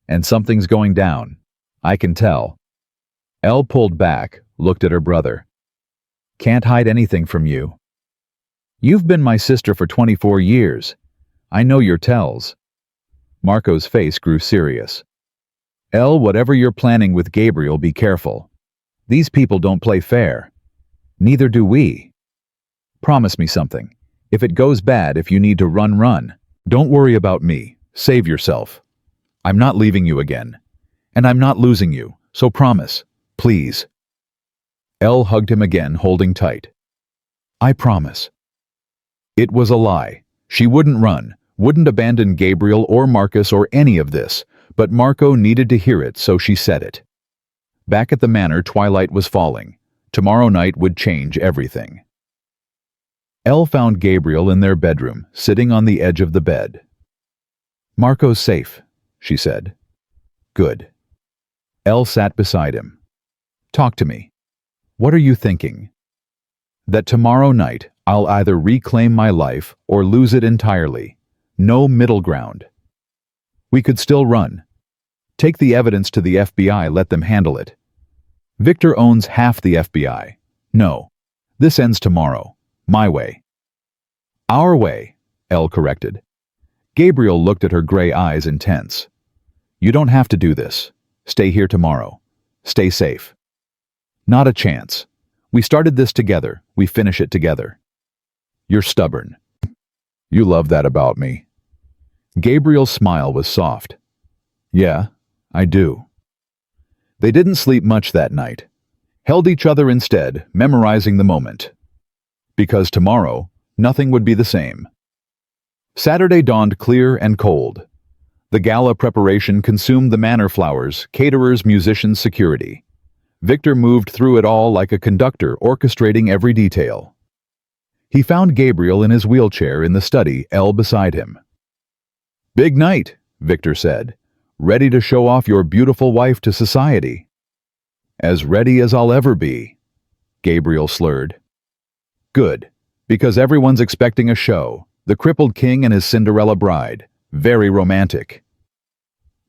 And something's going down. I can tell. Elle pulled back, looked at her brother. Can't hide anything from you. You've been my sister for 24 years. I know your tells. Marco's face grew serious. Elle, whatever you're planning with Gabriel, be careful. These people don't play fair. Neither do we. Promise me something. If it goes bad, if you need to run, run. Don't worry about me. Save yourself. I'm not leaving you again. And I'm not losing you, so promise. Please. Elle hugged him again, holding tight. I promise. It was a lie. She wouldn't run, wouldn't abandon Gabriel or Marcus or any of this, but Marco needed to hear it, so she said it. Back at the manor, twilight was falling. Tomorrow night would change everything. Elle found Gabriel in their bedroom, sitting on the edge of the bed. Marco's safe, she said. Good. Elle sat beside him. Talk to me. What are you thinking? That tomorrow night, I'll either reclaim my life or lose it entirely. No middle ground. We could still run. Take the evidence to the FBI, let them handle it. Victor owns half the FBI. No. This ends tomorrow. My way. Our way, Elle corrected. Gabriel looked at her gray eyes intense. You don't have to do this. Stay here tomorrow. Stay safe. Not a chance. We started this together. We finish it together. You're stubborn. You love that about me. Gabriel's smile was soft. Yeah, I do. They didn't sleep much that night. Held each other instead, memorizing the moment. Because tomorrow, nothing would be the same. Saturday dawned clear and cold. The gala preparation consumed the manor flowers, caterers, musicians, security. Victor moved through it all like a conductor, orchestrating every detail. He found Gabriel in his wheelchair in the study, Elle beside him. Big night, Victor said. Ready to show off your beautiful wife to society. As ready as I'll ever be, Gabriel slurred. Good. Because everyone's expecting a show. The crippled king and his Cinderella bride. Very romantic.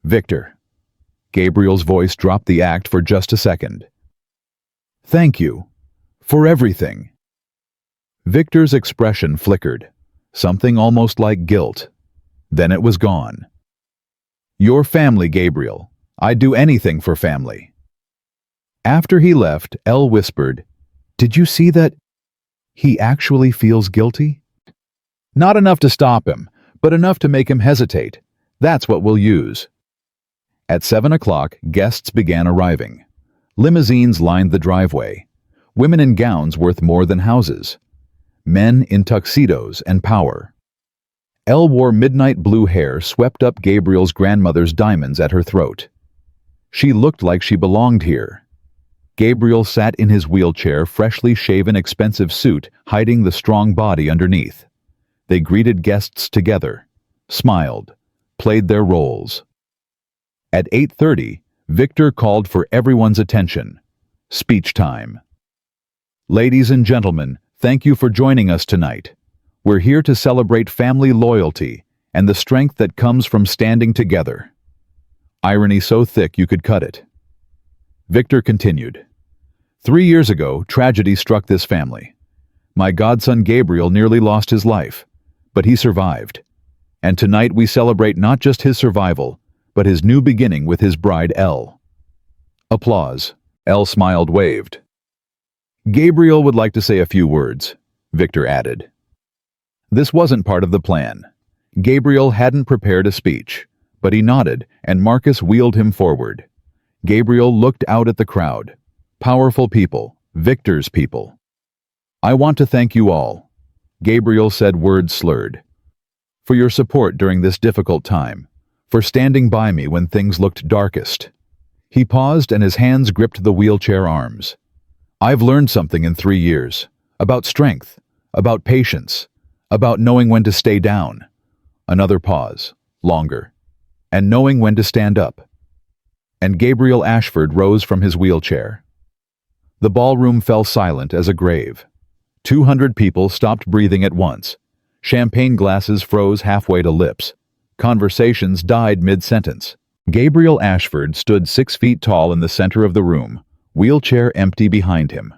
Victor. Gabriel's voice dropped the act for just a second. Thank you. For everything. Victor's expression flickered. Something almost like guilt. Then it was gone. Your family, Gabriel. I'd do anything for family. After he left, Elle whispered, Did you see that? He actually feels guilty? Not enough to stop him, but enough to make him hesitate. That's what we'll use. At 7 o'clock, guests began arriving. Limousines lined the driveway. Women in gowns worth more than houses. Men in tuxedos and power. Elle wore midnight blue hair swept up Gabriel's grandmother's diamonds at her throat. She looked like she belonged here. Gabriel sat in his wheelchair, freshly shaven, expensive suit hiding the strong body underneath. They greeted guests together, smiled, played their roles. At 8:30, Victor called for everyone's attention. Speech time. Ladies and gentlemen, thank you for joining us tonight. We're here to celebrate family loyalty and the strength that comes from standing together. Irony so thick you could cut it. Victor continued. 3 years ago, tragedy struck this family. My godson Gabriel nearly lost his life, but he survived. And tonight we celebrate not just his survival, but his new beginning with his bride, Elle. Applause. Elle smiled, waved. Gabriel would like to say a few words, Victor added. This wasn't part of the plan. Gabriel hadn't prepared a speech, but he nodded and Marcus wheeled him forward. Gabriel looked out at the crowd. Powerful people, Victor's people. I want to thank you all, Gabriel said, words slurred, for your support during this difficult time, for standing by me when things looked darkest. He paused and his hands gripped the wheelchair arms. I've learned something in 3 years, about strength, about patience, about knowing when to stay down. Another pause, longer, and knowing when to stand up. And Gabriel Ashford rose from his wheelchair. The ballroom fell silent as a grave. 200 people stopped breathing at once. Champagne glasses froze halfway to lips. Conversations died mid-sentence. Gabriel Ashford stood 6 feet tall in the center of the room, wheelchair empty behind him.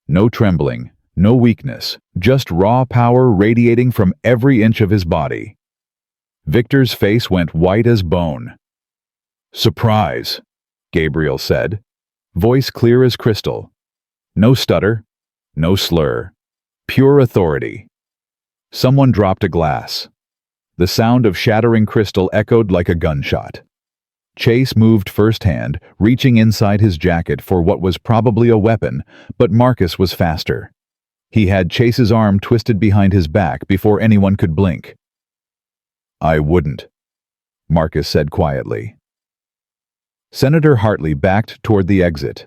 No trembling, no weakness, just raw power radiating from every inch of his body. Victor's face went white as bone. Surprise, Gabriel said, voice clear as crystal. No stutter, no slur, pure authority. Someone dropped a glass. The sound of shattering crystal echoed like a gunshot. Chase moved firsthand, reaching inside his jacket for what was probably a weapon, but Marcus was faster. He had Chase's arm twisted behind his back before anyone could blink. I wouldn't, Marcus said quietly. Senator Hartley backed toward the exit.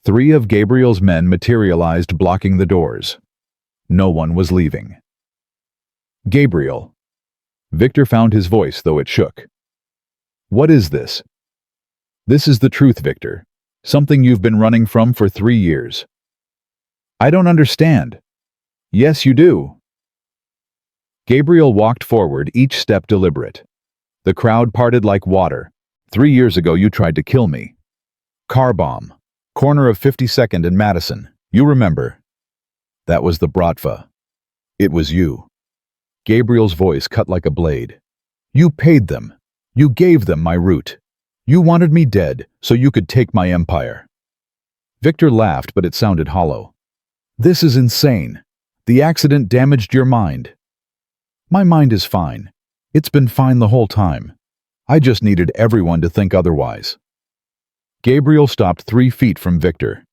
3 of Gabriel's men materialized, blocking the doors. No one was leaving. Gabriel. Victor found his voice, though it shook. What is this? This is the truth, Victor. Something you've been running from for 3 years. I don't understand. Yes, you do. Gabriel walked forward, each step deliberate. The crowd parted like water. 3 years ago you tried to kill me. Car bomb. Corner of 52nd and Madison. You remember. That was the Bratva. It was you. Gabriel's voice cut like a blade. You paid them. You gave them my route. You wanted me dead so you could take my empire. Victor laughed, but it sounded hollow. This is insane. The accident damaged your mind. My mind is fine. It's been fine the whole time. I just needed everyone to think otherwise. Gabriel stopped 3 feet from Victor.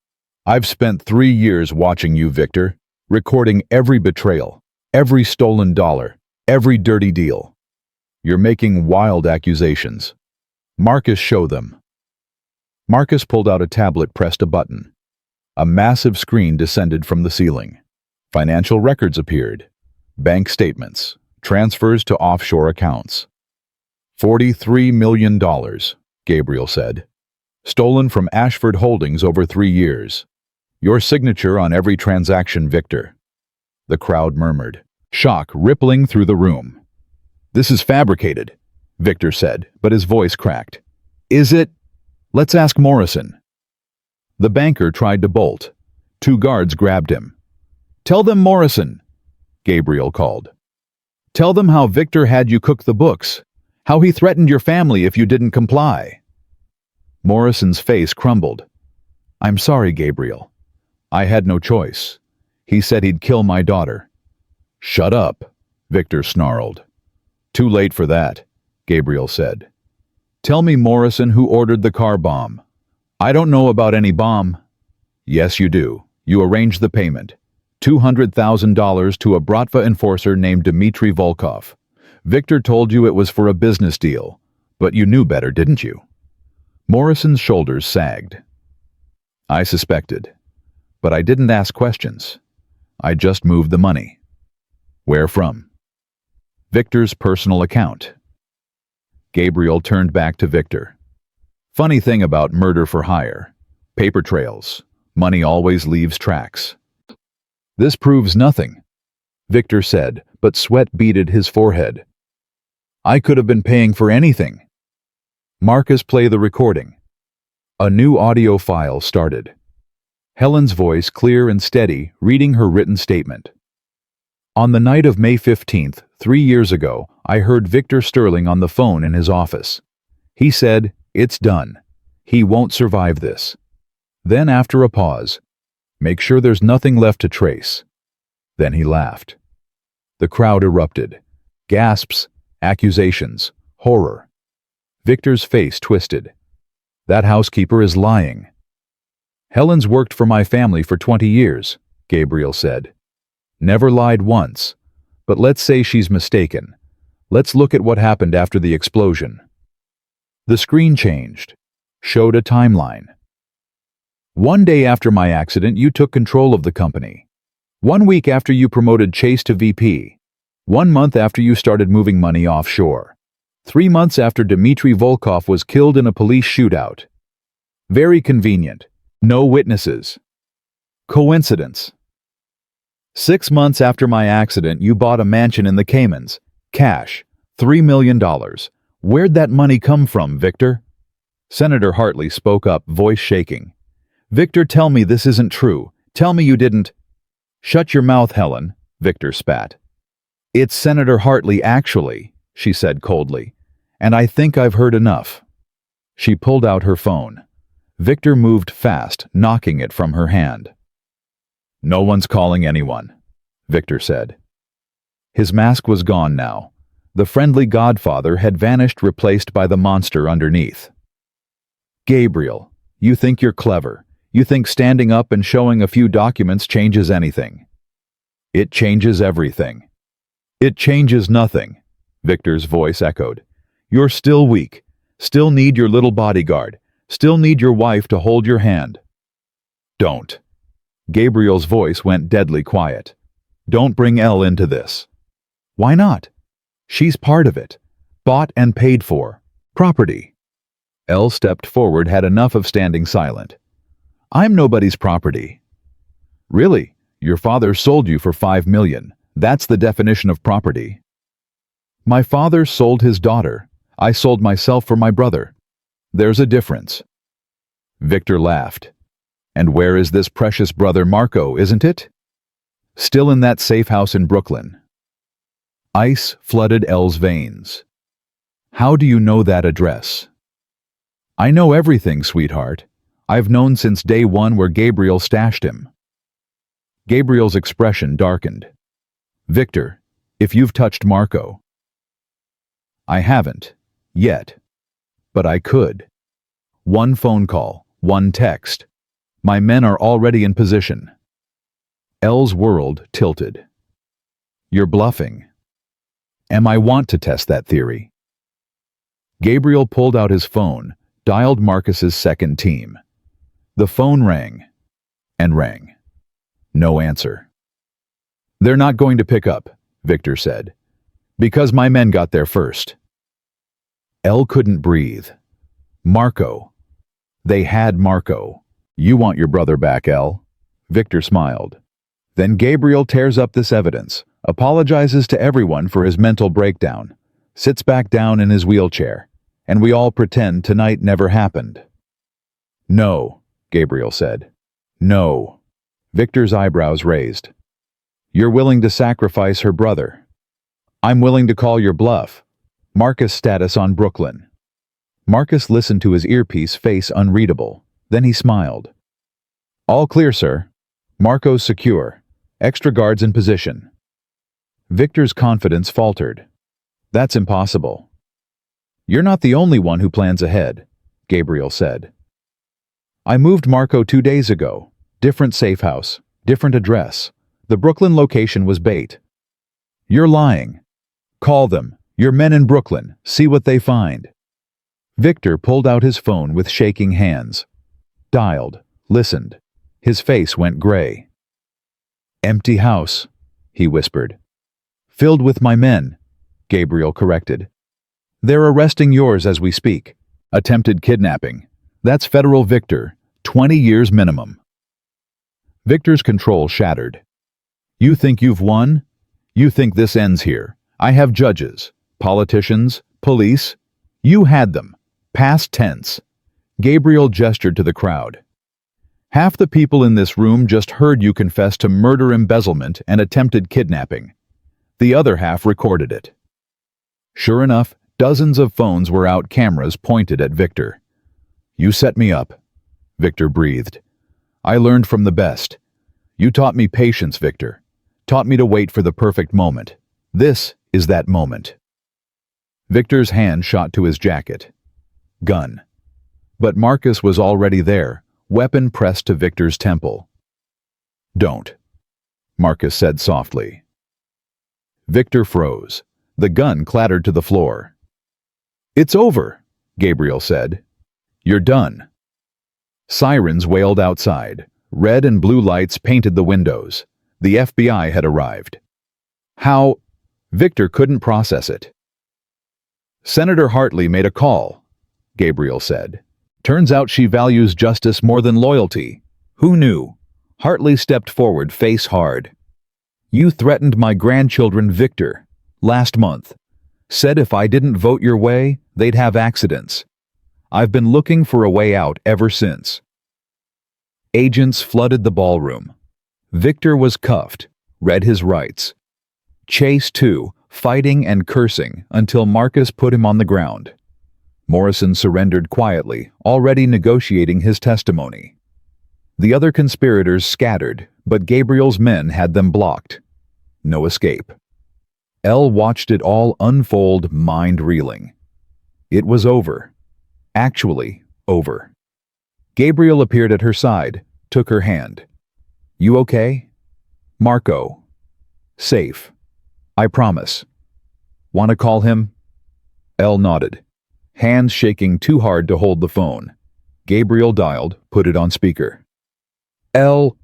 I've spent 3 years watching you, Victor, recording every betrayal, every stolen dollar, every dirty deal. You're making wild accusations. Marcus, show them. Marcus pulled out a tablet, pressed a button. A massive screen descended from the ceiling. Financial records appeared. Bank statements, transfers to offshore accounts. $43 million, Gabriel said. Stolen from Ashford Holdings over 3 years. Your signature on every transaction, Victor. the crowd murmured, shock rippling through the room. This is fabricated, Victor said, but his voice cracked. Is it? Let's ask Morrison. The banker tried to bolt. 2 guards grabbed him. Tell them, Morrison, Gabriel called. Tell them how Victor had you cook the books, how he threatened your family if you didn't comply. Morrison's face crumbled. I'm sorry, Gabriel. I had no choice. He said he'd kill my daughter. Shut up, Victor snarled. Too late for that, Gabriel said. Tell me, Morrison, who ordered the car bomb. I don't know about any bomb. Yes, you do. You arranged the payment. $200,000 to a Bratva enforcer named Dmitry Volkov. Victor told you it was for a business deal, but you knew better, didn't you? Morrison's shoulders sagged. I suspected, but I didn't ask questions. I just moved the money. Where from? Victor's personal account. Gabriel turned back to Victor. Funny thing about murder for hire. Paper trails. Money always leaves tracks. This proves nothing, Victor said, but sweat beaded his forehead. I could have been paying for anything. Marcus, play the recording. A new audio file started. Helen's voice, clear and steady, reading her written statement. On the night of May 15th, 3 years ago, I heard Victor Sterling on the phone in his office. He said, "It's done. He won't survive this." Then, after a pause, "Make sure there's nothing left to trace." Then he laughed. The crowd erupted. Gasps, accusations, horror. Victor's face twisted. That housekeeper is lying. Helen's worked for my family for 20 years, Gabriel said. Never lied once. But let's say she's mistaken. Let's look at what happened after the explosion. The screen changed, showed a timeline. 1 day after my accident, you took control of the company. 1 week after you promoted Chase to VP. 1 month after you started moving money offshore. 3 months after Dmitry Volkov was killed in a police shootout. Very convenient. No witnesses. Coincidence. 6 months after my accident, you bought a mansion in the Caymans. Cash. $3 million. Where'd that money come from, Victor? Senator Hartley spoke up, voice shaking. Victor, tell me this isn't true. Tell me you didn't. Shut your mouth, Helen, Victor spat. It's Senator Hartley, actually, she said coldly. And I think I've heard enough. She pulled out her phone. Victor moved fast, knocking it from her hand. No one's calling anyone, Victor said. His mask was gone now. The friendly godfather had vanished, replaced by the monster underneath. Gabriel, you think you're clever. You think standing up and showing a few documents changes anything. It changes everything. It changes nothing, Victor's voice echoed. You're still weak. Still need your little bodyguard. Still need your wife to hold your hand. Don't. Gabriel's voice went deadly quiet. Don't bring Elle into this. Why not? She's part of it. Bought and paid for. Property. Elle stepped forward, had enough of standing silent. I'm nobody's property. Really? Your father sold you for $5 million. That's the definition of property. My father sold his daughter. I sold myself for my brother. There's a difference. Victor laughed. And where is this precious brother Marco, isn't it? Still in that safe house in Brooklyn. Ice flooded Elle's veins. How do you know that address? I know everything, sweetheart. I've known since day one where Gabriel stashed him. Gabriel's expression darkened. Victor, if you've touched Marco. I haven't. Yet. But I could. 1 phone call, 1 text. My men are already in position. Elle's world tilted. You're bluffing. I want to test that theory. Gabriel pulled out his phone, dialed Marcus's second team. The phone rang. And rang. No answer. They're not going to pick up, Victor said. Because my men got there first. Elle couldn't breathe. Marco. They had Marco. You want your brother back, Elle? Victor smiled. Then Gabriel tears up this evidence, apologizes to everyone for his mental breakdown, sits back down in his wheelchair, and we all pretend tonight never happened. No, Gabriel said. No. Victor's eyebrows raised. You're willing to sacrifice her brother. I'm willing to call your bluff. Marcus' status on Brooklyn. Marcus listened to his earpiece, face unreadable. Then he smiled. All clear, sir. Marco's secure. Extra guards in position. Victor's confidence faltered. That's impossible. You're not the only one who plans ahead, Gabriel said. I moved Marco 2 days ago. Different safe house, different address. The Brooklyn location was bait. You're lying. Call them, your men in Brooklyn, see what they find. Victor pulled out his phone with shaking hands. Dialed, listened. His face went gray. Empty house, he whispered. Filled with my men, Gabriel corrected. They're arresting yours as we speak. Attempted kidnapping. That's federal, Victor. 20 years minimum. Victor's control shattered. You think you've won? You think this ends here? I have judges, politicians, police. You had them. Past tense. Gabriel gestured to the crowd. Half the people in this room just heard you confess to murder, embezzlement, and attempted kidnapping. The other half recorded it. Sure enough, dozens of phones were out, cameras pointed at Victor. You set me up, Victor breathed. I learned from the best. You taught me patience, Victor. Taught me to wait for the perfect moment. This is that moment. Victor's hand shot to his jacket. Gun. But Marcus was already there, weapon pressed to Victor's temple. Don't, Marcus said softly. Victor froze. The gun clattered to the floor. It's over, Gabriel said. You're done. Sirens wailed outside. Red and blue lights painted the windows. The FBI had arrived. How? Victor couldn't process it. Senator Hartley made a call, Gabriel said. Turns out she values justice more than loyalty. Who knew? Hartley stepped forward, face hard. You threatened my grandchildren, Victor, last month. Said if I didn't vote your way, they'd have accidents. I've been looking for a way out ever since. Agents flooded the ballroom. Victor was cuffed, read his rights. Chase too, fighting and cursing until Marcus put him on the ground. Morrison surrendered quietly, already negotiating his testimony. The other conspirators scattered, but Gabriel's men had them blocked. No escape. Elle watched it all unfold, mind reeling. It was over. Actually, over. Gabriel appeared at her side, took her hand. You okay? Marco. Safe. I promise. Want to call him? Elle nodded. Hands shaking too hard to hold the phone. Gabriel dialed, put it on speaker. Elle.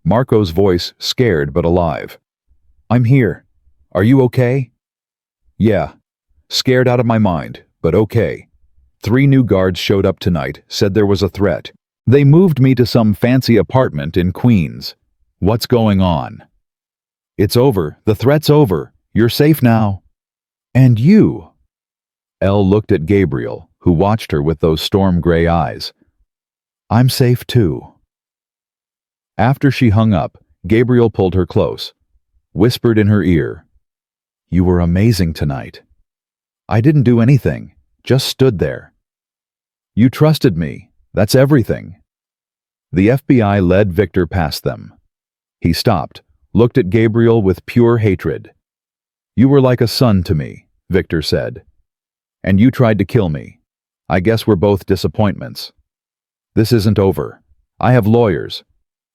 Marco's voice scared but alive. I'm here. Are you okay? Yeah. Scared out of my mind, but okay. 3 new guards showed up tonight, said there was a threat. They moved me to some fancy apartment in Queens. What's going on? It's over. The threat's over. You're safe now. And you? Elle looked at Gabriel, who watched her with those storm-gray eyes. I'm safe too. After she hung up, Gabriel pulled her close, whispered in her ear. You were amazing tonight. I didn't do anything, just stood there. You trusted me. That's everything. The FBI led Victor past them. He stopped, looked at Gabriel with pure hatred. You were like a son to me, Victor said. And you tried to kill me. I guess we're both disappointments. This isn't over. I have lawyers.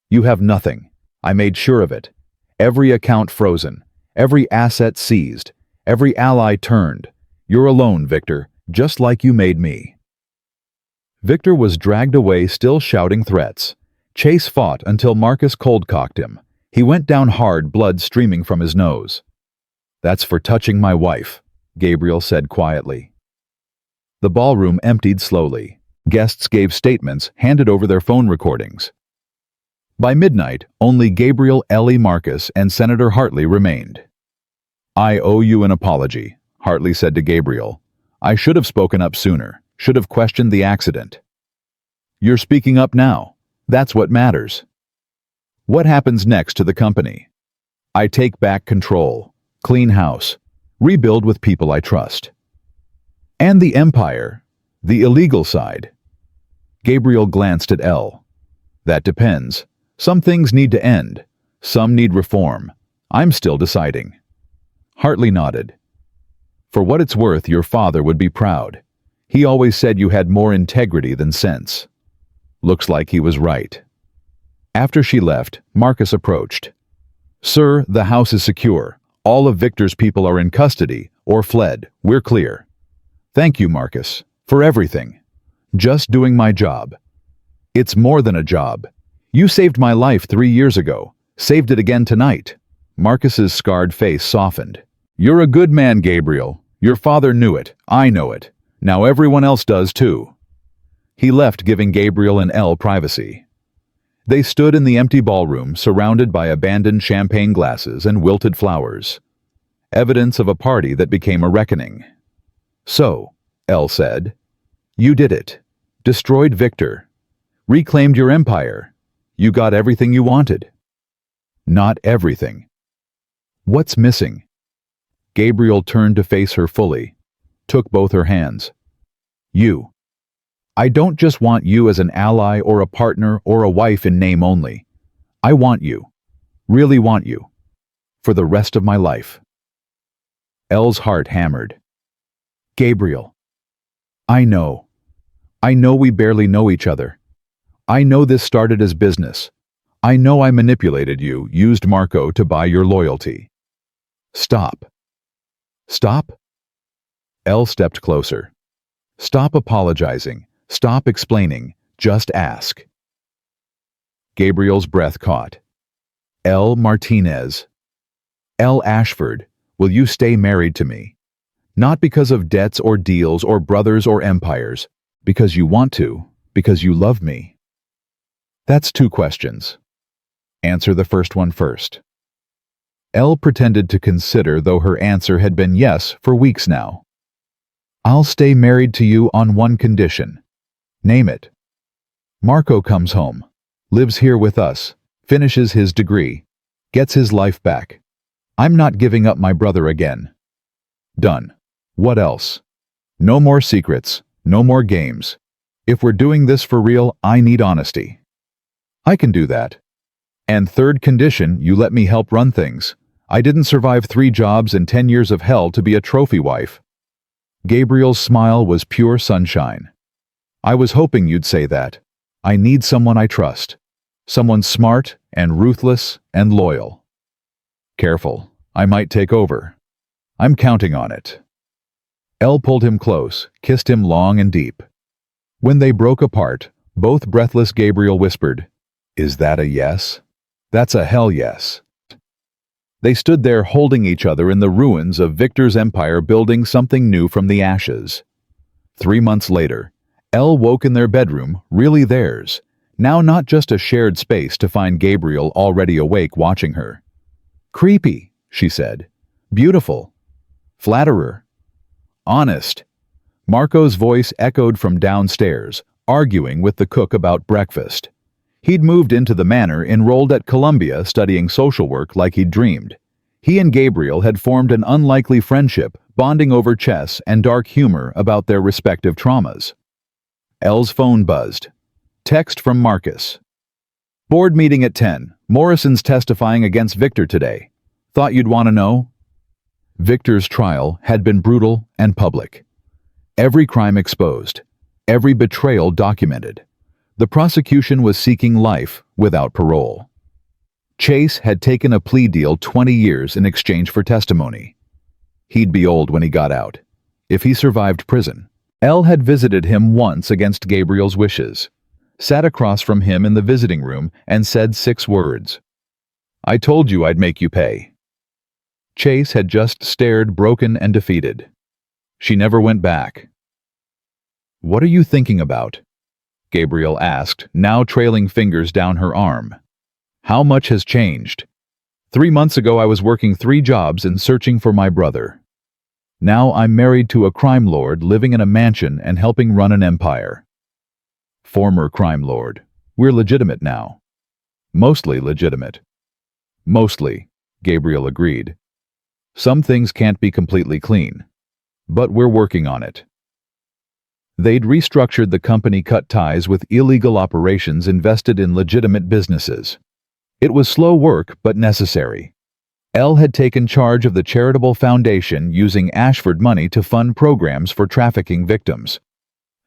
You have nothing. I made sure of it. Every account frozen. Every asset seized. Every ally turned. You're alone, Victor, just like you made me. Victor was dragged away, still shouting threats. Chase fought until Marcus cold-cocked him. He went down hard, blood streaming from his nose. That's for touching my wife, Gabriel said quietly. The ballroom emptied slowly. Guests gave statements, handed over their phone recordings. By midnight, only Gabriel Ellie Marcus and Senator Hartley remained. "I owe you an apology," Hartley said to Gabriel. "I should have spoken up sooner, should have questioned the accident." "You're speaking up now. That's what matters." "What happens next to the company?" "I take back control, clean house, rebuild with people I trust." "And the empire, the illegal side?" Gabriel glanced at Elle. "That depends. Some things need to end. Some need reform. I'm still deciding." Hartley nodded. "For what it's worth, your father would be proud. He always said you had more integrity than sense." Looks like he was right. After she left, Marcus approached. "Sir, the house is secure. All of Victor's people are in custody or fled. We're clear." "Thank you, Marcus, for everything. Just doing my job." "It's more than a job. You saved my life 3 years ago. Saved it again tonight." Marcus's scarred face softened. "You're a good man, Gabriel. Your father knew it. I know it. Now everyone else does too." He left, giving Gabriel and Elle privacy. They stood in the empty ballroom, surrounded by abandoned champagne glasses and wilted flowers. Evidence of a party that became a reckoning. "So," Elle said, "you did it. Destroyed Victor. Reclaimed your empire. You got everything you wanted." "Not everything." "What's missing?" Gabriel turned to face her fully, took both her hands. "You. I don't just want you as an ally or a partner or a wife in name only. I want you, really want you, for the rest of my life." Elle's heart hammered. "Gabriel, I know we barely know each other. I know this started as business. I know I manipulated you, used Marco to buy your loyalty. Stop." "Stop?" Elle stepped closer. "Stop apologizing. Stop explaining. Just ask." Gabriel's breath caught. "Elle Martinez. Elle Ashford, will you stay married to me? Not because of debts or deals or brothers or empires. Because you want to. Because you love me." "That's 2 questions. Answer the first one first." Elle pretended to consider, though her answer had been yes for weeks now. "I'll stay married to you on one condition." "Name it." "Marco comes home, lives here with us, finishes his degree, gets his life back. I'm not giving up my brother again." "Done. What else?" "No more secrets, no more games. If we're doing this for real, I need honesty." "I can do that." "And third condition, you let me help run things. I didn't survive 3 jobs and 10 years of hell to be a trophy wife." Gabriel's smile was pure sunshine. "I was hoping you'd say that. I need someone I trust. Someone smart and ruthless and loyal." "Careful, I might take over." "I'm counting on it." Elle pulled him close, kissed him long and deep. When they broke apart, both breathless, Gabriel whispered, "Is that a yes?" "That's a hell yes." They stood there holding each other in the ruins of Victor's empire, building something new from the ashes. 3 months later, Elle woke in their bedroom, really theirs, now not just a shared space, to find Gabriel already awake watching her. "Creepy," she said. "Beautiful. Flatterer. Honest." Marco's voice echoed from downstairs, arguing with the cook about breakfast. He'd moved into the manor, enrolled at Columbia, studying social work like he'd dreamed. He and Gabriel had formed an unlikely friendship, bonding over chess and dark humor about their respective traumas. Elle's phone buzzed. Text from Marcus. "Board meeting at 10. Morrison's testifying against Victor today. Thought you'd want to know." Victor's trial had been brutal and public. Every crime exposed. Every betrayal documented. The prosecution was seeking life without parole. Chase had taken a plea deal 20 years in exchange for testimony. He'd be old when he got out, if he survived prison. Elle had visited him once against Gabriel's wishes, sat across from him in the visiting room and said 6 words. "I told you I'd make you pay." Chase had just stared, broken and defeated. She never went back. "What are you thinking about?" Gabriel asked, now trailing fingers down her arm. How much has changed? 3 months ago I was working 3 jobs and searching for my brother. Now I'm married to a crime lord living in a mansion and helping run an empire. Former crime lord. We're legitimate now. Mostly legitimate. Mostly, Gabriel agreed. Some things can't be completely clean. But we're working on it. They'd restructured the company, cut ties with illegal operations, invested in legitimate businesses. It was slow work, but necessary. Elle had taken charge of the charitable foundation, using Ashford money to fund programs for trafficking victims.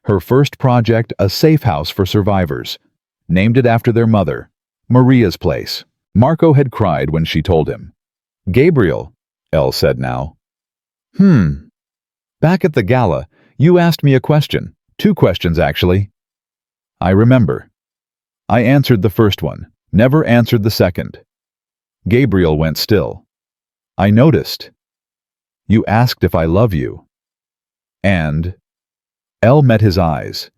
Her first project, a safe house for survivors, named it after their mother, Maria's place. Marco had cried when she told him. Gabriel, Elle said now. Back at the gala, you asked me a question. 2 questions, actually. I remember. I answered the first one, never answered the second. Gabriel went still. I noticed. You asked if I love you. And? Elle met his eyes.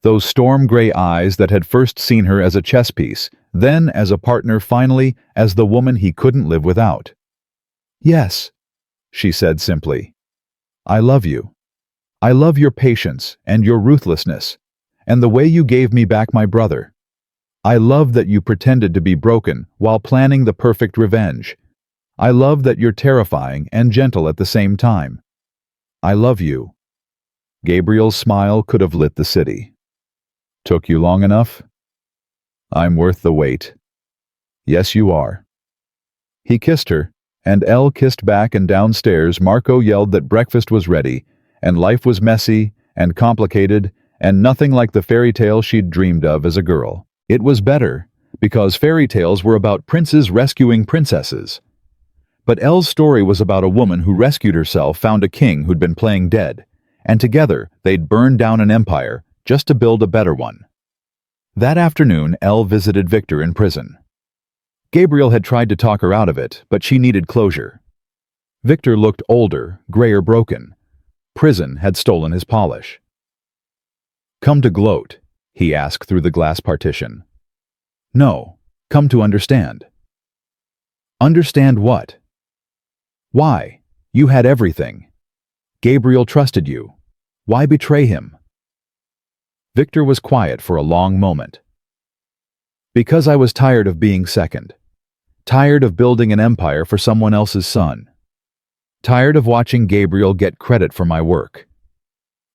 Those storm-gray eyes that had first seen her as a chess piece, then as a partner, finally as the woman he couldn't live without. Yes, she said simply. I love you. I love your patience and your ruthlessness, and the way you gave me back my brother. I love that you pretended to be broken while planning the perfect revenge. I love that you're terrifying and gentle at the same time. I love you. Gabriel's smile could have lit the city. Took you long enough? I'm worth the wait. Yes, you are. He kissed her, and Elle kissed back, and downstairs Marco yelled that breakfast was ready, and life was messy and complicated and nothing like the fairy tale she'd dreamed of as a girl. It was better, because fairy tales were about princes rescuing princesses. But Elle's story was about a woman who rescued herself, found a king who'd been playing dead, and together they'd burn down an empire just to build a better one. That afternoon, Elle visited Victor in prison. Gabriel had tried to talk her out of it, but she needed closure. Victor looked older, grayer, broken. Prison had stolen his polish. Come to gloat, he asked through the glass partition. No, come to understand. Understand what? Why? You had everything. Gabriel trusted you. Why betray him? Victor was quiet for a long moment. Because I was tired of being second. Tired of building an empire for someone else's son. Tired of watching Gabriel get credit for my work.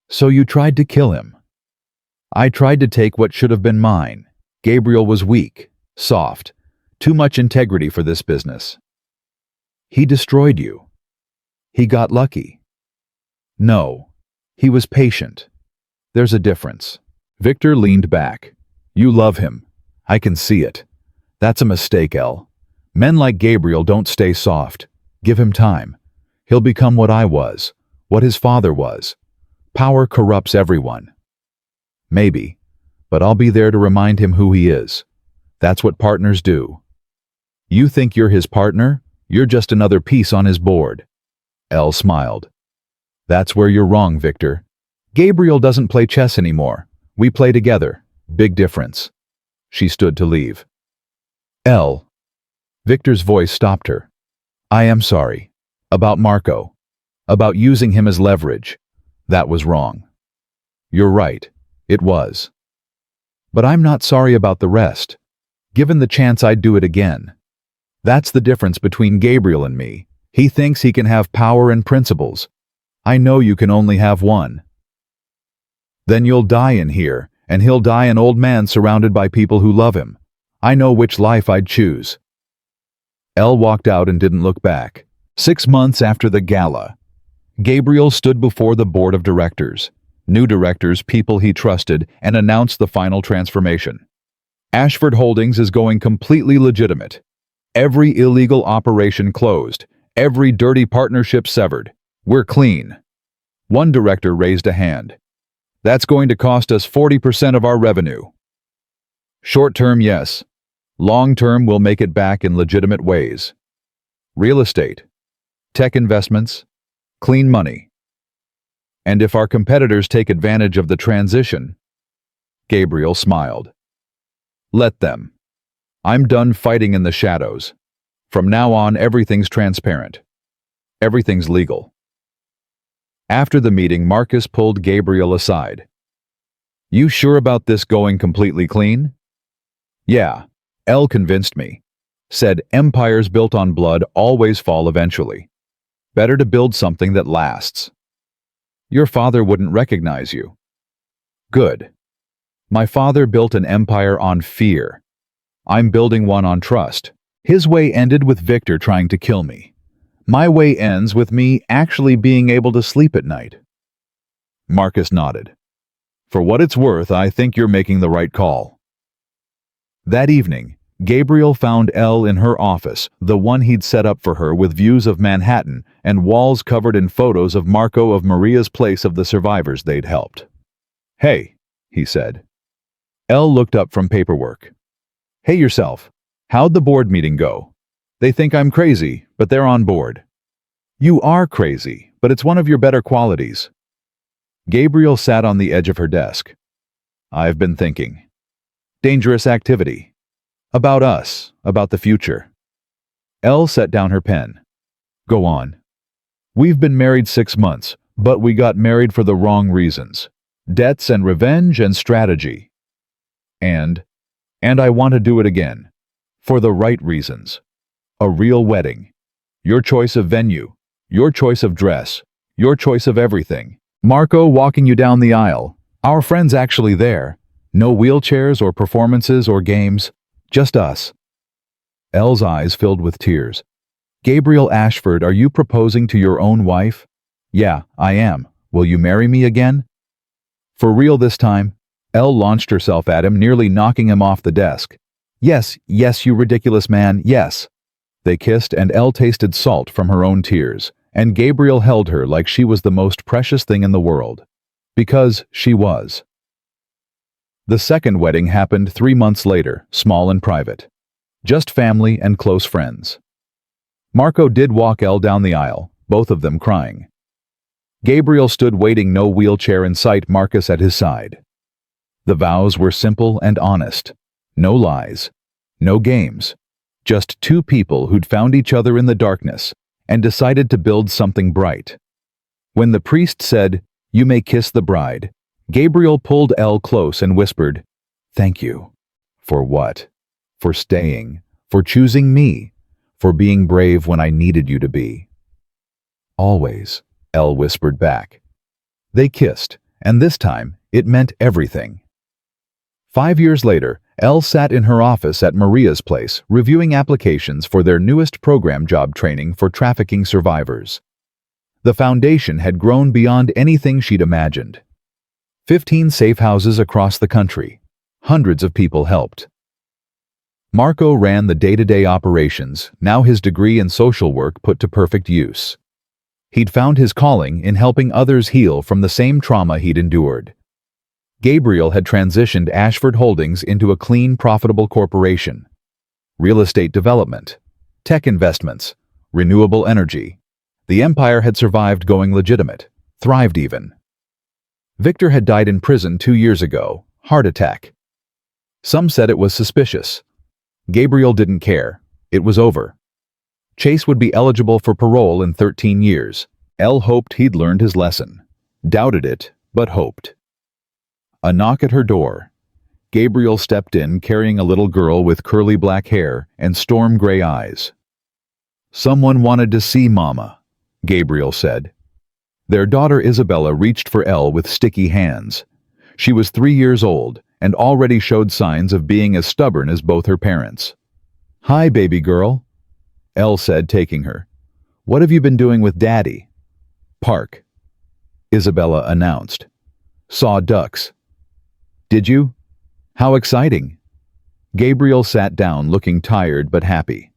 So you tried to kill him. I tried to take what should have been mine. Gabriel was weak, soft, too much integrity for this business. He destroyed you. He got lucky. No, he was patient. There's a difference. Victor leaned back. You love him. I can see it. That's a mistake, Elle. Men like Gabriel don't stay soft. Give him time. He'll become what I was, what his father was. Power corrupts everyone. Maybe, but I'll be there to remind him who he is. That's what partners do. You think you're his partner? You're just another piece on his board. Elle smiled. That's where you're wrong, Victor. Gabriel doesn't play chess anymore. We play together. Big difference. She stood to leave. Elle. Victor's voice stopped her. I am sorry. About Marco. About using him as leverage. That was wrong. You're right. It was. But I'm not sorry about the rest. Given the chance, I'd do it again. That's the difference between Gabriel and me. He thinks he can have power and principles. I know you can only have one. Then you'll die in here, and he'll die an old man surrounded by people who love him. I know which life I'd choose. Elle walked out and didn't look back. 6 months after the gala, Gabriel stood before the board of directors, new directors, people he trusted, and announced the final transformation. Ashford Holdings is going completely legitimate. Every illegal operation closed, every dirty partnership severed. We're clean. One director raised a hand. That's going to cost us 40% of our revenue. Short term, yes. Long term, we'll make it back in legitimate ways. Real estate, tech investments, clean money. And if our competitors take advantage of the transition, Gabriel smiled. Let them. I'm done fighting in the shadows. From now on, everything's transparent. Everything's legal. After the meeting, Marcus pulled Gabriel aside. You sure about this going completely clean? Yeah, Elle convinced me. Said empires built on blood always fall eventually. Better to build something that lasts. Your father wouldn't recognize you. Good. My father built an empire on fear. I'm building one on trust. His way ended with Victor trying to kill me. My way ends with me actually being able to sleep at night. Marcus nodded. For what it's worth, I think you're making the right call. That evening, Gabriel found Elle in her office, the one he'd set up for her with views of Manhattan and walls covered in photos of Marco of Maria's place of the survivors they'd helped. Hey, he said. Elle looked up from paperwork. Hey yourself, how'd the board meeting go? They think I'm crazy, but they're on board. You are crazy, but it's one of your better qualities. Gabriel sat on the edge of her desk. I've been thinking. Dangerous activity. About us, about the future. Elle set down her pen. Go on. We've been married 6 months, but we got married for the wrong reasons. Debts and revenge and strategy. And I want to do it again. For the right reasons. A real wedding. Your choice of venue. Your choice of dress. Your choice of everything. Marco walking you down the aisle. Our friends actually there. No wheelchairs or performances or games. Just us. Elle's eyes filled with tears. Gabriel Ashford, are you proposing to your own wife? Yeah, I am. Will you marry me again? For real this time? Elle launched herself at him, nearly knocking him off the desk. Yes, yes, you ridiculous man, yes. They kissed and Elle tasted salt from her own tears, and Gabriel held her like she was the most precious thing in the world. Because she was. The second wedding happened 3 months later, small and private. Just family and close friends. Marco did walk Elle down the aisle, both of them crying. Gabriel stood waiting, no wheelchair in sight, Marcus at his side. The vows were simple and honest. No lies. No games. Just two people who'd found each other in the darkness and decided to build something bright. When the priest said, "You may kiss the bride," Gabriel pulled Elle close and whispered, "Thank you." For what? For staying, for choosing me, for being brave when I needed you to be. Always, Elle whispered back. They kissed, and this time it meant everything. 5 years later, Elle sat in her office at Maria's place, reviewing applications for their newest program job training for trafficking survivors. The foundation had grown beyond anything she'd imagined. 15 safe houses across the country. Hundreds of people helped. Marco ran the day-to-day operations, now his degree in social work put to perfect use. He'd found his calling in helping others heal from the same trauma he'd endured. Gabriel had transitioned Ashford Holdings into a clean, profitable corporation. Real estate development, tech investments, renewable energy. The empire had survived going legitimate, thrived even. Victor had died in prison 2 years ago, heart attack. Some said it was suspicious. Gabriel didn't care. It was over. Chase would be eligible for parole in 13 years. Elle hoped he'd learned his lesson. Doubted it, but hoped. A knock at her door. Gabriel stepped in carrying a little girl with curly black hair and storm gray eyes. Someone wanted to see Mama, Gabriel said. Their daughter Isabella reached for Elle with sticky hands. She was 3 years old and already showed signs of being as stubborn as both her parents. Hi, baby girl, Elle said, taking her. What have you been doing with Daddy? Park, Isabella announced. Saw ducks. Did you? How exciting. Gabriel sat down, looking tired but happy.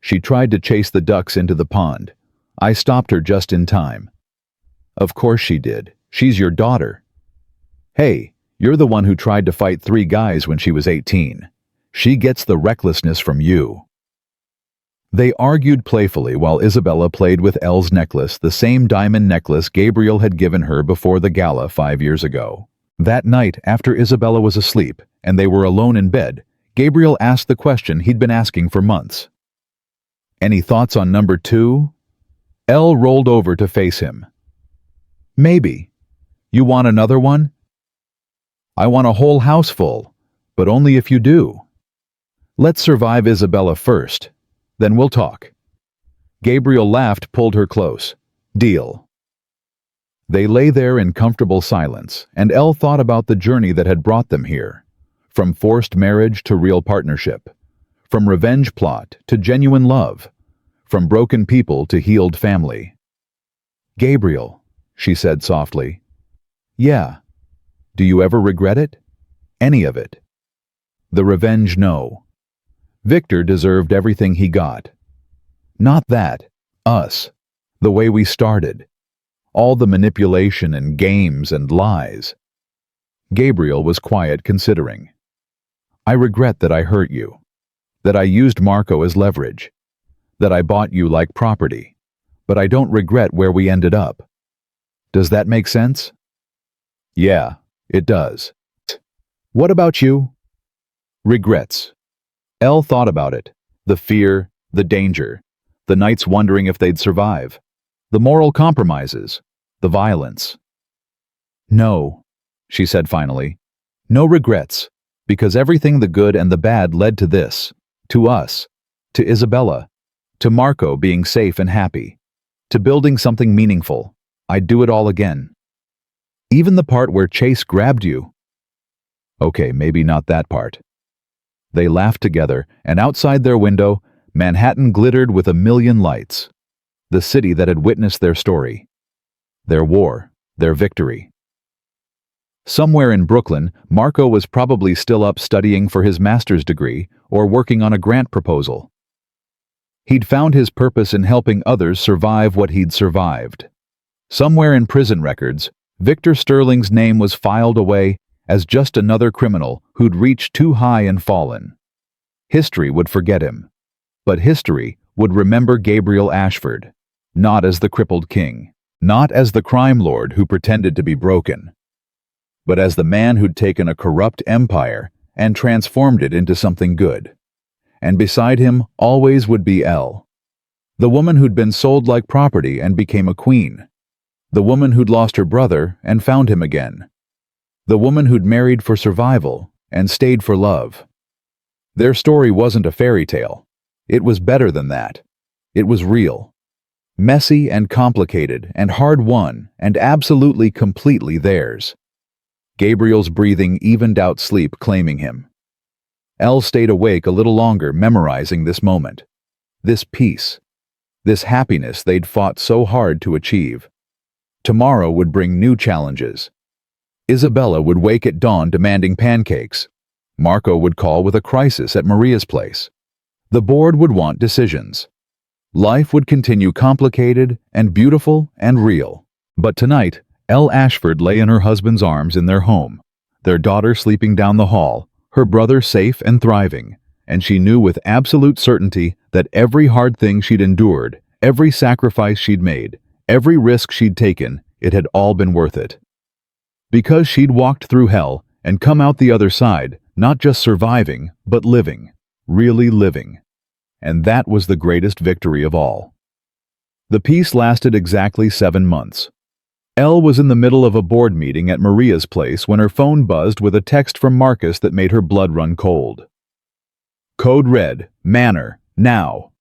She tried to chase the ducks into the pond. I stopped her just in time. Of course she did. She's your daughter. Hey, you're the one who tried to fight 3 guys when she was 18. She gets the recklessness from you. They argued playfully while Isabella played with Elle's necklace, the same diamond necklace Gabriel had given her before the gala 5 years ago. That night, after Isabella was asleep and they were alone in bed, Gabriel asked the question he'd been asking for months. Any thoughts on number 2? Elle rolled over to face him. Maybe. You want another one? I want a whole house full, but only if you do. Let's survive Isabella first, then we'll talk. Gabriel laughed, pulled her close. Deal. They lay there in comfortable silence, and Elle thought about the journey that had brought them here. From forced marriage to real partnership. From revenge plot to genuine love. From broken people to healed family. Gabriel, she said softly. Yeah. Do you ever regret it? Any of it? The revenge, no. Victor deserved everything he got. Not that. Us. The way we started. All the manipulation and games and lies. Gabriel was quiet, considering. I regret that I hurt you. That I used Marco as leverage. That I bought you like property. But I don't regret where we ended up. Does that make sense? Yeah, it does. What about you? Regrets. Elle thought about it. The fear, the danger, the nights wondering if they'd survive, the moral compromises, the violence. No, she said finally. No regrets, because everything the good and the bad led to this, to us, to Isabella, to Marco being safe and happy, to building something meaningful. I'd do it all again. Even the part where Chase grabbed you. Okay, maybe not that part. They laughed together, and outside their window, Manhattan glittered with a million lights. The city that had witnessed their story. Their war, their victory. Somewhere in Brooklyn, Marco was probably still up studying for his master's degree or working on a grant proposal. He'd found his purpose in helping others survive what he'd survived. Somewhere in prison records, Victor Sterling's name was filed away as just another criminal who'd reached too high and fallen. History would forget him, but history would remember Gabriel Ashford, not as the crippled king, not as the crime lord who pretended to be broken, but as the man who'd taken a corrupt empire and transformed it into something good. And beside him always would be Elle, the woman who'd been sold like property and became a queen, the woman who'd lost her brother and found him again, the woman who'd married for survival and stayed for love. Their story wasn't a fairy tale. It was better than that. It was real. Messy and complicated and hard-won and absolutely completely theirs. Gabriel's breathing evened out sleep claiming him. Elle stayed awake a little longer memorizing this moment. This peace. This happiness they'd fought so hard to achieve. Tomorrow would bring new challenges. Isabella would wake at dawn demanding pancakes. Marco would call with a crisis at Maria's place. The board would want decisions. Life would continue complicated and beautiful and real. But tonight, Elle Ashford lay in her husband's arms in their home, their daughter sleeping down the hall, her brother safe and thriving, and she knew with absolute certainty that every hard thing she'd endured, every sacrifice she'd made, every risk she'd taken, it had all been worth it. Because she'd walked through hell and come out the other side, not just surviving, but living, really living. And that was the greatest victory of all. The peace lasted exactly 7 months. Elle was in the middle of a board meeting at Maria's place when her phone buzzed with a text from Marcus that made her blood run cold. Code red, Manor, now.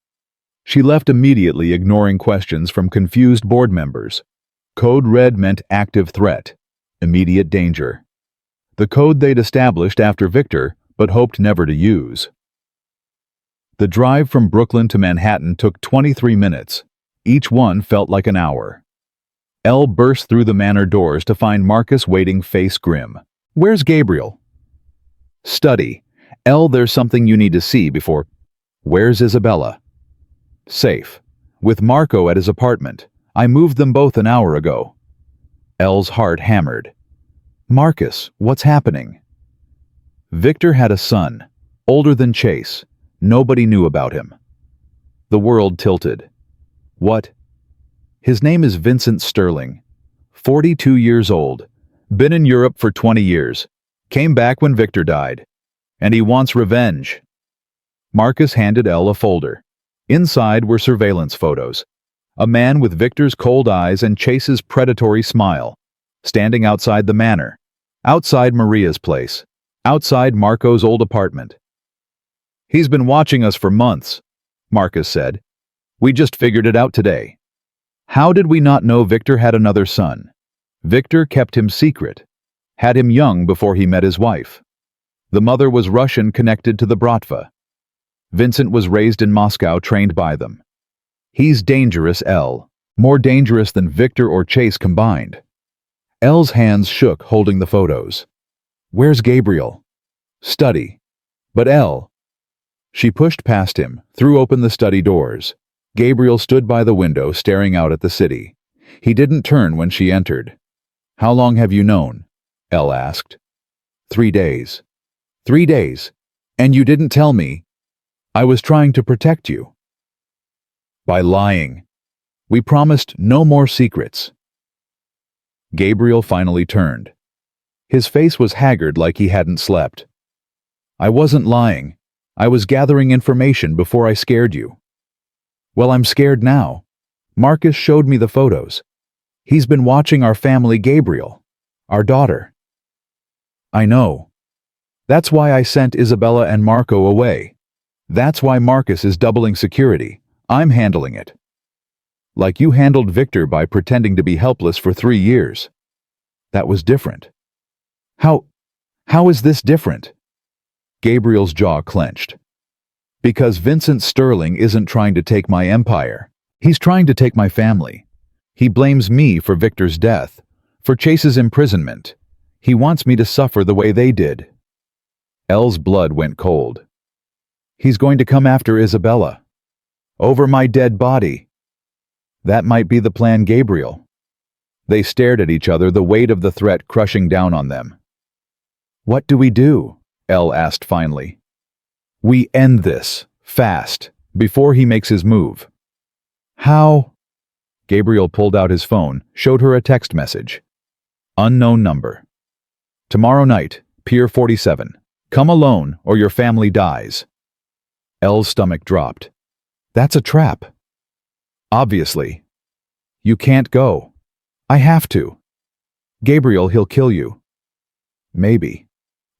She left immediately, ignoring questions from confused board members. Code red meant active threat, immediate danger. The code they'd established after Victor, but hoped never to use. The drive from Brooklyn to Manhattan took 23 minutes. Each one felt like an hour. Elle burst through the manor doors to find Marcus waiting, face grim. Where's Gabriel? Study. Elle, there's something you need to see before... Where's Isabella? Safe. With Marco at his apartment. I moved them both an hour ago. Elle's heart hammered. Marcus, what's happening? Victor had a son, older than Chase. Nobody knew about him. The world tilted. What? His name is Vincent Sterling. 42 years old. Been in Europe for 20 years. Came back when Victor died. and he wants revenge. Marcus handed Elle a folder. Inside were surveillance photos. A man with Victor's cold eyes and Chase's predatory smile, standing outside the manor, outside Maria's place, outside Marco's old apartment. "He's been watching us for months," Marcus said. "We just figured it out today. How did we not know Victor had another son? Victor kept him secret, had him young before he met his wife. The mother was Russian connected to the Bratva. Vincent was raised in Moscow, trained by them. He's dangerous, Elle. More dangerous than Victor or Chase combined." Elle's hands shook holding the photos. "Where's Gabriel?" "Study." "But Elle..." She pushed past him, threw open the study doors. Gabriel stood by the window staring out at the city. He didn't turn when she entered. "How long have you known?" Elle asked. 3 days. 3 days. And you didn't tell me. I was trying to protect you. By lying. We promised no more secrets." Gabriel finally turned. His face was haggard like he hadn't slept. "I wasn't lying. I was gathering information before I scared you." "Well, I'm scared now. Marcus showed me the photos. He's been watching our family, Gabriel, our daughter." "I know. That's why I sent Isabella and Marco away. That's why Marcus is doubling security. I'm handling it. Like you handled Victor by pretending to be helpless for 3 years. That was different." How is this different?" Gabriel's jaw clenched. "Because Vincent Sterling isn't trying to take my empire. He's trying to take my family. He blames me for Victor's death, for Chase's imprisonment. He wants me to suffer the way they did." Elle's blood went cold. "He's going to come after Isabella. Over my dead body." "That might be the plan, Gabriel." They stared at each other, the weight of the threat crushing down on them. "What do we do?" Elle asked finally. "We end this, fast, before he makes his move." "How?" Gabriel pulled out his phone, showed her a text message. "Unknown number. Tomorrow night, Pier 47. Come alone or your family dies." Elle's stomach dropped. "That's a trap." "Obviously. You can't go." "I have to." "Gabriel, he'll kill you." "Maybe.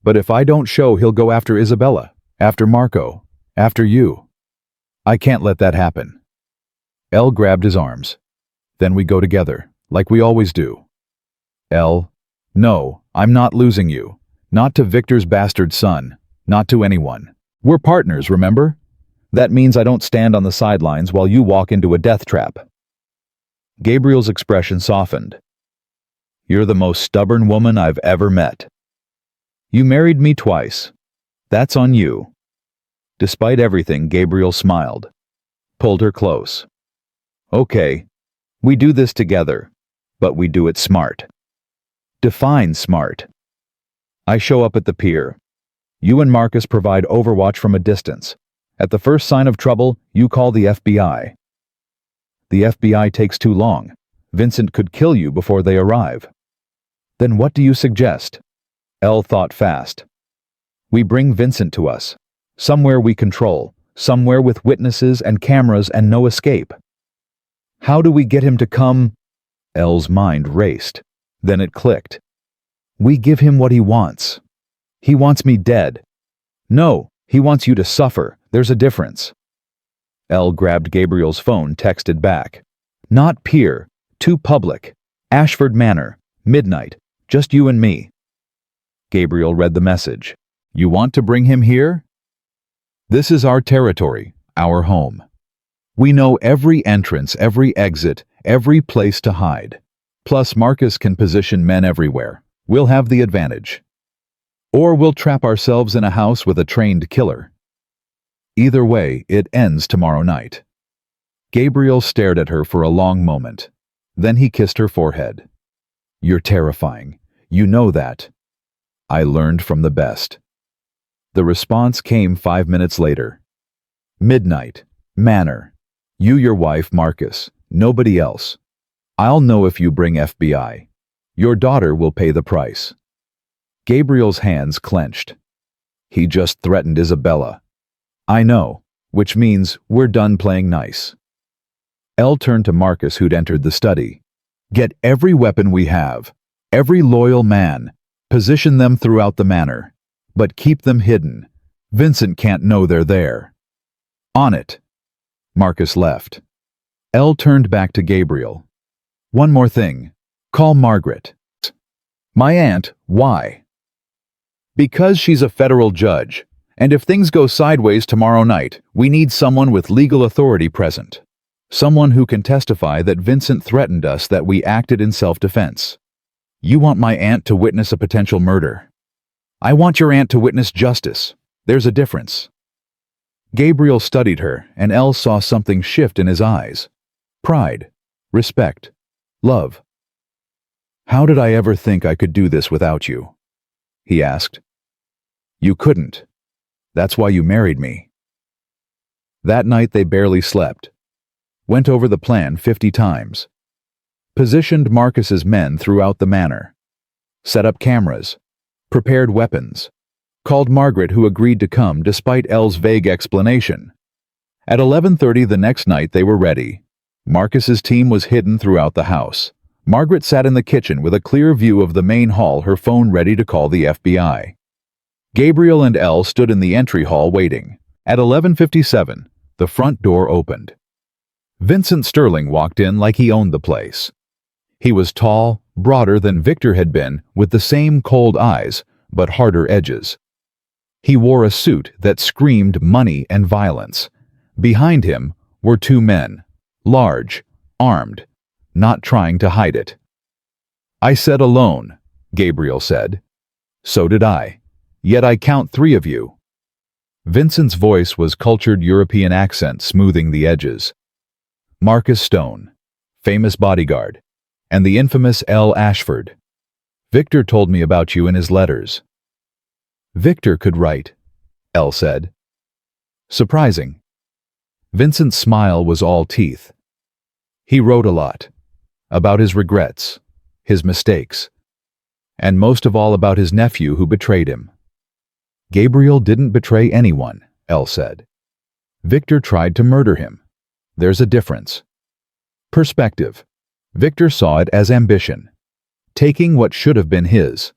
But if I don't show, he'll go after Isabella, after Marco, after you. I can't let that happen." Elle grabbed his arms. "Then we go together, like we always do." "Elle, no, I'm not losing you. Not to Victor's bastard son. Not to anyone. We're partners, remember? That means I don't stand on the sidelines while you walk into a death trap." Gabriel's expression softened. "You're the most stubborn woman I've ever met. You married me twice. That's on you." Despite everything, Gabriel smiled, pulled her close. "Okay, we do this together, but we do it smart." "Define smart." "I show up at the pier. You and Marcus provide overwatch from a distance. At the first sign of trouble, you call the FBI. The FBI takes too long. Vincent could kill you before they arrive." "Then what do you suggest?" Elle thought fast. "We bring Vincent to us. Somewhere we control. Somewhere with witnesses and cameras and no escape." "How do we get him to come?" Elle's mind raced. Then it clicked. "We give him what he wants. He wants me dead." "No, he wants you to suffer. There's a difference." Elle grabbed Gabriel's phone, texted back. "Not pier. Too public. Ashford Manor. Midnight. Just you and me." Gabriel read the message. "You want to bring him here? This is our territory, our home. We know every entrance, every exit, every place to hide. Plus Marcus can position men everywhere. We'll have the advantage. Or we'll trap ourselves in a house with a trained killer. Either way, it ends tomorrow night." Gabriel stared at her for a long moment. Then he kissed her forehead. "You're terrifying. You know that." "I learned from the best." The response came 5 minutes later. "Midnight. Manor. You, your wife, Marcus. Nobody else. I'll know if you bring FBI. Your daughter will pay the price." Gabriel's hands clenched. He just threatened Isabella. I know, which means we're done playing nice. Elle turned to Marcus, who'd entered the study. Get every weapon we have, every loyal man, position them throughout the manor, but keep them hidden. Vincent can't know they're there. On it. Marcus left. Elle turned back to Gabriel. One more thing. Call Margaret. My aunt, why? Because she's a federal judge, and if things go sideways tomorrow night, we need someone with legal authority present. Someone who can testify that Vincent threatened us, that we acted in self-defense. You want my aunt to witness a potential murder. I want your aunt to witness justice. There's a difference. Gabriel studied her, and Elle saw something shift in his eyes. Pride, respect, love. How did I ever think I could do this without you? He asked. You couldn't. That's why you married me. That night they barely slept. Went over the plan 50 times. Positioned Marcus's men throughout the manor. Set up cameras. Prepared weapons. Called Margaret, who agreed to come despite Elle's vague explanation. At 11:30 the next night they were ready. Marcus's team was hidden throughout the house. Margaret sat in the kitchen with a clear view of the main hall, her phone ready to call the FBI. Gabriel and Elle stood in the entry hall waiting. At 11:57, the front door opened. Vincent Sterling walked in like he owned the place. He was tall, broader than Victor had been, with the same cold eyes, but harder edges. He wore a suit that screamed money and violence. Behind him were two men, large, armed, not trying to hide it. I said alone, Gabriel said. So did I. Yet I count 3 of you. Vincent's voice was cultured European accent smoothing the edges. Marcus Stone, famous bodyguard, and the infamous L. Ashford. Victor told me about you in his letters. Victor could write, Elle said. Surprising. Vincent's smile was all teeth. He wrote a lot. About his regrets, his mistakes, and most of all about his nephew who betrayed him. Gabriel didn't betray anyone, Elle said. Victor tried to murder him. There's a difference. Perspective. Victor saw it as ambition, taking what should have been his.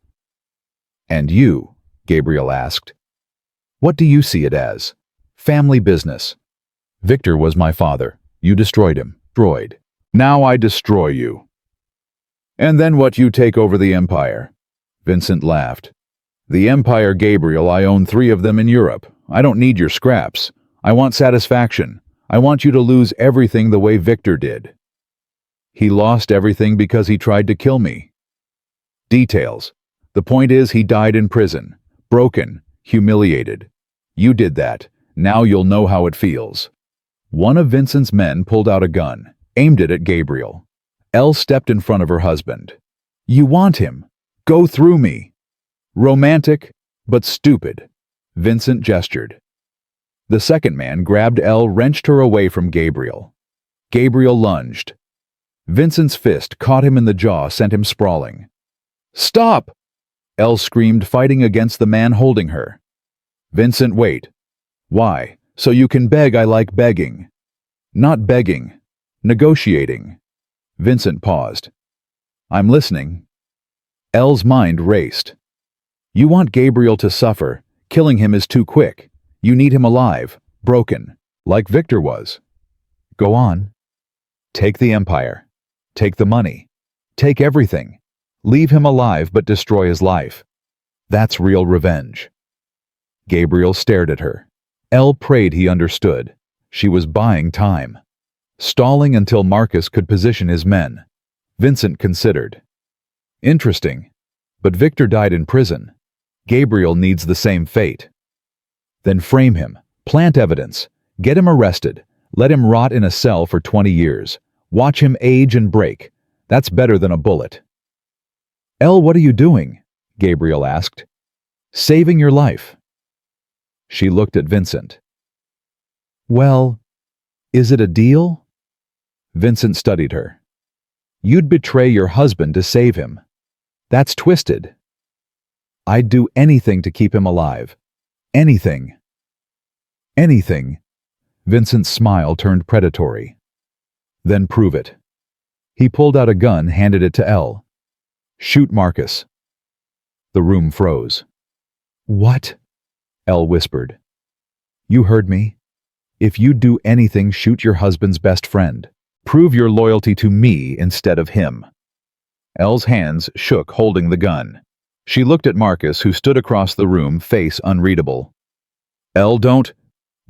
And you, Gabriel asked, what do you see it as? Family business. Victor was my father. You destroyed him. Destroyed. Now I destroy you. And then what, you take over the empire? Vincent laughed. The empire, Gabriel, I own 3 of them in Europe. I don't need your scraps. I want satisfaction. I want you to lose everything the way Victor did. He lost everything because he tried to kill me. Details. The point is, he died in prison. Broken. Humiliated. You did that. Now you'll know how it feels. One of Vincent's men pulled out a gun, aimed it at Gabriel. Elle stepped in front of her husband. You want him? Go through me. Romantic, but stupid. Vincent gestured. The second man grabbed Elle, wrenched her away from Gabriel. Gabriel lunged. Vincent's fist caught him in the jaw, sent him sprawling. Stop! Elle screamed, fighting against the man holding her. Vincent, wait. Why? So you can beg. I like begging. Not begging. Negotiating. Vincent paused. I'm listening. Elle's mind raced. You want Gabriel to suffer. Killing him is too quick. You need him alive, broken, like Victor was. Go on. Take the empire. Take the money. Take everything. Leave him alive but destroy his life. That's real revenge. Gabriel stared at her. Elle prayed he understood. She was buying time. Stalling until Marcus could position his men. Vincent considered. Interesting. But Victor died in prison. Gabriel needs the same fate. Then frame him. Plant evidence. Get him arrested. Let him rot in a cell for 20 years. Watch him age and break. That's better than a bullet. Elle, what are you doing? Gabriel asked. Saving your life. She looked at Vincent. Well, is it a deal? Vincent studied her. You'd betray your husband to save him. That's twisted. I'd do anything to keep him alive. Anything. Anything. Vincent's smile turned predatory. Then prove it. He pulled out a gun, handed it to Elle. Shoot Marcus. The room froze. What? Elle whispered. You heard me. If you do anything, shoot your husband's best friend. Prove your loyalty to me instead of him. Elle's hands shook, holding the gun. She looked at Marcus, who stood across the room, face unreadable. Elle, don't,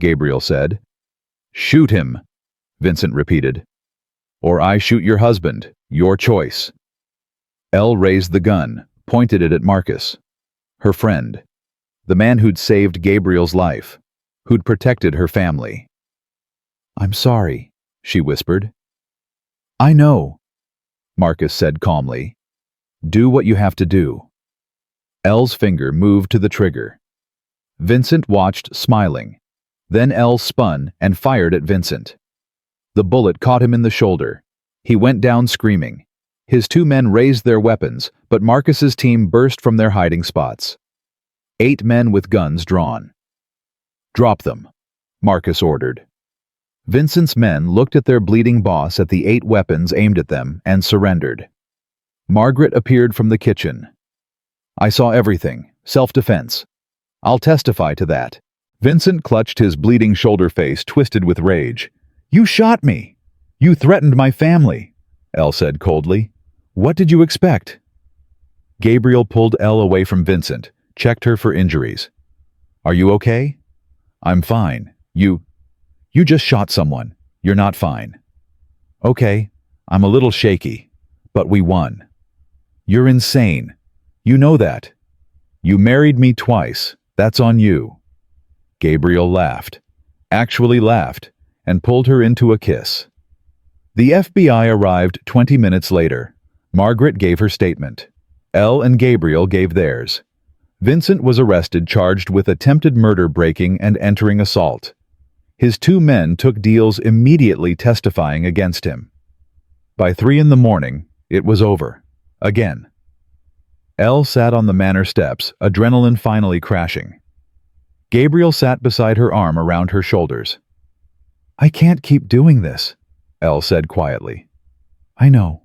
Gabriel said. Shoot him, Vincent repeated. Or I shoot your husband. Your choice. Elle raised the gun, pointed it at Marcus. Her friend. The man who'd saved Gabriel's life. Who'd protected her family. I'm sorry, she whispered. I know, Marcus said calmly. Do what you have to do. Elle's finger moved to the trigger. Vincent watched, smiling. Then Elle spun and fired at Vincent. The bullet caught him in the shoulder. He went down screaming. His two men raised their weapons, but Marcus's team burst from their hiding spots. 8 men with guns drawn. Drop them, Marcus ordered. Vincent's men looked at their bleeding boss, at the 8 weapons aimed at them, and surrendered. Margaret appeared from the kitchen. I saw everything. Self-defense. I'll testify to that. Vincent clutched his bleeding shoulder, face twisted with rage. You shot me. You threatened my family, Elle said coldly. What did you expect? Gabriel pulled Elle away from Vincent, checked her for injuries. Are you okay? I'm fine. You just shot someone. You're not fine. Okay, I'm a little shaky, but we won. You're insane. You know that. You married me twice. That's on you. Gabriel laughed, actually laughed, and pulled her into a kiss. The FBI arrived 20 minutes later. Margaret gave her statement. Elle and Gabriel gave theirs. Vincent was arrested, charged with attempted murder, breaking and entering assault. His 2 men took deals, immediately testifying against him. By 3 a.m, it was over. Again. Elle sat on the manor steps, adrenaline finally crashing. Gabriel sat beside her, arm around her shoulders. I can't keep doing this, Elle said quietly. I know.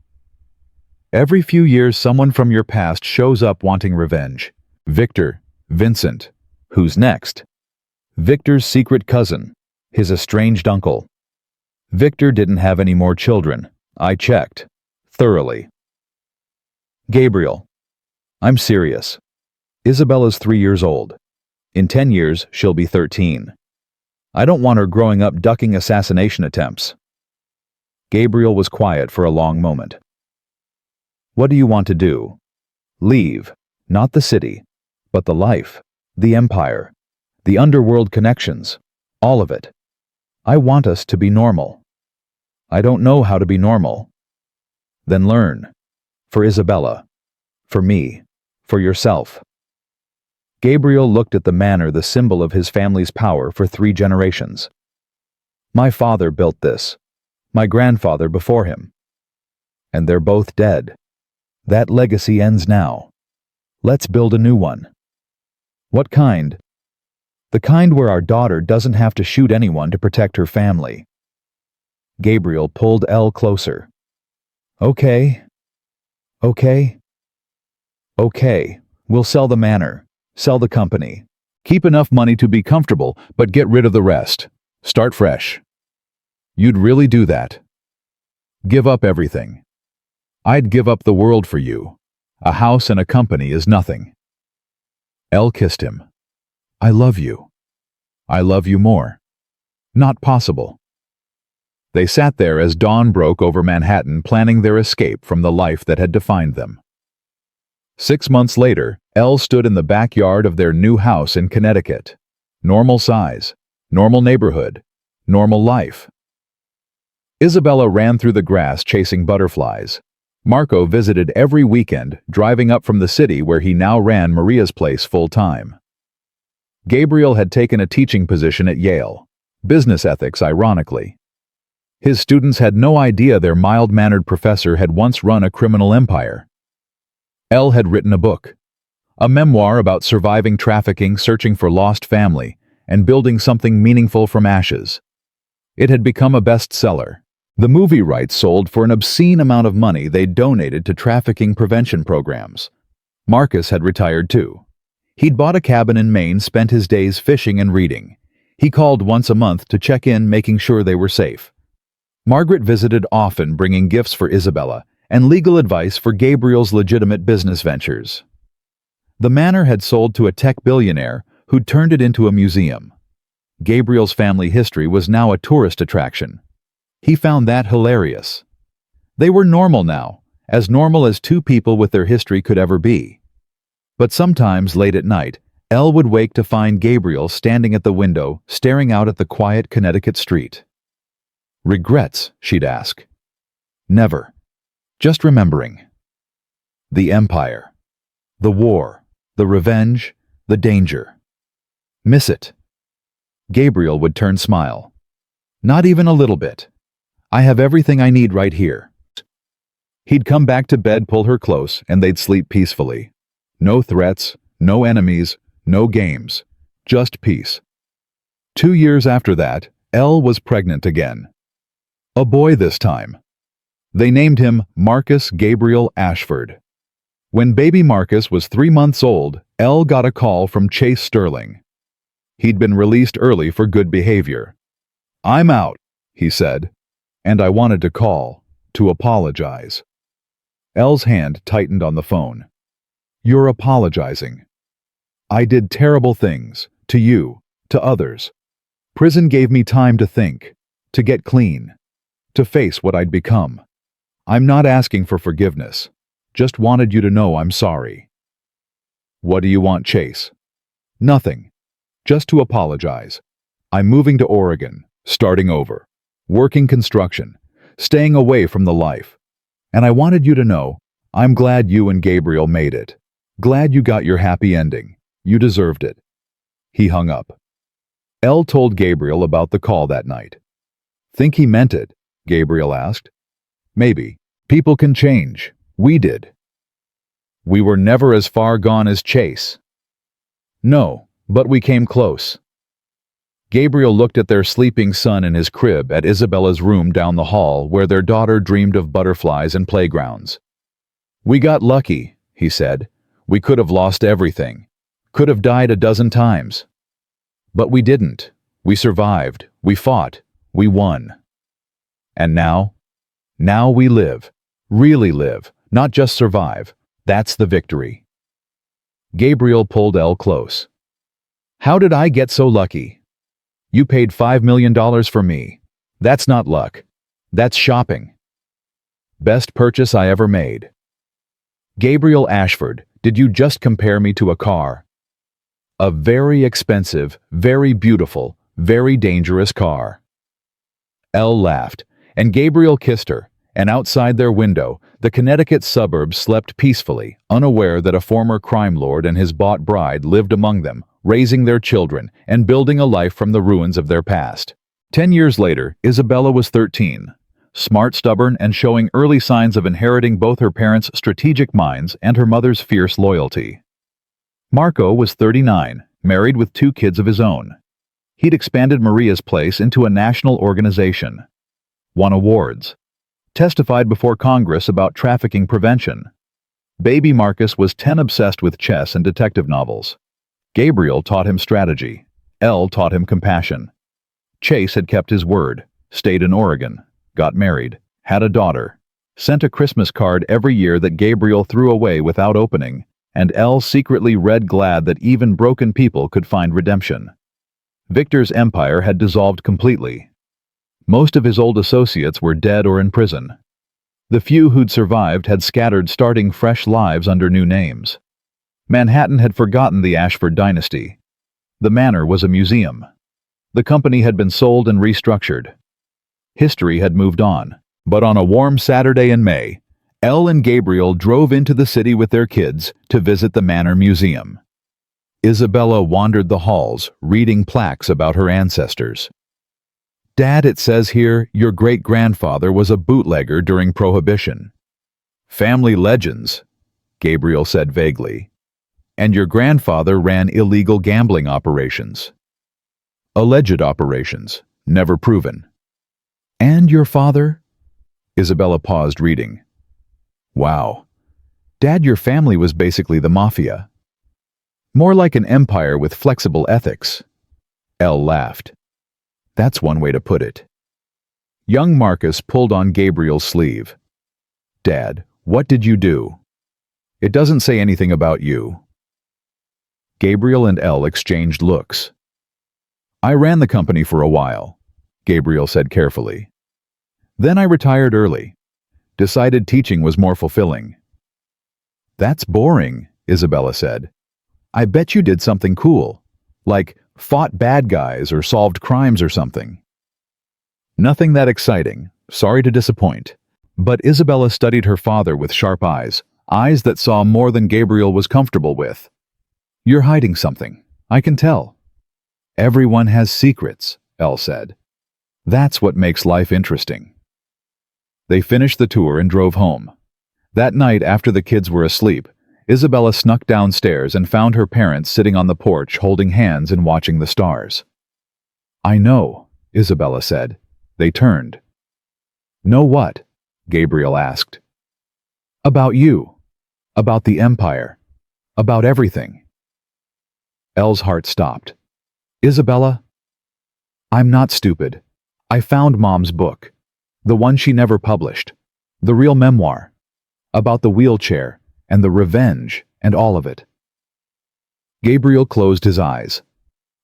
Every few years someone from your past shows up wanting revenge. Victor, Vincent. Who's next? Victor's secret cousin. His estranged uncle. Victor didn't have any more children. I checked. Thoroughly. Gabriel. I'm serious. Isabella's 3 years old. In 10 years, she'll be 13. I don't want her growing up ducking assassination attempts. Gabriel was quiet for a long moment. What do you want to do? Leave. Not the city, but the life, the empire, the underworld connections, all of it. I want us to be normal. I don't know how to be normal. Then learn. For Isabella. For me. For yourself. Gabriel looked at the manor, the symbol of his family's power for 3 generations. My father built this. My grandfather before him. And they're both dead. That legacy ends now. Let's build a new one. What kind? The kind where our daughter doesn't have to shoot anyone to protect her family. Gabriel pulled Elle closer. Okay. Okay. Okay, we'll sell the manor. Sell the company. Keep enough money to be comfortable, but get rid of the rest. Start fresh. You'd really do that? Give up everything. I'd give up the world for you. A house and a company is nothing. Elle kissed him. I love you. I love you more. Not possible. They sat there as dawn broke over Manhattan, planning their escape from the life that had defined them. 6 months later, Elle stood in the backyard of their new house in Connecticut. Normal size, normal neighborhood, normal life. Isabella ran through the grass chasing butterflies. Marco visited every weekend, driving up from the city where he now ran Maria's place full-time. Gabriel had taken a teaching position at Yale. Business ethics, ironically. His students had no idea their mild-mannered professor had once run a criminal empire. Elle had written a book. a memoir about surviving trafficking, searching for lost family, and building something meaningful from ashes. It had become a bestseller. The movie rights sold for an obscene amount of money they donated to trafficking prevention programs. Marcus had retired too. He'd bought a cabin in Maine, spent his days fishing and reading. He called once a month to check in, making sure they were safe. Margaret visited often, bringing gifts for Isabella and legal advice for Gabriel's legitimate business ventures. The manor had sold to a tech billionaire who'd turned it into a museum. Gabriel's family history was now a tourist attraction. He found that hilarious. They were normal now, as normal as two people with their history could ever be. But sometimes, late at night, Elle would wake to find Gabriel standing at the window, staring out at the quiet Connecticut street. "Regrets?" she'd ask. "Never. Just remembering. The empire. The war. The revenge. The danger. Miss it." Gabriel would turn smile. "Not even a little bit. I have everything I need right here." He'd come back to bed, pull her close, and they'd sleep peacefully. No threats, no enemies, no games. Just peace. 2 years after that, Elle was pregnant again. A boy this time. They named him Marcus Gabriel Ashford. When baby Marcus was 3 months old, Elle got a call from Chase Sterling. He'd been released early for good behavior. "I'm out," he said, "and I wanted to call, to apologize." Elle's hand tightened on the phone. "You're apologizing." "I did terrible things, to you, to others. Prison gave me time to think, to get clean, to face what I'd become. I'm not asking for forgiveness, just wanted you to know I'm sorry." "What do you want, Chase?" "Nothing. Just to apologize. I'm moving to Oregon, starting over, working construction, staying away from the life. And I wanted you to know, I'm glad you and Gabriel made it. Glad you got your happy ending. You deserved it." He hung up. Elle told Gabriel about the call that night. "Think he meant it?" Gabriel asked. "Maybe. People can change. We did." "We were never as far gone as Chase." "No, but we came close." Gabriel looked at their sleeping son in his crib, at Isabella's room down the hall where their daughter dreamed of butterflies and playgrounds. "We got lucky," he said. "We could have lost everything. Could have died a dozen times. But we didn't. We survived. We fought. We won. And now? Now we live. Really live. Not just survive. That's the victory." Gabriel pulled Elle close. "How did I get so lucky? You paid $5 million for me. That's not luck. That's shopping. Best purchase I ever made. Gabriel Ashford, did you just compare me to a car? A very expensive, very beautiful, very dangerous car." Elle laughed, and Gabriel kissed her, and outside their window, the Connecticut suburbs slept peacefully, unaware that a former crime lord and his bought bride lived among them, raising their children and building a life from the ruins of their past. 10 years later, Isabella was 13, smart, stubborn, and showing early signs of inheriting both her parents' strategic minds and her mother's fierce loyalty. Marco was 39, married with 2 kids of his own. He'd expanded Maria's place into a national organization. Won awards. Testified before Congress about trafficking prevention. Baby Marcus was 10, obsessed with chess and detective novels. Gabriel taught him strategy. Elle taught him compassion. Chase had kept his word, stayed in Oregon, got married, had a daughter, sent a Christmas card every year that Gabriel threw away without opening, and Elle secretly read, glad that even broken people could find redemption. Victor's empire had dissolved completely. Most of his old associates were dead or in prison. The few who'd survived had scattered, starting fresh lives under new names. Manhattan had forgotten the Ashford dynasty. The manor was a museum. The company had been sold and restructured. History had moved on. But on a warm Saturday in May, Elle and Gabriel drove into the city with their kids to visit the Manor Museum. Isabella wandered the halls, reading plaques about her ancestors. "Dad, it says here, your great-grandfather was a bootlegger during Prohibition." "Family legends," Gabriel said vaguely. And your grandfather ran illegal gambling operations. Alleged operations, never proven. And your father? Isabella paused reading. Wow. Dad, your family was basically the mafia. More like an empire with flexible ethics. Elle laughed. That's one way to put it. Young Marcus pulled on Gabriel's sleeve. Dad, what did you do? It doesn't say anything about you. Gabriel and Elle exchanged looks. I ran the company for a while, Gabriel said carefully. Then I retired early. Decided teaching was more fulfilling. That's boring, Isabella said. I bet you did something cool, like fought bad guys or solved crimes or something. Nothing that exciting, sorry to disappoint. But Isabella studied her father with sharp eyes, eyes that saw more than Gabriel was comfortable with. You're hiding something, I can tell. Everyone has secrets, Elle said. That's what makes life interesting. They finished the tour and drove home. That night, after the kids were asleep, Isabella snuck downstairs and found her parents sitting on the porch holding hands and watching the stars. I know, Isabella said. They turned. Know what? Gabriel asked. About you. About the empire. About everything. Elle's heart stopped. Isabella? I'm not stupid. I found Mom's book. The one she never published. The real memoir. About the wheelchair and the revenge and all of it. Gabriel closed his eyes.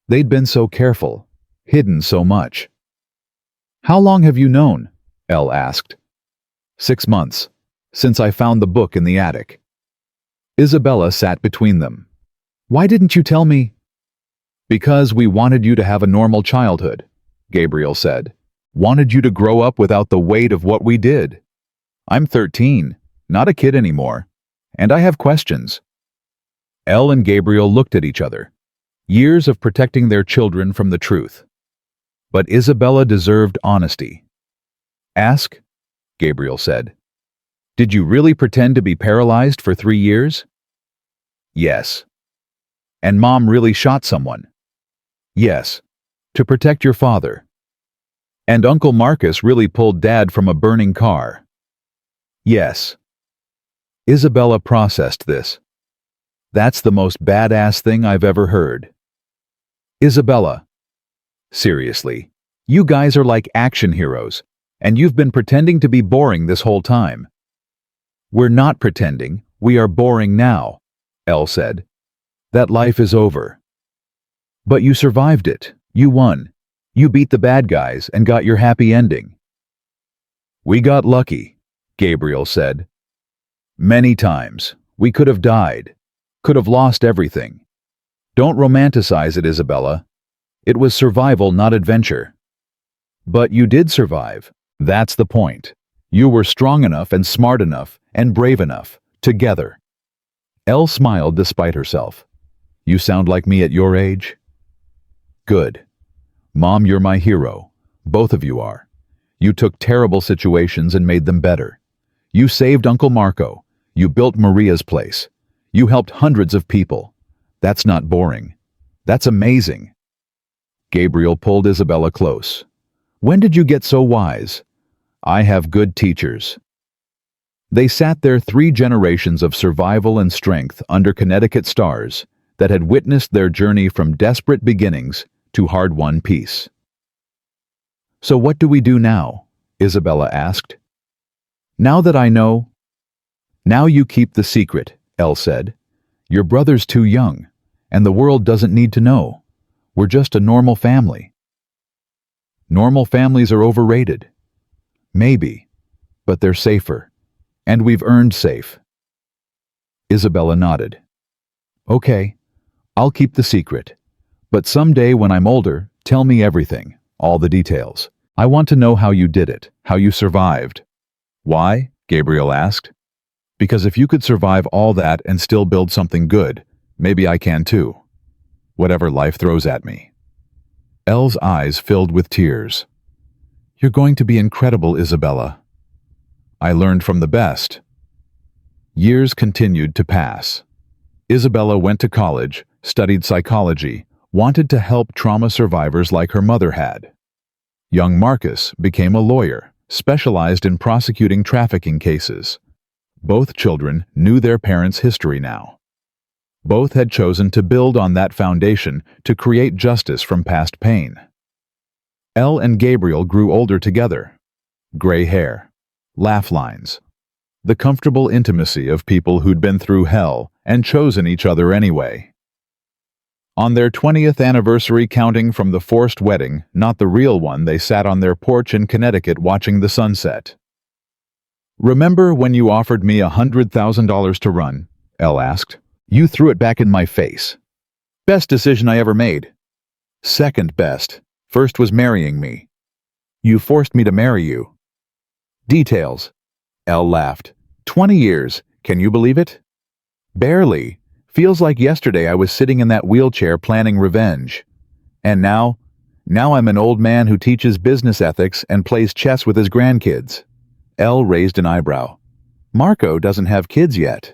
They'd been so careful, hidden so much. How long have you known? Elle asked. 6 months, since I found the book in the attic. Isabella sat between them. Why didn't you tell me? Because we wanted you to have a normal childhood, Gabriel said. Wanted you to grow up without the weight of what we did. I'm 13, not a kid anymore, and I have questions. Elle and Gabriel looked at each other. Years of protecting their children from the truth. But Isabella deserved honesty. Ask, Gabriel said. Did you really pretend to be paralyzed for 3 years? Yes. And Mom really shot someone? Yes. To protect your father. And Uncle Marcus really pulled Dad from a burning car? Yes. Isabella processed this. That's the most badass thing I've ever heard. Isabella. Seriously, you guys are like action heroes, and you've been pretending to be boring this whole time. We're not pretending, we are boring now, Elle said. That life is over. But you survived it, you won. You beat the bad guys and got your happy ending. We got lucky, Gabriel said. Many times, we could have died, could have lost everything. Don't romanticize it, Isabella. It was survival, not adventure. But you did survive. That's the point. You were strong enough and smart enough and brave enough, together. Elle smiled despite herself. You sound like me at your age? Good. Mom, you're my hero. Both of you are. You took terrible situations and made them better. You saved Uncle Marco. You built Maria's place. You helped hundreds of people. That's not boring. That's amazing. Gabriel pulled Isabella close. When did you get so wise? I have good teachers. They sat there 3 generations of survival and strength under Connecticut stars that had witnessed their journey from desperate beginnings to hard-won peace. So what do we do now? Isabella asked. Now that I know. Now you keep the secret, Elle said. Your brother's too young, and the world doesn't need to know. We're just a normal family. Normal families are overrated. Maybe, but they're safer, and we've earned safe. Isabella nodded. Okay, I'll keep the secret, but someday when I'm older, tell me everything, all the details. I want to know how you did it, how you survived. Why? Gabriel asked. Because if you could survive all that and still build something good, maybe I can too. Whatever life throws at me. Elle's eyes filled with tears. You're going to be incredible, Isabella. I learned from the best. Years continued to pass. Isabella went to college, studied psychology, wanted to help trauma survivors like her mother had. Young Marcus became a lawyer, specialized in prosecuting trafficking cases. Both children knew their parents' history now. Both had chosen to build on that foundation to create justice from past pain. Elle and Gabriel grew older together. Gray hair, laugh lines, the comfortable intimacy of people who'd been through hell and chosen each other anyway. On their 20th anniversary, counting from the forced wedding, not the real one, they sat on their porch in Connecticut watching the sunset. "Remember when you offered me $100,000 to run?" Elle asked. "You threw it back in my face. Best decision I ever made." "Second best. First was marrying me." "You forced me to marry you." "Details." Elle laughed. 20 years. Can you believe it?" "Barely. Feels like yesterday I was sitting in that wheelchair planning revenge. And now I'm an old man who teaches business ethics and plays chess with his grandkids." Elle raised an eyebrow. "Marco doesn't have kids yet."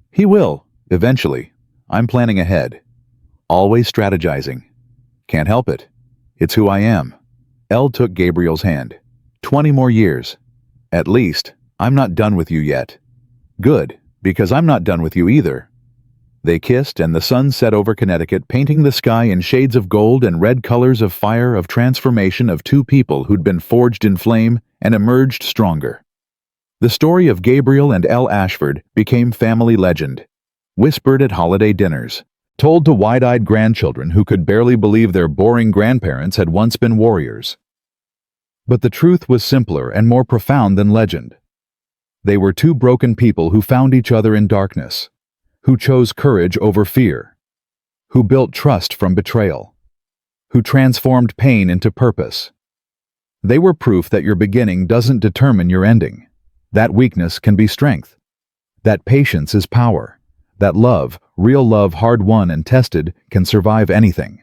"He will, eventually. I'm planning ahead. Always strategizing. Can't help it. It's who I am." Elle took Gabriel's hand. 20 more years. At least, I'm not done with you yet." "Good, because I'm not done with you either." They kissed, and the sun set over Connecticut, painting the sky in shades of gold and red colors of fire, of transformation, of two people who'd been forged in flame and emerged stronger. The story of Gabriel and Elle Ashford became family legend, whispered at holiday dinners, told to wide-eyed grandchildren who could barely believe their boring grandparents had once been warriors. But the truth was simpler and more profound than legend. They were two broken people who found each other in darkness, who chose courage over fear, who built trust from betrayal, who transformed pain into purpose. They were proof that your beginning doesn't determine your ending. That weakness can be strength. That patience is power. That love, real love hard-won and tested, can survive anything.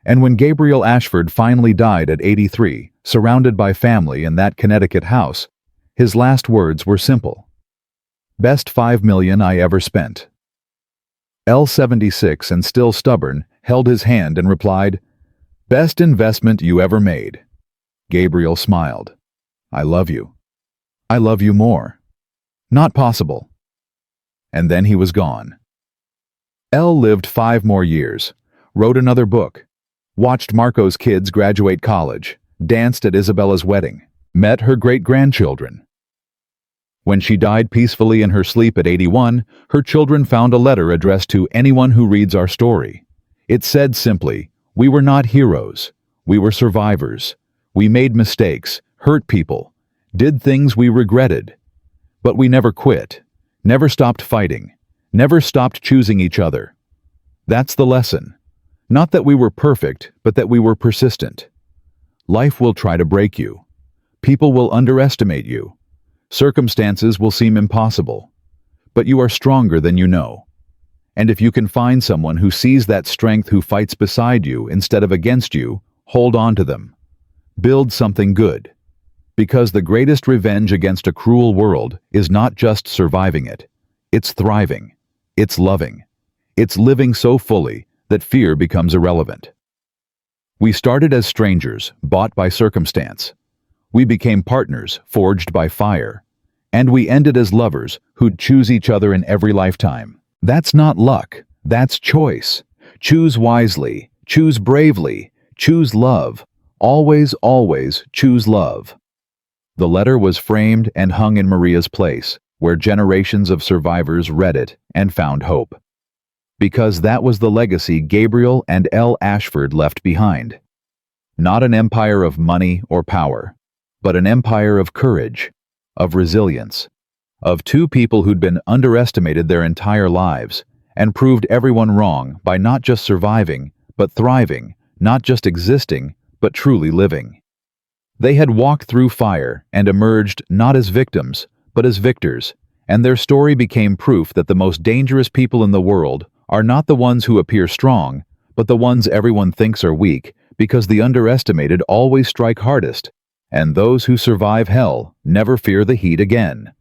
And when Gabriel Ashford finally died at 83, surrounded by family in that Connecticut house, his last words were simple. "Best $5 million I ever spent." Elle, 76 and still stubborn, held his hand and replied, "Best investment you ever made." Gabriel smiled. "I love you. I love you more." "Not possible." And then he was gone. Elle lived 5 more years, wrote another book, watched Marco's kids graduate college, danced at Isabella's wedding, met her great-grandchildren. When she died peacefully in her sleep at 81, her children found a letter addressed to anyone who reads our story. It said simply, "We were not heroes. We were survivors. We made mistakes, hurt people, did things we regretted. But we never quit, never stopped fighting, never stopped choosing each other." That's the lesson. Not that we were perfect, but that we were persistent. Life will try to break you. People will underestimate you. Circumstances will seem impossible. But you are stronger than you know. And if you can find someone who sees that strength, who fights beside you instead of against you, hold on to them. Build something good. Because the greatest revenge against a cruel world is not just surviving it. It's thriving. It's loving. It's living so fully that fear becomes irrelevant. We started as strangers, bought by circumstance. We became partners, forged by fire. And we ended as lovers who'd choose each other in every lifetime. That's not luck. That's choice. Choose wisely. Choose bravely. Choose love. Always, always choose love. The letter was framed and hung in Maria's place, where generations of survivors read it and found hope. Because that was the legacy Gabriel and Elle Ashford left behind. Not an empire of money or power, but an empire of courage, of resilience, of two people who'd been underestimated their entire lives and proved everyone wrong by not just surviving, but thriving, not just existing, but truly living. They had walked through fire and emerged not as victims, but as victors, and their story became proof that the most dangerous people in the world are not the ones who appear strong, but the ones everyone thinks are weak, because the underestimated always strike hardest, and those who survive hell never fear the heat again.